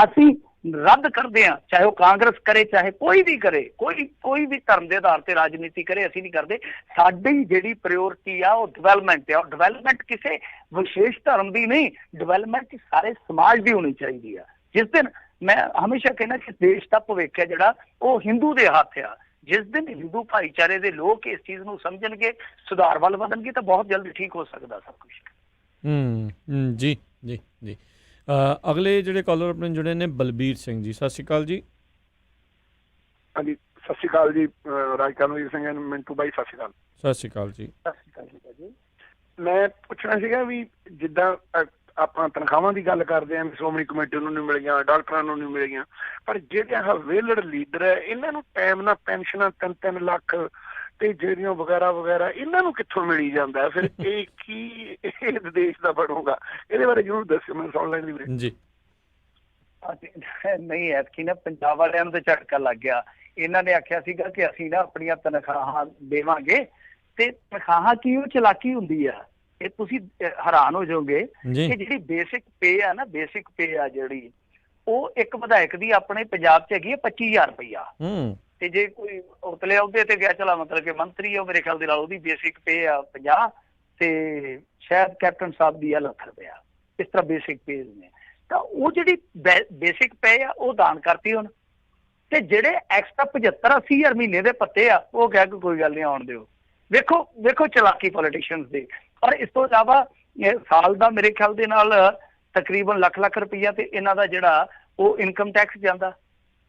ਅਸੀਂ ਰੱਦ ਕਰਦੇ ਹਾਂ, ਚਾਹੇ ਉਹ ਕਾਂਗਰਸ ਕਰੇ ਚਾਹੇ ਕੋਈ ਵੀ ਕਰੇ, ਕੋਈ ਵੀ ਧਰਮ ਦੇ ਆਧਾਰ ਤੇ ਰਾਜਨੀਤੀ ਕਰੇ, ਅਸੀਂ ਨਹੀਂ ਕਰਦੇ। ਸਾਡੀ ਜਿਹੜੀ ਪ੍ਰਾਇੋਰਟੀ ਆ ਉਹ ਡਿਵੈਲਪਮੈਂਟ ਆ। ਡਿਵੈਲਪਮੈਂਟ ਕਿਸੇ ਵਿਸ਼ੇਸ਼ ਧਰਮ ਦੀ ਨਹੀਂ, ਡਿਵੈਲਪਮੈਂਟ ਸਾਰੇ ਸਮਾਜ ਦੀ ਹੋਣੀ ਚਾਹੀਦੀ ਆ। ਜਿਸ ਦਿਨ ਮੈਂ ਹਮੇਸ਼ਾ ਕਹਿੰਦਾ ਕਿ ਦੇਸ਼ ਦਾ ਭਵਿੱਖ ਹੈ ਜਿਹੜਾ ਉਹ ਹਿੰਦੂ ਦੇ ਹੱਥ ਆ। ਜਿਸ ਦਿਨ ਹਿੰਦੂ ਭਾਈਚਾਰੇ ਦੇ ਲੋਕ ਇਸ ਚੀਜ਼ ਨੂੰ ਸਮਝਣਗੇ, ਸੁਧਾਰ ਵੱਲ ਵਧਣਗੇ, ਤਾਂ ਬਹੁਤ ਜਲਦੀ ਠੀਕ ਹੋ ਸਕਦਾ ਸਭ ਕੁਝ। ਜੀ ਜੀ ਜੀ। ਅਗਲੇ ਜਿਹੜੇ ਕਾਲਰ ਆਪਣੇ ਜੁੜੇ ਨੇ, ਬਲਬੀਰ ਸਿੰਘ ਜੀ, ਸਤਿ ਸ਼੍ਰੀ ਅਕਾਲ ਜੀ। ਹਾਂਜੀ, ਸਤਿ ਸ਼੍ਰੀ ਅਕਾਲ ਜੀ। ਰਾਜਕਰਨਵੀਰ ਸਿੰਘ, ਮਿੰਟੂ ਬਾਈ, ਸਤਿ ਸ਼੍ਰੀ ਅਕਾਲ। ਸਤਿ ਸ਼੍ਰੀ ਅਕਾਲ ਜੀ। ਸਤਿ ਸ਼੍ਰੀ ਅਕਾਲ ਜੀ। ਮੈਂ ਪੁੱਛਣਾ ਸੀਗਾ ਵੀ ਜਿੱਦਾਂ ਆਪਾਂ ਤਨਖਾਹਾਂ ਦੀ ਗੱਲ ਕਰਦੇ ਹਾਂ, ਸ਼੍ਰੋਮਣੀ ਕਮੇਟੀ ਨੂੰ ਨਹੀਂ ਮਿਲੀਆਂ, ਡਾਕਟਰਾਂ ਨੂੰ ਨਹੀਂ ਮਿਲੀਆਂ, ਪਰ ਜਿਹੜੇ ਆਹ ਵਿਹਲੜ ਲੀਡਰ ਹੈ ਇਹਨਾਂ ਨੂੰ ਟਾਈਮ ਨਾਲ ਪੈਨਸ਼ਨਾਂ 3-3 ਲੱਖ ਤੇ ਜਿਹੜੀਆਂ ਵਗੈਰਾ ਵਗੈਰਾ, ਇਹਨਾਂ ਨੂੰ ਕਿੱਥੋਂ ਮਿਲੀ ਜਾਂਦਾ? ਫਿਰ ਇਹ ਕੀ ਇਹ ਦੇਸ਼ ਦਾ ਬਣੂਗਾ? ਇਹਦੇ ਬਾਰੇ ਜ਼ਰੂਰ ਦੱਸਿਓ, ਮੈਨੂੰ ਸੁਣ ਲੈਣ ਦੀ ਵੀਰੇ ਜੀ। ਨਹੀਂ, ਐਤਕੀ ਨਾ ਪੰਜਾਬ ਵਾਲਿਆਂ ਨੂੰ ਤਾਂ ਝਟਕਾ ਲੱਗ ਗਿਆ। ਇਹਨਾਂ ਨੇ ਆਖਿਆ ਸੀਗਾ ਕਿ ਅਸੀਂ ਨਾ ਆਪਣੀਆਂ ਤਨਖਾਹਾਂ ਦੇਵਾਂਗੇ, ਤੇ ਤਨਖਾਹਾਂ ਕੀ, ਉਹ ਚਲਾਕੀ ਹੁੰਦੀ ਆ। ਇਹ ਤੁਸੀਂ ਹੈਰਾਨ ਹੋ ਜਾਓਗੇ ਕਿ ਜਿਹੜੀ ਬੇਸਿਕ ਪੇ ਆ ਨਾ, ਬੇਸਿਕ ਪੇ ਆ ਜਿਹੜੀ, ਉਹ ਇੱਕ ਵਿਧਾਇਕ ਦੀ ਆਪਣੇ ਪੰਜਾਬ 'ਚ ਹੈਗੀ ਹੈ 25,000 ਰੁਪਈਆ। ਤੇ ਜੇ ਕੋਈ ਉਤਲੇ ਅਹੁਦੇ ਤੇ ਗਿਆ, ਚਲਾ ਮਤਲਬ ਕਿ ਮੰਤਰੀ ਆ, ਮੇਰੇ ਖਿਆਲ ਦੇ ਨਾਲ ਉਹਦੀ ਬੇਸਿਕ ਪੇ ਆ 50, ਤੇ ਸ਼ਾਇਦ ਕੈਪਟਨ ਸਾਹਿਬ ਦੀ ਆ ਲੱਖ ਰੁਪਇਆ। ਇਸ ਤਰ੍ਹਾਂ ਬੇਸਿਕ ਪੇ ਨੇ। ਤਾਂ ਉਹ ਜਿਹੜੀ ਬੇਸਿਕ ਪੇ ਆ ਉਹ ਦਾਨ ਕਰਤੀ ਹੁਣ, ਤੇ ਜਿਹੜੇ ਐਕਸਟਰਾ 75-80 ਹਜ਼ਾਰ ਮਹੀਨੇ ਦੇ ਪੱਤੇ ਆ ਉਹ ਕਹਿ ਕੇ ਕੋਈ ਗੱਲ ਨਹੀਂ ਆਉਣ ਦਿਓ। ਵੇਖੋ ਚਲਾਕੀ ਪੋਲੀਟੀਸ਼ੀਅਨਸ ਦੀ। ਪਰ ਇਸ ਤੋਂ ਇਲਾਵਾ ਸਾਲ ਦਾ ਮੇਰੇ ਖਿਆਲ ਦੇ ਨਾਲ ਤਕਰੀਬਨ ਲੱਖ ਰੁਪਈਆ ਤੇ ਇਹਨਾਂ ਦਾ ਜਿਹੜਾ ਉਹ ਇਨਕਮ ਟੈਕਸ ਜਾਂਦਾ,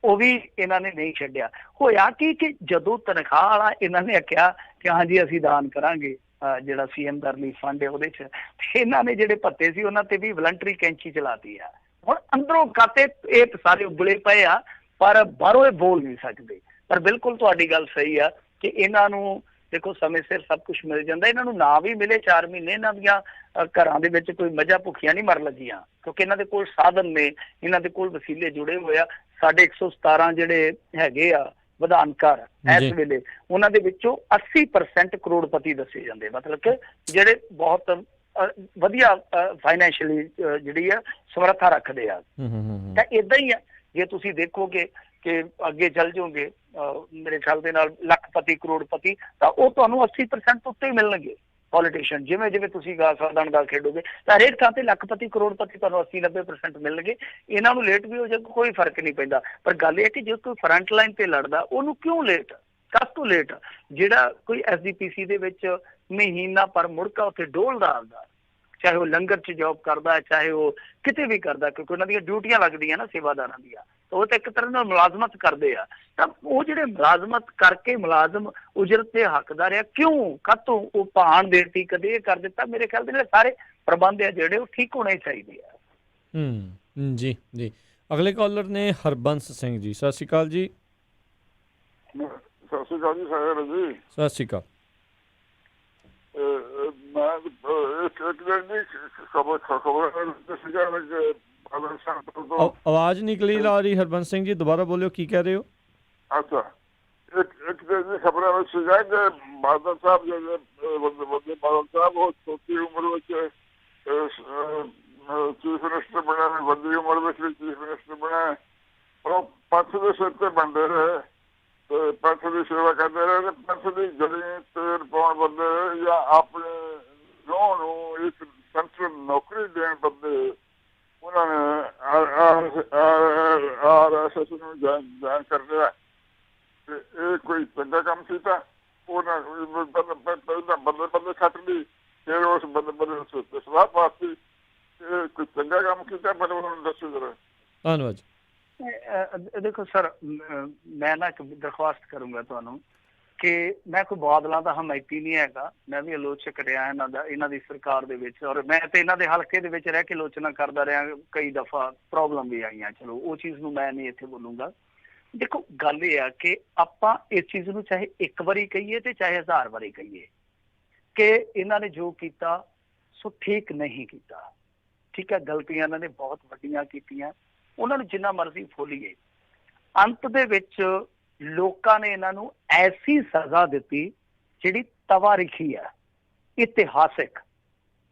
ਉਹ ਵੀ ਇਹਨਾਂ ਨੇ ਨਹੀਂ ਛੱਡਿਆ। ਹੋਇਆ ਕਿ ਜਦੋਂ ਤਨਖਾਹ ਵਾਲਾ ਇਹਨਾਂ ਨੇ ਆਖਿਆ ਕਿ ਹਾਂਜੀ ਅਸੀਂ ਦਾਨ ਕਰਾਂਗੇ, ਜਿਹੜਾ CM ਦਾ ਰਿਲੀਫ ਫੰਡ ਹੈ ਉਹਦੇ 'ਚ, ਇਹਨਾਂ ਨੇ ਜਿਹੜੇ ਭੱਤੇ ਸੀ ਉਹਨਾਂ ਤੇ ਵੀ ਵਲੰਟਰੀ ਕੈਂਚੀ ਚਲਾਤੀ ਆ। ਹੁਣ ਅੰਦਰੋਂ ਖਾਤੇ ਇਹ ਸਾਰੇ ਉਬਲੇ ਪਏ ਆ, ਪਰ ਬਾਹਰੋਂ ਇਹ ਬੋਲ ਨਹੀਂ ਸਕਦੇ। ਪਰ ਬਿਲਕੁਲ ਤੁਹਾਡੀ ਗੱਲ ਸਹੀ ਆ ਕਿ ਇਹਨਾਂ ਨੂੰ ਦੇਖੋ ਸਮੇਂ ਸਿਰ ਸਭ ਕੁਝ ਮਿਲ ਜਾਂਦਾ। ਇਹਨਾਂ ਨੂੰ ਨਾ ਵੀ ਮਿਲੇ 4 ਮਹੀਨੇ, ਇਹਨਾਂ ਦੀਆਂ ਘਰਾਂ ਦੇ ਵਿੱਚ ਕੋਈ ਮੱਝਾਂ ਭੁੱਖੀਆਂ ਨਹੀਂ ਮਰ ਲੱਗੀਆਂ, ਕਿਉਂਕਿ ਇਹਨਾਂ ਦੇ ਕੋਲ ਸਾਧਨ ਨੇ, ਇਹਨਾਂ ਦੇ ਕੋਲ ਵਸੀਲੇ ਜੁੜੇ ਹੋਏ ਆ। ਸਾਡੇ 117 ਜਿਹੜੇ ਹੈਗੇ ਆ ਵਿਧਾਨਕਾਰ ਇਸ ਵੇਲੇ, ਉਹਨਾਂ ਦੇ ਵਿੱਚੋਂ 80% ਕਰੋੜਪਤੀ ਦੱਸੇ ਜਾਂਦੇ, ਮਤਲਬ ਕਿ ਜਿਹੜੇ ਬਹੁਤ ਵਧੀਆ ਫਾਈਨੈਂਸ਼ੀਅਲੀ ਜਿਹੜੀ ਆ ਸਮਰੱਥਾ ਰੱਖਦੇ ਆ। ਤਾਂ ਏਦਾਂ ਹੀ ਆ, ਜੇ ਤੁਸੀਂ ਦੇਖੋਗੇ ਕਿ ਅੱਗੇ ਚੱਲ ਜਾਓਗੇ ਮੇਰੇ ਖਿਆਲ ਦੇ ਨਾਲ ਲੱਖਪਤੀ ਕਰੋੜਪਤੀ, ਤਾਂ ਉਹ ਤੁਹਾਨੂੰ 80% ਉੱਤੇ ਹੀ ਮਿਲਣਗੇ ਪੋਲੀਟੀਸ਼ੀਅਨ। ਜਿਵੇਂ ਤੁਸੀਂ ਸਾਧਨ ਦਾ ਖੇਡੋਗੇ ਤਾਂ ਹਰੇਕ ਥਾਂ ਤੇ ਲੱਖਪਤੀ ਕਰੋੜਪਤੀ ਤੁਹਾਨੂੰ 80-90% ਮਿਲਣਗੇ। ਇਹਨਾਂ ਨੂੰ ਲੇਟ ਵੀ ਹੋ ਜਾਏਗਾ, ਕੋਈ ਫਰਕ ਨਹੀਂ ਪੈਂਦਾ। ਪਰ ਗੱਲ ਇਹ ਹੈ ਕਿ ਜੇ ਕੋਈ ਫਰੰਟ ਲਾਈਨ ਤੇ ਲੜਦਾ ਉਹਨੂੰ ਕਿਉਂ ਲੇਟ, ਕਦ ਤੋਂ ਲੇਟ? ਜਿਹੜਾ ਕੋਈ SDPC ਦੇ ਵਿੱਚ ਮਹੀਨਾ ਪਰ ਮੁੜਕਾ ਉੱਥੇ ਡੋਲਦਾ ਆਉਂਦਾ, ਚਾਹੇ ਉਹ ਲੰਗਰ 'ਚ ਜੌਬ ਕਰਦਾ, ਚਾਹੇ ਉਹ ਕਿਤੇ ਵੀ ਕਰਦਾ, ਕਿਉਂਕਿ ਉਹਨਾਂ ਦੀਆਂ ਡਿਊਟੀਆਂ ਲੱਗਦੀਆਂ ਨਾ ਸੇਵਾਦਾਰਾਂ ਦੀਆਂ, ਉਹ ਤਾਂ ਇੱਕ ਤਰ੍ਹਾਂ ਨਾਲ ਮੁਲਾਜ਼ਮਤ ਕਰਦੇ ਆ। ਤਾਂ ਉਹ ਜਿਹੜੇ ਮੁਲਾਜ਼ਮਤ ਕਰਕੇ ਮੁਲਾਜ਼ਮ ਉਜਰਤ ਦੇ ਹੱਕਦਾਰ ਆ, ਕਿਉਂ ਕਾਹਤੋਂ ਉਹ ਭਾਣ ਦੇਤੀ, ਕਦੇ ਇਹ ਕਰ ਦਿੱਤਾ? ਮੇਰੇ ਖਿਆਲ ਦੇ ਨਾਲ ਸਾਰੇ ਪ੍ਰਬੰਧ ਆ ਜਿਹੜੇ ਉਹ ਠੀਕ ਹੋਣੇ ਚਾਹੀਦੇ ਆ। ਜੀ ਜੀ। ਅਗਲੇ ਕਾਲਰ ਨੇ ਹਰਬੰਸ ਸਿੰਘ ਜੀ। ਸਤਿ ਸ਼੍ਰੀ ਅਕਾਲ ਜੀ। ਸਤਿ ਸ਼੍ਰੀ ਅਕਾਲ ਜੀ ਸਾਗਰ ਜੀ। ਸਤਿ ਸ਼੍ਰੀ ਅਕਾਲ। ਮੈਂ ਇੱਕ ਦਿਨ ਦੀ ਖਬਰ ਸੀਗਾ ਆਵਾਜ਼ ਨਹੀਂ ਕਲੀਅਰ ਆ ਰਹੀ ਹਰਬੰਸ ਸਿੰਘ ਜੀ, ਦੁਬਾਰਾ ਬੋਲਿਓ, ਕੀ ਕਹਿ ਰਹੇ ਹੋ? ਅੱਛਾ, ਇੱਕ ਦਿਨ ਦੀ ਖਬਰਾਂ ਵਿੱਚ ਸੀਗਾ ਕਿ ਬਾਦਲ ਸਾਹਿਬ ਜਿਹੜੇ ਵੱਡੇ ਬਾਦਲ ਸਾਹਿਬ ਉਹ ਛੋਟੀ ਉਮਰ ਵਿੱਚ ਚੀਫ ਮਿਨਿਸਟਰ ਬਣੇ, ਵੱਡੀ ਉਮਰ ਵਿੱਚ ਵੀ ਚੀਫ ਮਿਨਿਸਟਰ ਬਣੇ, ਉਹ ਪੰਥ ਦੇ ਸਿਰ ਤੇ ਬਣਦੇ ਰਹੇ ਤੇ ਪੰਥ ਦੀ ਸੇਵਾ ਕਰਦੇ ਰਹੇ ਤੇ ਪੰਥ ਦੀ ਜੜੀ ਤੇਰ ਪਾਉਣ ਬਦਲੇ ਜਾਂ ਆਪਣੇ ਨੌਂ ਨੂੰ ਇੱਕ ਸੈਂਟਰਲ ਨੌਕਰੀ ਦੇਣ ਬਦਲੇ ਉਹਨਾਂ ਨੇ RSS ਨੂੰ ਜਾਣ ਕਰ ਲਿਆ। ਤੇ ਇਹ ਕੋਈ ਚੰਗਾ ਕੰਮ ਕੀਤਾ? ਉਹਨਾਂ ਬੰਦੇ ਖੱਟ ਲਈ, ਫਿਰ ਉਸ ਬੰਦੇ ਸਲਾਹ ਪਾਤੀ, ਇਹ ਕੋਈ ਚੰਗਾ ਕੰਮ ਕੀਤਾ? ਮੈਨੂੰ ਉਹਨਾਂ ਨੂੰ ਦੱਸੋ ਜਰਾ। ਧੰਨਵਾਦ। ਦੇਖੋ ਸਰ, ਮੈਂ ਨਾ ਇੱਕ ਦਰਖਾਸਤ ਕਰੂੰਗਾ ਤੁਹਾਨੂੰ ਕਿ ਮੈਂ ਕੋਈ ਬਾਦਲਾਂ ਦਾ ਹਮਾਇਤੀ ਨਹੀਂ ਹੈਗਾ, ਮੈਂ ਵੀ ਆਲੋਚਕ ਰਿਹਾ ਇਹਨਾਂ ਦੀ ਸਰਕਾਰ ਦੇ ਵਿੱਚ, ਔਰ ਮੈਂ ਤੇ ਇਹਨਾਂ ਦੇ ਹਲਕੇ ਦੇ ਵਿੱਚ ਰਹਿ ਕੇ ਆਲੋਚਨਾ ਕਰਦਾ ਰਿਹਾ। ਕਈ ਦਫਾ ਪ੍ਰੋਬਲਮ ਵੀ ਆਈਆਂ, ਚਲੋ ਉਹ ਚੀਜ਼ ਨੂੰ ਮੈਂ ਨਹੀਂ ਇੱਥੇ ਬੋਲੂੰਗਾ। ਦੇਖੋ ਗੱਲ ਇਹ ਆ ਕਿ ਆਪਾਂ ਇਸ ਚੀਜ਼ ਨੂੰ ਚਾਹੇ ਇੱਕ ਵਾਰੀ ਕਹੀਏ ਤੇ ਚਾਹੇ 1000 ਵਾਰੀ ਕਹੀਏ ਕਿ ਇਹਨਾਂ ਨੇ ਜੋ ਕੀਤਾ ਸੋ ਠੀਕ ਨਹੀਂ ਕੀਤਾ। ਠੀਕ ਹੈ, ਗਲਤੀਆਂ ਇਹਨਾਂ ਨੇ ਬਹੁਤ ਵੱਡੀਆਂ ਕੀਤੀਆਂ, ਉਹਨਾਂ ਨੂੰ ਜਿੰਨਾ ਮਰਜ਼ੀ ਫੋਲੀਏ, ਅੰਤ ਦੇ ਵਿੱਚ ਲੋਕਾਂ ਨੇ ਇਹਨਾਂ ਨੂੰ ਐਸੀ ਸਜ਼ਾ ਦਿੱਤੀ ਜਿਹੜੀ ਤਵਾਰੀਖੀ ਹੈ,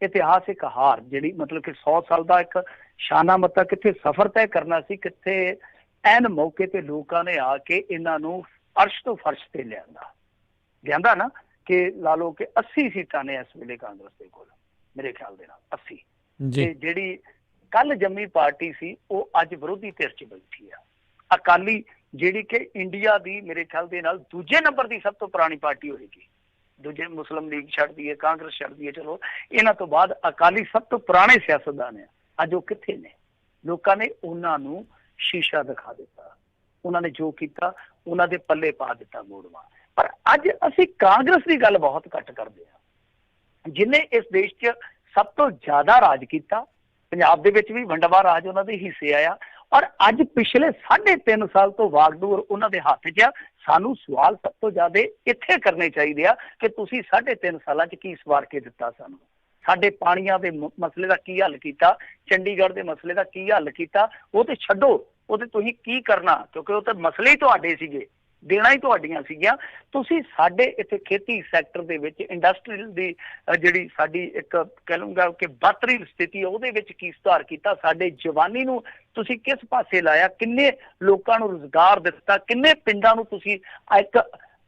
ਇਤਿਹਾਸਿਕ ਹਾਰ, ਜਿਹੜੀ ਮਤਲਬ ਕਿ 100 ਸਾਲ ਦਾ ਇੱਕ ਸ਼ਾਨਾ ਮੱਤਾ ਕਿੱਥੇ ਸਫ਼ਰ ਤੈਅ ਕਰਨਾ ਸੀ, ਕਿੱਥੇ ਐਨ ਮੌਕੇ ਤੇ ਲੋਕਾਂ ਨੇ ਆ ਕੇ ਇਹਨਾਂ ਨੂੰ ਅਰਸ਼ ਤੋਂ ਫਰਸ਼ ਤੇ ਲਿਆਂਦਾ ਨਾ, ਕਿ ਲਾ ਲਓ ਕਿ 80 ਸੀਟਾਂ ਨੇ ਇਸ ਵੇਲੇ ਕਾਂਗਰਸ ਦੇ ਕੋਲ, ਮੇਰੇ ਖਿਆਲ ਦੇ ਨਾਲ 80। ਤੇ ਜਿਹੜੀ ਕੱਲ ਜੰਮੀ ਪਾਰਟੀ ਸੀ ਉਹ ਅੱਜ ਵਿਰੋਧੀ ਧਿਰ ਚ ਬੈਠੀ ਆ। ਅਕਾਲੀ ਜਿਹੜੀ ਕਿ ਇੰਡੀਆ ਦੀ ਮੇਰੇ ਖਿਆਲ ਦੇ ਨਾਲ ਦੂਜੇ ਨੰਬਰ ਦੀ ਸਭ ਤੋਂ ਪੁਰਾਣੀ ਪਾਰਟੀ ਹੋਏਗੀ, ਦੂਜੇ ਮੁਸਲਿਮ ਲੀਗ ਛੱਡਦੀ ਹੈ, ਕਾਂਗਰਸ ਛੱਡਦੀ ਹੈ, ਚਲੋ ਇਹਨਾਂ ਤੋਂ ਬਾਅਦ ਅਕਾਲੀ ਸਭ ਤੋਂ ਪੁਰਾਣੇ ਸਿਆਸਤਦਾਨ ਆ। ਅੱਜ ਉਹ ਕਿੱਥੇ ਨੇ? ਲੋਕਾਂ ਨੇ ਉਹਨਾਂ ਨੂੰ ਸ਼ੀਸ਼ਾ ਦਿਖਾ ਦਿੱਤਾ, ਉਹਨਾਂ ਨੇ ਜੋ ਕੀਤਾ ਉਹਨਾਂ ਦੇ ਪੱਲੇ ਪਾ ਦਿੱਤਾ ਮੋੜਵਾ। ਪਰ ਅੱਜ ਅਸੀਂ ਕਾਂਗਰਸ ਦੀ ਗੱਲ ਬਹੁਤ ਘੱਟ ਕਰਦੇ ਹਾਂ, ਜਿਹਨੇ ਇਸ ਦੇਸ਼ 'ਚ ਸਭ ਤੋਂ ਜ਼ਿਆਦਾ ਰਾਜ ਕੀਤਾ। ਪੰਜਾਬ ਦੇ ਵਿੱਚ ਵੀ ਵੰਡਵਾ ਰਾਜ ਉਹਨਾਂ ਦੇ ਹਿੱਸੇ ਆਇਆ, ਔਰ ਅੱਜ ਪਿਛਲੇ 3.5 ਸਾਲ ਤੋਂ ਵਾਗਡੋਰ ਉਹਨਾਂ ਦੇ ਹੱਥ 'ਚ ਆ। ਸਾਨੂੰ ਸਵਾਲ ਸਭ ਤੋਂ ਜ਼ਿਆਦਾ ਇੱਥੇ ਕਰਨੇ ਚਾਹੀਦੇ ਆ ਕਿ ਤੁਸੀਂ 3.5 ਸਾਲਾਂ 'ਚ ਕੀ ਸਵਾਰ ਕੇ ਦਿੱਤਾ ਸਾਨੂੰ? ਸਾਡੇ ਪਾਣੀਆਂ ਦੇ ਮਸਲੇ ਦਾ ਕੀ ਹੱਲ ਕੀਤਾ? ਚੰਡੀਗੜ੍ਹ ਦੇ ਮਸਲੇ ਦਾ ਕੀ ਹੱਲ ਕੀਤਾ? ਉਹ ਤੇ ਛੱਡੋ, ਉਹ ਤੇ ਤੁਸੀਂ ਕੀ ਕਰਨਾ, ਕਿਉਂਕਿ ਉਹ ਤਾਂ ਮਸਲੇ ਹੀ ਤੁਹਾਡੇ ਸੀਗੇ, ਦੇਣਾ ਹੀ ਤੁਹਾਡੀਆਂ ਸੀਗੀਆਂ। ਤੁਸੀਂ ਸਾਡੇ ਇੱਥੇ ਖੇਤੀ ਸੈਕਟਰ ਦੇ ਵਿੱਚ ਇੰਡਸਟਰੀਅਲ ਦੀ ਜਿਹੜੀ ਸਾਡੀ ਇੱਕ ਕਹਿ ਲਊਂਗਾ ਕਿ ਬਦਤਰੀਨ ਸਥਿਤੀ ਹੈ, ਉਹਦੇ ਵਿੱਚ ਕੀ ਸੁਧਾਰ ਕੀਤਾ? ਸਾਡੇ ਜਵਾਨੀ ਨੂੰ ਤੁਸੀਂ ਕਿਸ ਪਾਸੇ ਲਾਇਆ? ਕਿੰਨੇ ਲੋਕਾਂ ਨੂੰ ਰੁਜ਼ਗਾਰ ਦਿੱਤਾ? ਕਿੰਨੇ ਪਿੰਡਾਂ ਨੂੰ ਤੁਸੀਂ ਇੱਕ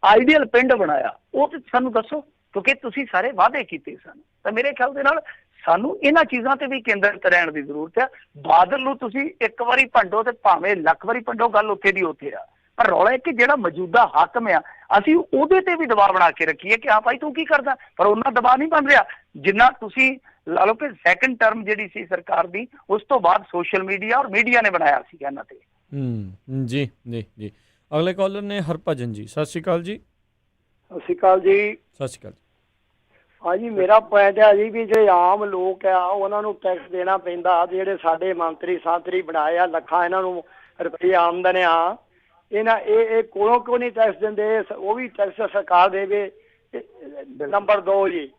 ਆਈਡੀਅਲ ਪਿੰਡ ਬਣਾਇਆ? ਉਹ ਤੇ ਸਾਨੂੰ ਦੱਸੋ, ਕਿਉਂਕਿ ਤੁਸੀਂ ਸਾਰੇ ਵਾਅਦੇ ਕੀਤੇ ਸਨ। ਤਾਂ ਮੇਰੇ ਖਿਆਲ ਦੇ ਨਾਲ ਸਾਨੂੰ ਇਹਨਾਂ ਚੀਜ਼ਾਂ ਤੇ ਵੀ ਕੇਂਦਰਿਤ ਰਹਿਣ ਦੀ ਜ਼ਰੂਰਤ ਹੈ। ਬਾਦਲ ਨੂੰ ਤੁਸੀਂ ਇੱਕ ਵਾਰੀ ਭੰਡੋ ਤੇ ਭਾਵੇਂ ਲੱਖ ਵਾਰੀ ਭੰਡੋ, ਗੱਲ ਉੱਥੇ ਦੀ ਉੱਥੇ ਆ। ਪਰ ਰੌਲਾ ਹੈ ਕਿ ਜਿਹੜਾ ਮੌਜੂਦਾ ਹਾਕਮ ਆ, ਅਸੀਂ ਉਹਦੇ ਤੇ ਵੀ ਦਬਾਅ ਬਣਾ ਕੇ ਰੱਖੀਏ ਕਿ ਹਾਂ ਭਾਈ ਤੂੰ ਕੀ ਕਰਦਾ, ਪਰ ਉਹਨਾਂ ਦਬਾਅ ਨਹੀਂ ਬਣ ਰਿਹਾ ਜਿੰਨਾ ਤੁਸੀਂ ਲਾ ਲਓ ਕਿ ਸੈਕੰਡ ਟਰਮ ਜਿਹੜੀ ਸੀ ਸਰਕਾਰ ਦੀ, ਉਸ ਤੋਂ ਬਾਅਦ ਸੋਸ਼ਲ ਮੀਡੀਆ ਔਰ ਮੀਡੀਆ ਨੇ ਬਣਾਇਆ ਸੀ ਇਹਨਾਂ ਤੇ। ਜੀ ਜੀ ਜੀ। ਅਗਲੇ ਕਾਲਰ ਨੇ ਹਰਭਜਨ ਜੀ। ਸਤਿ ਸ਼੍ਰੀ ਅਕਾਲ ਜੀ। ਸਤਿ ਸ਼੍ਰੀ ਅਕਾਲ ਜੀ। ਸਤਿ ਸ਼੍ਰੀ ਅਕਾਲ ਜੀ। ਹਾਂਜੀ, ਮੇਰਾ ਪੁਆਇੰਟ ਹੈ ਜੀ ਵੀ ਜਿਹੜੇ ਆਮ ਲੋਕ ਆ ਉਹਨਾਂ ਨੂੰ ਟੈਕਸ ਦੇਣਾ ਪੈਂਦਾ। ਜਿਹੜੇ ਸਾਡੇ ਮੰਤਰੀ ਸਾਂਤਰੀ ਬਣਾਏ ਆ, ਲੱਖਾਂ ਇਹਨਾਂ ਨੂੰ ਰੁਪਏ ਆਮਦਨ ਆ, ਇਹਨਾਂ ਇਹ ਕੋਲੋਂ ਕਿਉਂ ਨਹੀਂ ਟੈਕਸ ਦਿੰਦੇ? ਉਹ ਵੀ ਟੈਕਸ ਸਰਕਾਰ ਦੇਵੇ। ਨੰਬਰ 2 ਜੀ,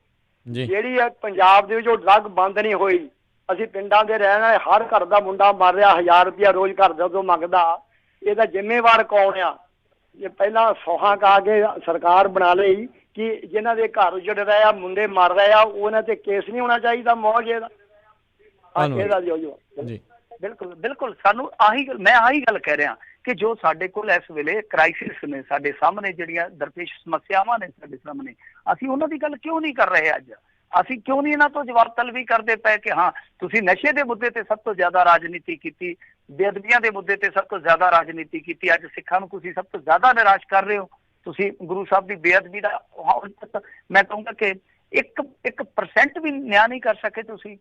ਜਿਹੜੀ ਹੈ ਪੰਜਾਬ ਦੇ ਵਿੱਚ ਉਹ ਡਰੱਗ ਬੰਦ ਨਹੀਂ ਹੋਈ। ਅਸੀਂ ਪਿੰਡਾਂ ਦੇ ਰਹਿਣ ਵਾਲੇ, ਹਰ ਘਰ ਦਾ ਮੁੰਡਾ ਮਰ ਰਿਹਾ, 1000 ਰੁਪਇਆ ਰੋਜ਼ ਘਰ ਦਾ ਤੋਂ ਮੰਗਦਾ। ਇਹਦਾ ਜ਼ਿੰਮੇਵਾਰ ਕੌਣ ਆ? ਜੇ ਪਹਿਲਾਂ ਸੌਹਾਂ ਕਾ ਕੇ ਸਰਕਾਰ ਬਣਾ ਲਈ ਕਿ ਜਿਨ੍ਹਾਂ ਦੇ ਘਰ ਉਜੜ ਰਹੇ ਆ, ਮੁੰਡੇ ਮਰ ਰਹੇ ਆ, ਉਹਨਾਂ ਤੇ ਕੇਸ ਨਹੀਂ ਹੋਣਾ ਚਾਹੀਦਾ ਮੌਜ ਇਹਦਾ। ਬਿਲਕੁਲ ਬਿਲਕੁਲ, ਸਾਨੂੰ ਮੈਂ ਆਹੀ ਗੱਲ ਕਹਿ ਰਿਹਾ ਕਿ ਜੋ ਸਾਡੇ ਕੋਲ ਇਸ ਵੇਲੇ ਕ੍ਰਾਈਸਿਸ ਨੇ, ਸਾਡੇ ਸਾਹਮਣੇ ਜਿਹੜੀਆਂ ਦਰਪੇਸ਼ ਸਮੱਸਿਆਵਾਂ ਨੇ ਸਾਡੇ ਸਾਹਮਣੇ, ਅਸੀਂ ਉਹਨਾਂ ਦੀ ਗੱਲ ਕਿਉਂ ਨਹੀਂ ਕਰ ਰਹੇ? ਅੱਜ ਅਸੀਂ ਕਿਉਂ ਨਹੀਂ ਇਹਨਾਂ ਤੋਂ ਜਵਾਬ ਤਲਬੀ ਕਰਦੇ ਪਏ ਕਿ ਹਾਂ ਤੁਸੀਂ ਨਸ਼ੇ ਦੇ ਮੁੱਦੇ ਤੇ ਸਭ ਤੋਂ ਜ਼ਿਆਦਾ ਰਾਜਨੀਤੀ ਕੀਤੀ, ਬੇਅਦਬੀਆਂ ਦੇ ਮੁੱਦੇ ਤੇ ਸਭ ਤੋਂ ਜ਼ਿਆਦਾ ਰਾਜਨੀਤੀ ਕੀਤੀ, ਅੱਜ ਸਿੱਖਾਂ ਨੂੰ ਤੁਸੀਂ ਸਭ ਤੋਂ ਜ਼ਿਆਦਾ ਨਿਰਾਸ਼ ਕਰ ਰਹੇ ਹੋ। ਤੁਸੀਂ ਗੁਰੂ ਸਾਹਿਬ ਦੀ ਬੇਅਦਬੀ ਦਾ ਮੈਂ ਕਹੂੰਗਾ ਕਿ 1% ਵੀ ਨਿਆਂ ਨਹੀਂ ਕਰ ਸਕੇ ਤੁਸੀਂ।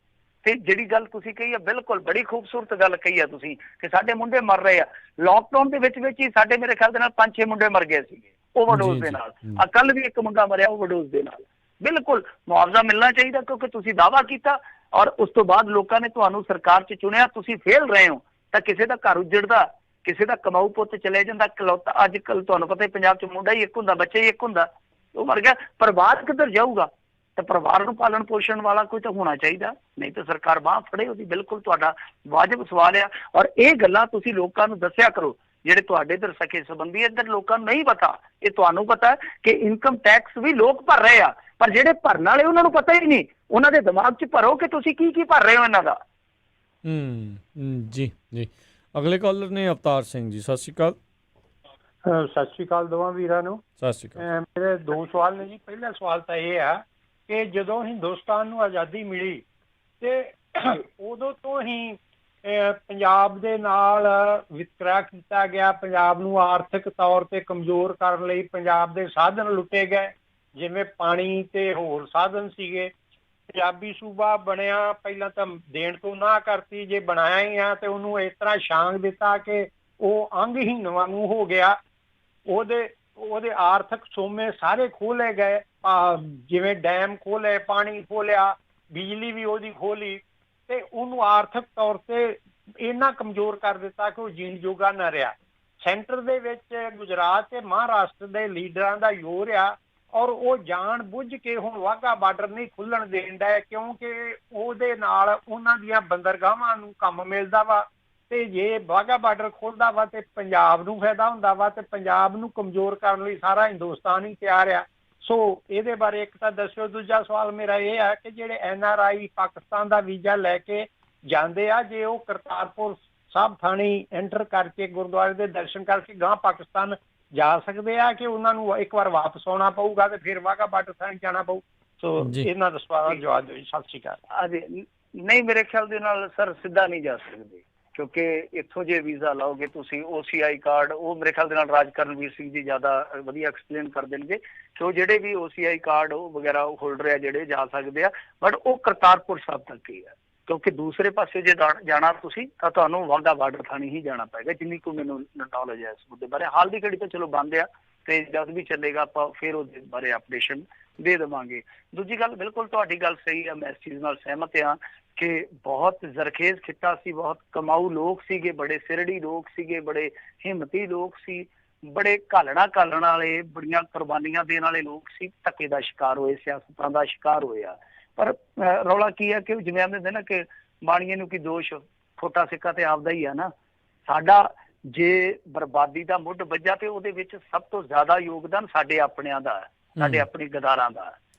ਤੇ ਜਿਹੜੀ ਗੱਲ ਤੁਸੀਂ ਕਹੀ ਹੈ, ਬਿਲਕੁਲ ਬੜੀ ਖੂਬਸੂਰਤ ਗੱਲ ਕਹੀ ਹੈ ਤੁਸੀਂ ਕਿ ਸਾਡੇ ਮੁੰਡੇ ਮਰ ਰਹੇ ਆ। ਲੋਕਡਾਊਨ ਦੇ ਵਿੱਚ ਹੀ ਸਾਡੇ ਮੇਰੇ ਖਿਆਲ ਦੇ ਨਾਲ 5-6 ਮੁੰਡੇ ਮਰ ਗਏ ਸੀਗੇ ਓਵਰਡੋਜ਼ ਦੇ ਨਾਲ। ਕੱਲ ਵੀ ਇੱਕ ਮੁੰਡਾ ਮਰਿਆ ਓਵਰਡੋਜ਼ ਦੇ ਨਾਲ। ਬਿਲਕੁਲ ਮੁਆਵਜ਼ਾ ਮਿਲਣਾ ਚਾਹੀਦਾ, ਕਿਉਂਕਿ ਤੁਸੀਂ ਦਾਅਵਾ ਕੀਤਾ ਔਰ ਉਸ ਤੋਂ ਬਾਅਦ ਲੋਕਾਂ ਨੇ ਤੁਹਾਨੂੰ ਸਰਕਾਰ 'ਚ ਚੁਣਿਆ, ਤੁਸੀਂ ਫੇਲ ਰਹੇ ਹੋ ਤਾਂ ਕਿਸੇ ਦਾ ਘਰ ਉੱਜੜਦਾ, ਕਿਸੇ ਦਾ ਕਮਾਊ ਪੁੱਤ ਚਲੇ ਜਾਂਦਾ। ਇਕਲੌਤਾ ਅੱਜ ਕੱਲ ਤੁਹਾਨੂੰ ਪਤਾ ਪੰਜਾਬ 'ਚ ਮੁੰਡਾ ਹੀ ਇੱਕ ਹੁੰਦਾ, ਬੱਚਾ ਹੀ ਇੱਕ ਹੁੰਦਾ, ਉਹ ਮਰ ਗਿਆ, ਪਰਿਵਾਰ ਕਿੱਧਰ ਜਾਊਗਾ? ਤਾਂ ਪਰਿਵਾਰ ਨੂੰ ਪਾਲਣ ਪੋਸ਼ਣ ਵਾਲਾ ਕੋਈ ਤਾਂ ਹੋਣਾ ਚਾਹੀਦਾ, ਨਹੀਂ ਤਾਂ ਸਰਕਾਰ ਬਾਂਹ ਫੜੇ ਉਹਦੀ। ਬਿਲਕੁਲ ਤੁਹਾਡਾ ਵਾਜਬ ਸਵਾਲ ਆ, ਔਰ ਇਹ ਗੱਲਾਂ ਤੁਸੀਂ ਲੋਕਾਂ ਨੂੰ ਦੱਸਿਆ ਕਰੋ ਜਿਹੜੇ ਤੁਹਾਡੇ ਇੱਧਰ ਸਕੇ ਸੰਬੰਧੀ। ਇੱਧਰ ਲੋਕਾਂ ਨੂੰ ਨਹੀਂ ਪਤਾ, ਇਹ ਤੁਹਾਨੂੰ ਪਤਾ ਕਿ ਇਨਕਮ ਟੈਕਸ ਵੀ ਲੋਕ ਭਰ ਰਹੇ ਆ, ਪਰ ਜਿਹੜੇ ਭਰਨ ਵਾਲੇ ਉਹਨਾਂ ਨੂੰ ਪਤਾ ਹੀ ਨਹੀਂ। ਉਹਨਾਂ ਦੇ ਦਿਮਾਗ 'ਚ ਭਰੋ ਕਿ ਤੁਸੀਂ ਕੀ ਕੀ ਭਰ ਰਹੇ ਹੋ ਇਹਨਾਂ ਦਾ। ਜੀ ਜੀ। ਅਗਲੇ ਕਾਲਰ ਨੇ ਅਵਤਾਰ ਸਿੰਘ ਜੀ, ਸਤਿ ਸ਼੍ਰੀ ਅਕਾਲ। ਸਤਿ ਸ਼੍ਰੀ ਅਕਾਲ ਦੋਵਾਂ ਵੀਰਾਂ ਨੂੰ। ਸਤਿ ਸ਼੍ਰੀ ਅਕਾਲ। ਮੇਰੇ ਦੋ ਸਵਾਲ ਨੇ ਜੀ। ਪਹਿਲਾ ਸਵਾਲ ਤਾਂ ਇਹ ਆ ਕਿ ਜਦੋਂ ਹਿੰਦੁਸਤਾਨ ਨੂੰ ਆਜ਼ਾਦੀ ਮਿਲੀ ਤੇ ਉਦੋਂ ਤੋਂ ਹੀ ਪੰਜਾਬ ਦੇ ਨਾਲ ਵਿਤਕਰਾ ਕੀਤਾ ਗਿਆ। ਪੰਜਾਬ ਨੂੰ ਆਰਥਿਕ ਤੌਰ ਤੇ ਕਮਜ਼ੋਰ ਕਰਨ ਲਈ ਪੰਜਾਬ ਦੇ ਸਾਧਨ ਲੁੱਟੇ ਗਏ, ਜਿਵੇਂ ਪਾਣੀ ਤੇ ਹੋਰ ਸਾਧਨ ਸੀਗੇ। ਪੰਜਾਬੀ ਸੂਬਾ ਬਣਿਆ, ਪਹਿਲਾਂ ਤਾਂ ਦੇਣ ਤੋਂ ਨਾ ਕਰਤੀ, ਜੇ ਬਣਾਇਆ ਹੀ ਆ ਤੇ ਉਹਨੂੰ ਇਸ ਤਰ੍ਹਾਂ ਛਾਂਗ ਦਿੱਤਾ ਕਿ ਉਹ ਅੰਗਹੀਣ ਵਾਂਗੂ ਹੋ ਗਿਆ। ਉਹਦੇ ਆਰਥਿਕ ਸੋਮੇ ਸਾਰੇ ਖੋਲੇ ਗਏ, ਜਿਵੇਂ ਡੈਮ ਖੋਲੇ, ਪਾਣੀ ਖੋਲਿਆ, ਬਿਜਲੀ ਵੀ ਉਹਦੀ ਖੋਲੀ, ਤੇ ਉਹਨੂੰ ਆਰਥਿਕ ਤੌਰ ਤੇ ਇੰਨਾ ਕਮਜ਼ੋਰ ਕਰ ਦਿੱਤਾ ਕਿ ਉਹ ਜੀਣ ਜੋਗਾ ਨਾ ਰਿਹਾ। ਸੈਂਟਰ ਦੇ ਵਿੱਚ ਗੁਜਰਾਤ ਤੇ ਮਹਾਰਾਸ਼ਟਰ ਦੇ ਲੀਡਰਾਂ ਦਾ ਜ਼ੋਰ ਆ, ਔਰ ਉਹ ਜਾਣ ਬੁੱਝ ਕੇ ਹੁਣ ਵਾਹਗਾ ਬਾਰਡਰ ਨਹੀਂ ਖੁੱਲਣ ਦੇਣ ਦਾ, ਕਿਉਂਕਿ ਉਹਦੇ ਨਾਲ ਉਹਨਾਂ ਦੀਆਂ ਬੰਦਰਗਾਹਾਂ ਨੂੰ ਕੰਮ ਮਿਲਦਾ ਵਾ, ਤੇ ਜੇ ਵਾਹਗਾ ਬਾਰਡਰ ਖੁੱਲਦਾ ਵਾ ਤੇ ਪੰਜਾਬ ਨੂੰ ਫਾਇਦਾ ਹੁੰਦਾ ਵਾ, ਤੇ ਪੰਜਾਬ ਨੂੰ ਕਮਜ਼ੋਰ ਕਰਨ ਲਈ ਸਾਰਾ ਹਿੰਦੁਸਤਾਨ ਹੀ ਤਿਆਰ ਆ। ਸੋ ਇਹਦੇ ਬਾਰੇ ਇੱਕ ਤਾਂ ਦੱਸਿਓ। ਦੂਜਾ ਸਵਾਲ ਮੇਰਾ ਇਹ ਆ ਕਿ ਜਿਹੜੇ NRI ਪਾਕਿਸਤਾਨ ਦਾ ਵੀਜ਼ਾ ਲੈ ਕੇ ਜਾਂਦੇ ਆ, ਜੇ ਉਹ ਕਰਤਾਰਪੁਰ ਸਾਹਿਬ ਥਾਣੀ ਐਂਟਰ ਕਰਕੇ ਗੁਰਦੁਆਰੇ ਦੇ ਦਰਸ਼ਨ ਕਰਕੇ ਗਾਂ ਪਾਕਿਸਤਾਨ ਜਾ ਸਕਦੇ ਆ ਕਿ ਉਹਨਾਂ ਨੂੰ ਇੱਕ ਵਾਰ ਵਾਪਸ ਆਉਣਾ ਪਊਗਾ ਤੇ ਫਿਰ ਵਾਹਗਾ ਬਾਰਡਰ ਥਾਣੀ ਜਾਣਾ ਪਊ? ਸੋ ਇਹਨਾਂ ਦਾ ਸਵਾਲ ਦਾ ਜਵਾਬ ਦਿਓ ਜੀ। ਸਤਿ ਸ਼੍ਰੀ ਅਕਾਲ। ਹਾਂਜੀ, ਨਹੀਂ ਮੇਰੇ ਖਿਆਲ ਦੇ ਨਾਲ ਸਰ ਸਿੱਧਾ ਨਹੀਂ ਜਾ ਸਕਦੇ, ਕਿਉਂਕਿ ਇੱਥੋਂ ਜੇ ਵੀਜ਼ਾ ਲਾਓਗੇ ਤੁਸੀਂ OCI ਕਾਰਡ, ਉਹ ਮੇਰੇ ਖਿਆਲ ਦੇ ਨਾਲ ਰਾਜ ਕਰਨਵੀਰ ਸਿੰਘ ਜੀ ਜ਼ਿਆਦਾ ਵਧੀਆ ਐਕਸਪਲੇਨ ਕਰ ਦੇਣਗੇ ਕਿ ਉਹ ਜਿਹੜੇ ਵੀ OCI ਕਾਰਡ ਉਹ ਵਗੈਰਾ ਹੋਲਡਰ ਆ ਜਿਹੜੇ ਜਾ ਸਕਦੇ ਆ, ਬਟ ਉਹ ਕਰਤਾਰਪੁਰ ਸਾਹਿਬ ਤੱਕ ਹੀ ਆ, ਕਿਉਂਕਿ ਦੂਸਰੇ ਪਾਸੇ ਜੇ ਜਾਣਾ ਤੁਸੀਂ ਤਾਂ ਤੁਹਾਨੂੰ ਵਾਹਗਾ ਬਾਰਡਰ ਥਾਣੀ ਹੀ ਜਾਣਾ ਪਏਗਾ, ਜਿੰਨੀ ਕੋਈ ਮੈਨੂੰ ਨੌਲੇਜ ਹੈ ਇਸ ਮੁੱਦੇ ਬਾਰੇ। ਹਾਲ ਦੀ ਘੜੀ ਤਾਂ ਚਲੋ ਬੰਦ ਆ, ਤੇ ਜਦ ਵੀ ਚੱਲੇਗਾ ਆਪਾਂ ਫਿਰ ਉਹਦੇ ਬਾਰੇ ਅਪਡੇਸ਼ਨ ਦੇ ਦੇਵਾਂਗੇ। ਦੂਜੀ ਗੱਲ, ਬਿਲਕੁਲ ਤੁਹਾਡੀ ਗੱਲ ਸਹੀ ਆ, ਮੈਂ ਇਸ ਚੀਜ਼ ਨਾਲ ਸਹਿਮਤ ਹਾਂ ਕਿ ਬਹੁਤ ਜ਼ਰਖੇਜ਼ ਖਿੱਤਾ ਸੀ, ਬਹੁਤ ਕਮਾਊ ਲੋਕ ਸੀਗੇ, ਬੜੇ ਸਿਰੜੀ ਲੋਕ ਸੀਗੇ, ਬੜੇ ਹਿੰਮਤੀ ਲੋਕ ਸੀ, ਬੜੇ ਘਾਲਣਾ ਵਾਲੇ, ਬੜੀਆਂ ਕੁਰਬਾਨੀਆਂ ਦੇਣ ਵਾਲੇ ਲੋਕ ਸੀ, ਧੱਕੇ ਦਾ ਸ਼ਿਕਾਰ ਹੋਏ, ਸਿਆਸਤਾਂ ਦਾ ਸ਼ਿਕਾਰ ਹੋਇਆ। ਪਰ ਰੌਲਾ ਕੀ ਆ ਕਿ ਜਿਵੇਂ ਆਂਦੇ ਨਾ ਕਿ ਬਾਣੀਏ ਨੂੰ ਕੀ ਦੋਸ਼, ਛੋਟਾ ਸਿੱਕਾ ਤੇ ਆਪਦਾ ਹੀ ਆ ਨਾ। ਸਾਡਾ ਜੇ ਬਰਬਾਦੀ ਦਾ ਮੁੱਢ ਵੱਜਾ ਤੇ ਉਹਦੇ ਵਿੱਚ ਸਭ ਤੋਂ ਜ਼ਿਆਦਾ ਯੋਗਦਾਨ ਸਾਡੇ ਆਪਣਿਆਂ ਦਾ, ਸਾਡੇ ਆਪਣੇ ਗਦਾਰਾਂ ਦਾ।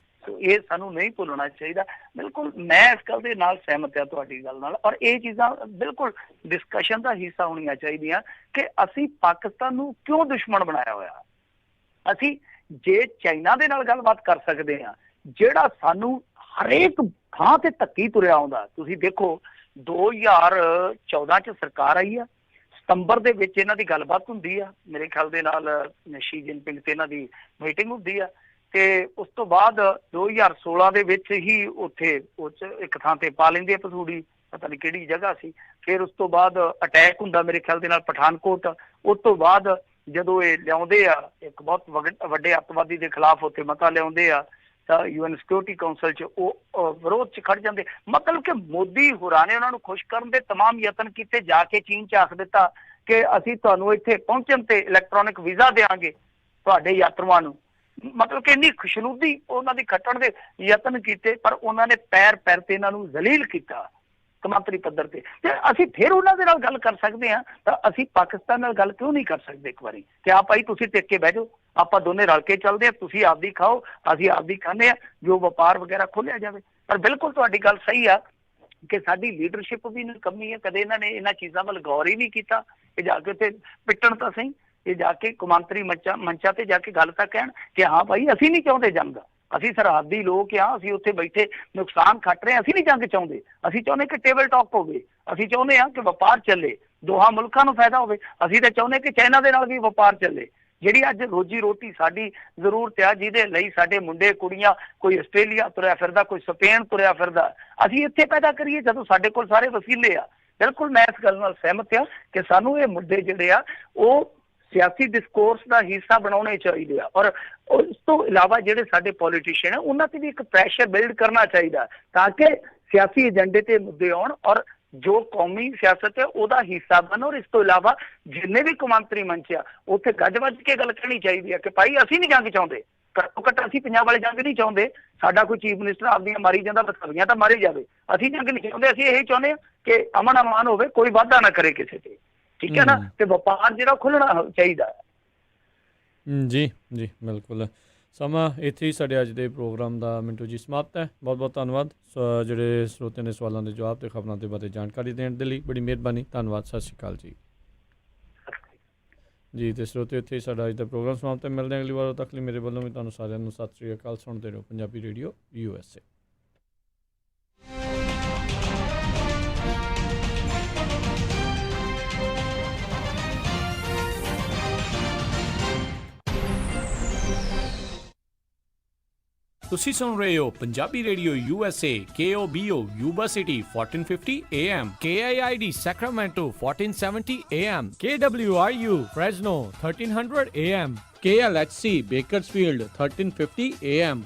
ਇਹ ਸਾਨੂੰ ਨਹੀਂ ਭੁੱਲਣਾ ਚਾਹੀਦਾ। ਬਿਲਕੁਲ ਮੈਂ ਇਸ ਗੱਲ ਦੇ ਨਾਲ ਸਹਿਮਤ ਹਾਂ ਤੁਹਾਡੀ ਗੱਲ ਨਾਲ, ਔਰ ਇਹ ਚੀਜ਼ਾਂ ਬਿਲਕੁਲ ਡਿਸਕਸ਼ਨ ਦਾ ਹਿੱਸਾ ਹੋਣੀਆਂ ਚਾਹੀਦੀਆਂ ਕਿ ਅਸੀਂ ਪਾਕਿਸਤਾਨ ਨੂੰ ਕਿਉਂ ਦੁਸ਼ਮਣ ਬਣਾਇਆ ਹੋਇਆ। ਅਸੀਂ ਜੇ ਚਾਈਨਾ ਦੇ ਨਾਲ ਗੱਲਬਾਤ ਕਰ ਸਕਦੇ ਹਾਂ, ਜਿਹੜਾ ਸਾਨੂੰ ਹਰੇਕ ਥਾਂ ਤੇ ਧੱਕੀ ਤੁਰਿਆ ਆਉਂਦਾ। ਤੁਸੀਂ ਦੇਖੋ 2014 ਚ ਸਰਕਾਰ ਆਈ ਆ, ਸਤੰਬਰ ਦੇ ਵਿੱਚ ਇਹਨਾਂ ਦੀ ਗੱਲਬਾਤ ਹੁੰਦੀ ਆ, ਮੇਰੇ ਖਿਆਲ ਦੇ ਨਾਲ ਸ਼ੀ ਜਿਨਪਿੰਗ ਤੇ ਇਹਨਾਂ ਦੀ ਮੀਟਿੰਗ ਹੁੰਦੀ ਆ, ਤੇ ਉਸ ਤੋਂ ਬਾਅਦ 2016 ਦੇ ਵਿੱਚ ਹੀ ਉੱਥੇ ਇੱਕ ਥਾਂ ਤੇ ਪਾ ਲੈਂਦੇ ਆ ਪਸੂੜੀ, ਪਤਾ ਨਹੀਂ ਕਿਹੜੀ ਜਗ੍ਹਾ ਸੀ। ਫਿਰ ਉਸ ਤੋਂ ਬਾਅਦ ਅਟੈਕ ਹੁੰਦਾ ਮੇਰੇ ਖਿਆਲ ਦੇ ਨਾਲ ਪਠਾਨਕੋਟ। ਉਸ ਤੋਂ ਬਾਅਦ ਜਦੋਂ ਇਹ ਲਿਆਉਂਦੇ ਆ ਇੱਕ ਬਹੁਤ ਵੱਡੇ ਅੱਤਵਾਦੀ ਦੇ ਖਿਲਾਫ ਉੱਥੇ ਮਤਾ ਲਿਆਉਂਦੇ ਆ ਤਾਂ UN ਸਿਕਿਉਰਿਟੀ ਕਾਉਂਸਲ 'ਚ ਉਹ ਵਿਰੋਧ 'ਚ ਖੜ ਜਾਂਦੇ। ਮਤਲਬ ਕਿ ਮੋਦੀ ਹੋਰਾਂ ਨੇ ਉਹਨਾਂ ਨੂੰ ਖੁਸ਼ ਕਰਨ ਦੇ ਤਮਾਮ ਯਤਨ ਕੀਤੇ, ਜਾ ਕੇ ਚੀਨ 'ਚ ਆਖ ਦਿੱਤਾ ਕਿ ਅਸੀਂ ਤੁਹਾਨੂੰ ਇੱਥੇ ਪਹੁੰਚਣ ਤੇ ਇਲੈਕਟ੍ਰੋਨਿਕ ਵੀਜ਼ਾ ਦੇਵਾਂਗੇ ਤੁਹਾਡੇ ਯਾਤਰੂਆਂ ਨੂੰ। ਮਤਲਬ ਕਿ ਇੰਨੀ ਖੁਸ਼ਨੁਦੀ ਉਹਨਾਂ ਦੀ ਖੱਟਣ ਦੇ ਯਤਨ ਕੀਤੇ, ਪਰ ਉਹਨਾਂ ਨੇ ਪੈਰ ਤੇ ਇਹਨਾਂ ਨੂੰ ਜ਼ਲੀਲ ਕੀਤਾ ਕੌਮਾਂਤਰੀ ਪੱਧਰ ਤੇ ਅਸੀਂ ਫਿਰ ਉਹਨਾਂ ਦੇ ਨਾਲ ਗੱਲ ਕਰ ਸਕਦੇ ਹਾਂ। ਤਾਂ ਅਸੀਂ ਪਾਕਿਸਤਾਨ ਨਾਲ ਗੱਲ ਕਿਉਂ ਨਹੀਂ ਕਰ ਸਕਦੇ ਇੱਕ ਵਾਰੀ ਕਿ ਆ ਭਾਈ ਤੁਸੀਂ ਟਿਕ ਕੇ ਬਹਿ ਜਾਓ, ਆਪਾਂ ਦੋਨੇ ਰਲ ਕੇ ਚੱਲਦੇ ਹਾਂ, ਤੁਸੀਂ ਆਪਦੀ ਖਾਓ ਅਸੀਂ ਆਪਦੀ ਖਾਂਦੇ ਹਾਂ, ਜੋ ਵਪਾਰ ਵਗੈਰਾ ਖੋਲਿਆ ਜਾਵੇ। ਪਰ ਬਿਲਕੁਲ ਤੁਹਾਡੀ ਗੱਲ ਸਹੀ ਆ ਕਿ ਸਾਡੀ ਲੀਡਰਸ਼ਿਪ ਵੀ ਕਮੀ ਹੈ। ਕਦੇ ਇਹਨਾਂ ਨੇ ਇਹਨਾਂ ਚੀਜ਼ਾਂ ਵੱਲ ਗੌਰ ਹੀ ਨਹੀਂ ਕੀਤਾ ਕਿ ਜਾ ਕੇ ਉੱਥੇ ਪਿੱਟਣ ਤਾਂ ਸਹੀ, ਇਹ ਜਾ ਕੇ ਕੌਮਾਂਤਰੀ ਮੰਚਾਂ ਤੇ ਜਾ ਕੇ ਗੱਲ ਤਾਂ ਕਹਿਣ ਕਿ ਹਾਂ ਭਾਈ ਅਸੀਂ ਨਹੀਂ ਚਾਹੁੰਦੇ ਜੰਗ, ਅਸੀਂ ਸਰਹੱਦੀ ਲੋਕ ਆ, ਅਸੀਂ ਉੱਥੇ ਬੈਠੇ ਨੁਕਸਾਨ ਖੱਟ ਰਹੇ, ਅਸੀਂ ਨਹੀਂ ਜੰਗ ਚਾਹੁੰਦੇ, ਅਸੀਂ ਚਾਹੁੰਦੇ ਕਿ ਟੇਬਲ ਟਾਕ ਹੋਵੇ, ਅਸੀਂ ਚਾਹੁੰਦੇ ਹਾਂ ਕਿ ਵਪਾਰ ਚੱਲੇ, ਦੋਹਾਂ ਮੁਲਕਾਂ ਨੂੰ ਫਾਇਦਾ ਹੋਵੇ। ਅਸੀਂ ਤਾਂ ਚਾਹੁੰਦੇ ਕਿ ਚਾਈਨਾ ਦੇ ਨਾਲ ਵੀ ਵਪਾਰ ਚੱਲੇ। ਜਿਹੜੀ ਅੱਜ ਰੋਜੀ ਰੋਟੀ ਸਾਡੀ ਜ਼ਰੂਰਤ ਆ, ਜਿਹਦੇ ਲਈ ਸਾਡੇ ਮੁੰਡੇ ਕੁੜੀਆਂ, ਕੋਈ ਆਸਟ੍ਰੇਲੀਆ ਤੁਰਿਆ ਫਿਰਦਾ, ਕੋਈ ਸਪੇਨ ਤੁਰਿਆ ਫਿਰਦਾ, ਅਸੀਂ ਇੱਥੇ ਪੈਦਾ ਕਰੀਏ ਜਦੋਂ ਸਾਡੇ ਕੋਲ ਸਾਰੇ ਵਸੀਲੇ ਆ। ਬਿਲਕੁਲ ਮੈਂ ਇਸ ਗੱਲ ਨਾਲ ਸਹਿਮਤ ਹਾਂ ਕਿ ਸਾਨੂੰ ਇਹ ਮੁੱਦੇ ਜਿਹੜੇ ਆ ਉਹ ਸਿਆਸੀ ਡਿਸਕੋਰਸ ਦਾ ਹਿੱਸਾ ਬਣਾਉਣੇ ਚਾਹੀਦੇ ਆ, ਔਰ ਉਸ ਤੋਂ ਇਲਾਵਾ ਜਿਹੜੇ ਸਾਡੇ ਪੋਲੀਟੀਸ਼ੀਅਨ ਆ ਉਹਨਾਂ ਤੇ ਵੀ ਇੱਕ ਪ੍ਰੈਸ਼ਰ ਬਿਲਡ ਕਰਨਾ ਚਾਹੀਦਾ ਤਾਂ ਕਿ ਸਿਆਸੀ ਏਜੰਡੇ ਤੇ ਮੁੱਦੇ ਆਉਣ ਔਰ ਜੋ ਕੌਮੀ ਸਿਆਸਤ ਹੈ ਉਹਦਾ ਹਿੱਸਾ ਬਣ। ਔਰ ਇਸ ਤੋਂ ਇਲਾਵਾ ਜਿੰਨੇ ਵੀ ਕੌਮਾਂਤਰੀ ਮੰਚ ਆ ਉੱਥੇ ਗੱਜ ਵੱਜ ਕੇ ਗੱਲ ਕਹਿਣੀ ਚਾਹੀਦੀ ਹੈ ਕਿ ਭਾਈ ਅਸੀਂ ਨਹੀਂ ਜੰਗ ਚਾਹੁੰਦੇ, ਘੱਟੋ ਘੱਟ ਅਸੀਂ ਪੰਜਾਬ ਵਾਲੇ ਜੰਗ ਨਹੀਂ ਚਾਹੁੰਦੇ। ਸਾਡਾ ਕੋਈ ਚੀਫ ਮਿਨਿਸਟਰ ਆਪਦੀਆਂ ਮਾਰੀ ਜਾਂਦਾ ਬਸਵੀਆਂ ਤਾਂ ਮਾਰੀ ਜਾਵੇ, ਅਸੀਂ ਜੰਗ ਨਹੀਂ ਚਾਹੁੰਦੇ। ਅਸੀਂ ਇਹ ਚਾਹੁੰਦੇ ਹਾਂ ਕਿ ਅਮਨ ਅਮਾਨ ਹੋਵੇ, ਕੋਈ ਵਾਧਾ ਨਾ ਕਰੇ ਕਿਸੇ ਤੇ, ਠੀਕ ਹੈ ਨਾ, ਤੇ ਵਪਾਰ ਜਿਹੜਾ ਖੁੱਲਣਾ ਚਾਹੀਦਾ। ਜੀ ਜੀ ਬਿਲਕੁਲ। ਸਮਾਂ ਇੱਥੇ ਹੀ ਸਾਡੇ ਅੱਜ ਦੇ ਪ੍ਰੋਗਰਾਮ ਦਾ ਮਿੰਟੂ ਜੀ ਸਮਾਪਤ ਹੈ। ਬਹੁਤ ਬਹੁਤ ਧੰਨਵਾਦ ਜਿਹੜੇ ਸਰੋਤਿਆਂ ਦੇ ਸਵਾਲਾਂ ਦੇ ਜਵਾਬ ਤੇ ਖਬਰਾਂ ਦੇ ਬਾਰੇ ਜਾਣਕਾਰੀ ਦੇਣ ਦੇ ਲਈ, ਬੜੀ ਮਿਹਰਬਾਨੀ, ਧੰਨਵਾਦ, ਸਤਿ ਸ਼੍ਰੀ ਅਕਾਲ ਜੀ। ਜੀ ਤੇ ਸਰੋਤਿਓ ਇੱਥੇ ਹੀ ਸਾਡਾ ਅੱਜ ਦਾ ਪ੍ਰੋਗਰਾਮ ਸਮਾਪਤ ਹੈ। ਮਿਲਦੇ ਹਾਂ ਅਗਲੀ ਵਾਰ, ਉਦੋਂ ਤੱਕ ਲਈ ਮੇਰੇ ਵੱਲੋਂ ਵੀ ਤੁਹਾਨੂੰ ਸਾਰਿਆਂ ਨੂੰ ਸਤਿ ਸ਼੍ਰੀ ਅਕਾਲ। ਸੁਣਦੇ ਰਹੋ ਪੰਜਾਬੀ ਰੇਡੀਓ USA। ਤੁਸੀਂ ਸੁਣ ਰਹੇ ਹੋ Punjabi radio USA KOBO Yuba city 1450 AM KIID Sacramento 1470 AM KWRU Fresno 1300 AM KLHC Bakersfield 1350 AM